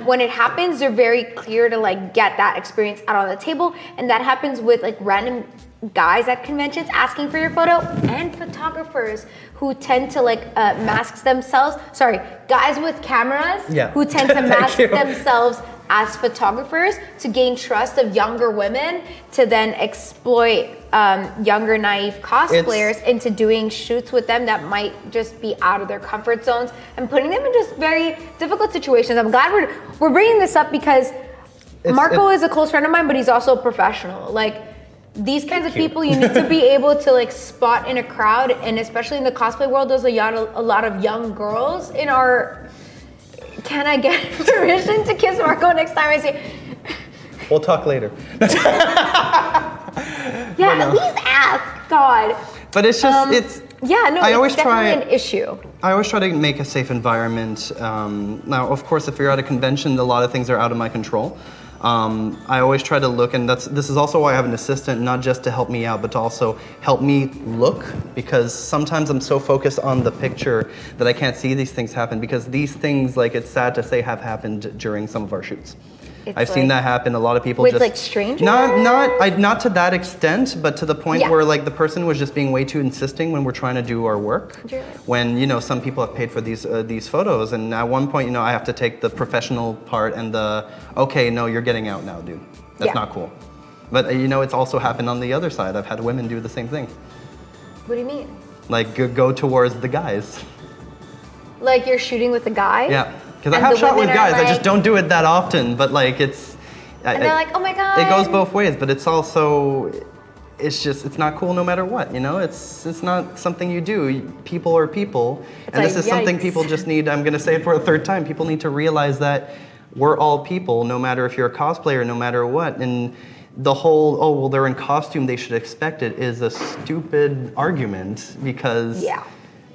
A: when it happens, they're very clear to like get that experience out on the table, and that happens with like random guys at conventions asking for your photo, and photographers who tend to like mask themselves. Sorry, guys with cameras
B: Yeah.
A: who tend to
B: Thank
A: mask
B: you.
A: themselves as photographers to gain trust of younger women to then exploit younger naive cosplayers into doing shoots with them that might just be out of their comfort zones and putting them in just very difficult situations. I'm glad we're bringing this up because Marco is a close friend of mine, but he's also a professional. Like these kinds of people you need to be able to like spot in a crowd, and especially in the cosplay world, there's a lot of young girls in our. Can I get permission to kiss Marco next time I see?
B: We'll talk later.
A: Yeah, at least ask. God.
B: But it's just it's.
A: Yeah, no,
B: I
A: it's
B: always
A: definitely
B: try-
A: an issue.
B: I always try to make a safe environment. Now, of course, if you're at a convention, a lot of things are out of my control. I always try to look, and this is also why I have an assistant, not just to help me out, but to also help me look, because sometimes I'm so focused on the picture that I can't see these things happen, because these things, like it's sad to say, have happened during some of our shoots.
A: It's
B: I've seen that happen. A lot of people
A: with,
B: just
A: like, strangers?
B: not to that extent, but to the point
A: Yeah.
B: where like the person was just being way too insisting when we're trying to do our work.
A: Sure.
B: When some people have paid for these photos, and at one point I have to take the professional part and the okay, no, you're getting out now, dude. That's
A: Yeah.
B: not cool. But it's also happened on the other side. I've had women do the same thing,
A: What do you mean?
B: like go towards the guys.
A: Like you're shooting with a guy?
B: Yeah, because I
A: And
B: have
A: the
B: shot with
A: women are
B: guys. I just
A: like-
B: don't do it that often. But like it's.
A: And they're like, oh my God.
B: It goes both ways, but it's also, it's not cool no matter what, It's not something you do. People are people, and this
A: like,
B: is something
A: yikes.
B: people just need, I'm gonna say it for a third time, people need to realize that we're all people, no matter if you're a cosplayer, no matter what. And the whole, oh, well, they're in costume, they should expect it, is a stupid argument, because
A: Yeah.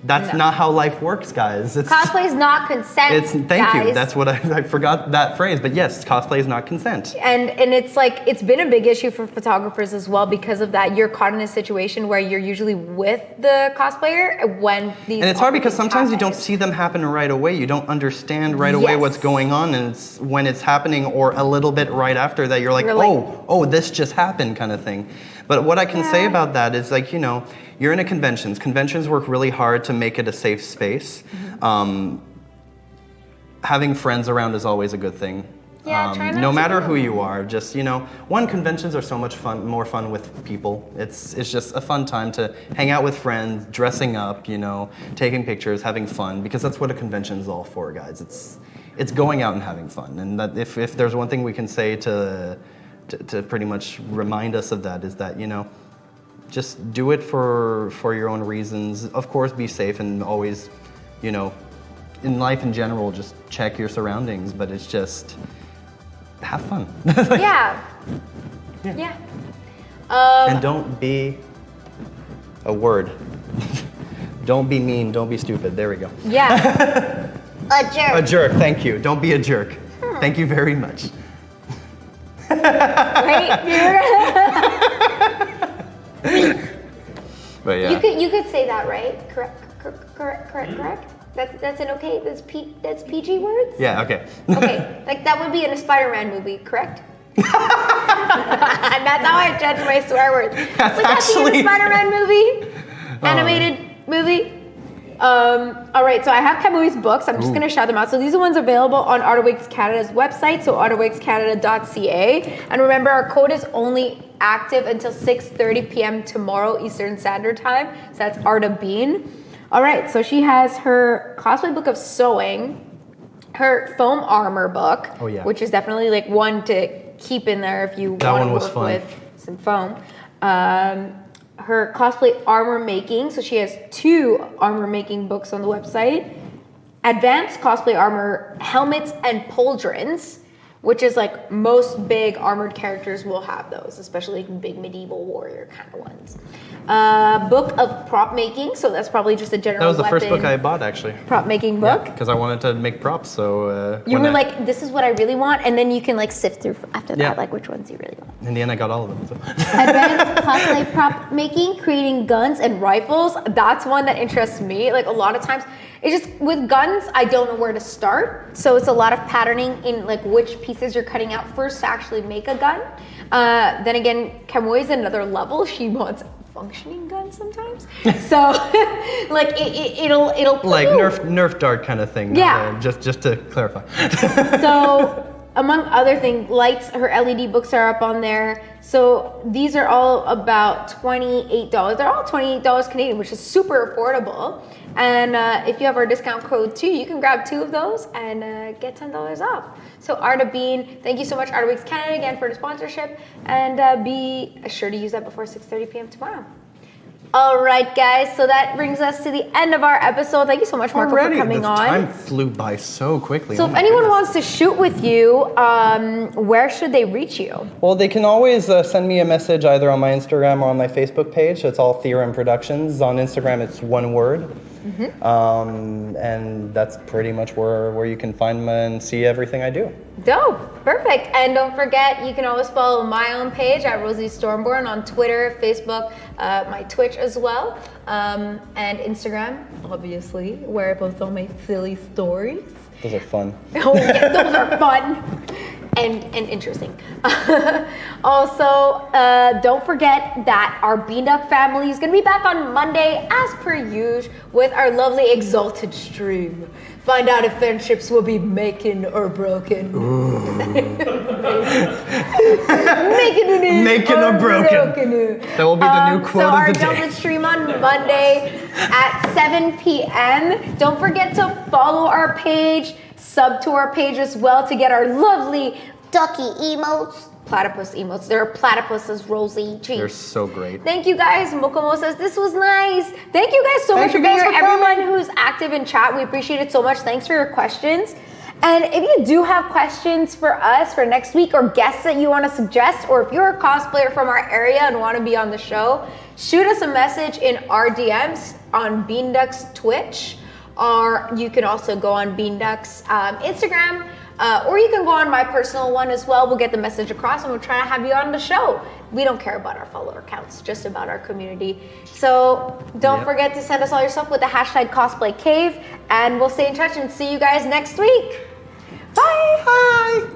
B: that's
A: No.
B: not how life works, guys.
A: Cosplay is not consent.
B: Thank you.
A: guys.
B: That's what I forgot that phrase, but yes, cosplay is not consent.
A: And it's like it's been a big issue for photographers as well because of that. You're caught in a situation where you're usually with the cosplayer when these.
B: And it's hard because
A: things
B: sometimes you
A: happen.
B: don't see them happen right away. You don't understand right away
A: Yes.
B: what's going on, and it's when it's happening or a little bit right after that, you're like, oh, this just happened, kind of thing. But what I can say
A: Yeah.
B: about that is like, you're in a conventions. Conventions work really hard to make it a safe space.
A: Mm-hmm.
B: Having friends around is always a good thing.
A: Yeah, try not
B: no
A: to
B: matter
A: go.
B: who you are, just conventions are so much more fun with people. It's just a fun time to hang out with friends, dressing up, taking pictures, having fun, because that's what a convention is all for, guys. It's going out and having fun, and that if there's one thing we can say to pretty much remind us of that is that just do it for your own reasons. Of course, be safe, and always, in life in general, just check your surroundings. But it's just have fun.
A: Yeah.
B: And don't be a word. Don't be mean. Don't be stupid. There we go.
A: Yeah.
C: A jerk.
B: A jerk. Thank you. Don't be a jerk. Thank you very much.
A: Right?
B: But yeah.
A: You could say that, right? Correct. That's an okay. That's PG words.
B: Yeah. Okay.
A: Okay, like that would be in a Spider-Man movie, correct? That's how I judge my swear words.
B: That's
A: Would that be in a Spider-Man movie?
B: Oh.
A: Animated movie? All right, so I have Kamui's books. I'm just going to shout them out. So these are ones available on Artawakes Canada's website, so artawakescanada.ca. And remember, our code is only active until 6:30 p.m. tomorrow Eastern Standard Time. So that's Arta Bean. All right, so she has her cosplay book of sewing, her foam armor book, which is definitely like one to keep in there if you want to work with some foam. Her cosplay armor making, so she has 2 armor making books on the website. Advanced cosplay armor helmets and pauldrons, which is like most big armored characters will have those, especially like big medieval warrior kind of ones. Book of prop making, so that's probably just a general.
B: That was the first book I bought, actually.
A: Prop making book.
B: Because I wanted to make props, so.
A: You were like, this is what I really want, and then you can like sift through after that, like which ones you really want.
B: In the end, I got all of them. So.
A: Advanced cosplay prop making, creating guns and rifles. That's one that interests me. Like a lot of times, it's just with guns, I don't know where to start. So it's a lot of patterning in like which pieces you're cutting out first to actually make a gun. Then again, Kamui is another level. She wants functioning gun sometimes. So like it'll
B: like Nerf dart kind of thing.
A: Yeah.
B: Just to clarify.
A: So among other things, lights, her LED books are up on there. So these are all about $28. They're all $28 Canadian, which is super affordable. And if you have our discount code too, you can grab 2 of those and get $10 off. So Arta Bean, thank you so much Artawakes Canada again for the sponsorship, and be sure to use that before 6:30 p.m. tomorrow. All right, guys, so that brings us to the end of our episode. Thank you so much, Marco, for coming on.
B: Time flew by so quickly.
A: So if anyone wants to shoot with you, where should they reach you?
B: Well, they can always send me a message either on my Instagram or on my Facebook page. It's all Theorem Productions. On Instagram, it's one word. And that's pretty much where you can find me and see everything I do.
A: Dope, perfect. And don't forget, you can always follow my own page at Rosie Stormborn on Twitter, Facebook, my Twitch as well, and Instagram, obviously, where I post all my silly stories.
B: Those are fun.
A: Oh, yeah, those are fun. And interesting. Also, don't forget that our Beanduck family is going to be back on Monday, as per usual, with our lovely Exalted stream. Find out if friendships will be making or broken. making or broken.
B: That will be the new quote
A: so
B: of the
A: our
B: day.
A: Exalted stream on Monday at 7 p.m. Don't forget to follow our page, sub to our page as well to get our lovely
C: ducky emotes.
A: Platypus emotes. There are platypuses, Rosie. Jeez.
B: They're so great.
A: Thank you guys. Mokomo says this was nice. Thank you guys so much for being here. Everyone who's active in chat, we appreciate it so much. Thanks for your questions. And if you do have questions for us for next week or guests that you want to suggest, or if you're a cosplayer from our area and want to be on the show, shoot us a message in our DMs on Beanduck's Twitch, or you can also go on Beanduck's Instagram. Or you can go on my personal one as well. We'll get the message across and we'll try to have you on the show. We don't care about our follower counts, just about our community. So don't forget to send us all your stuff with the hashtag CosplayCave, and we'll stay in touch and see you guys next week. Bye.
B: Bye.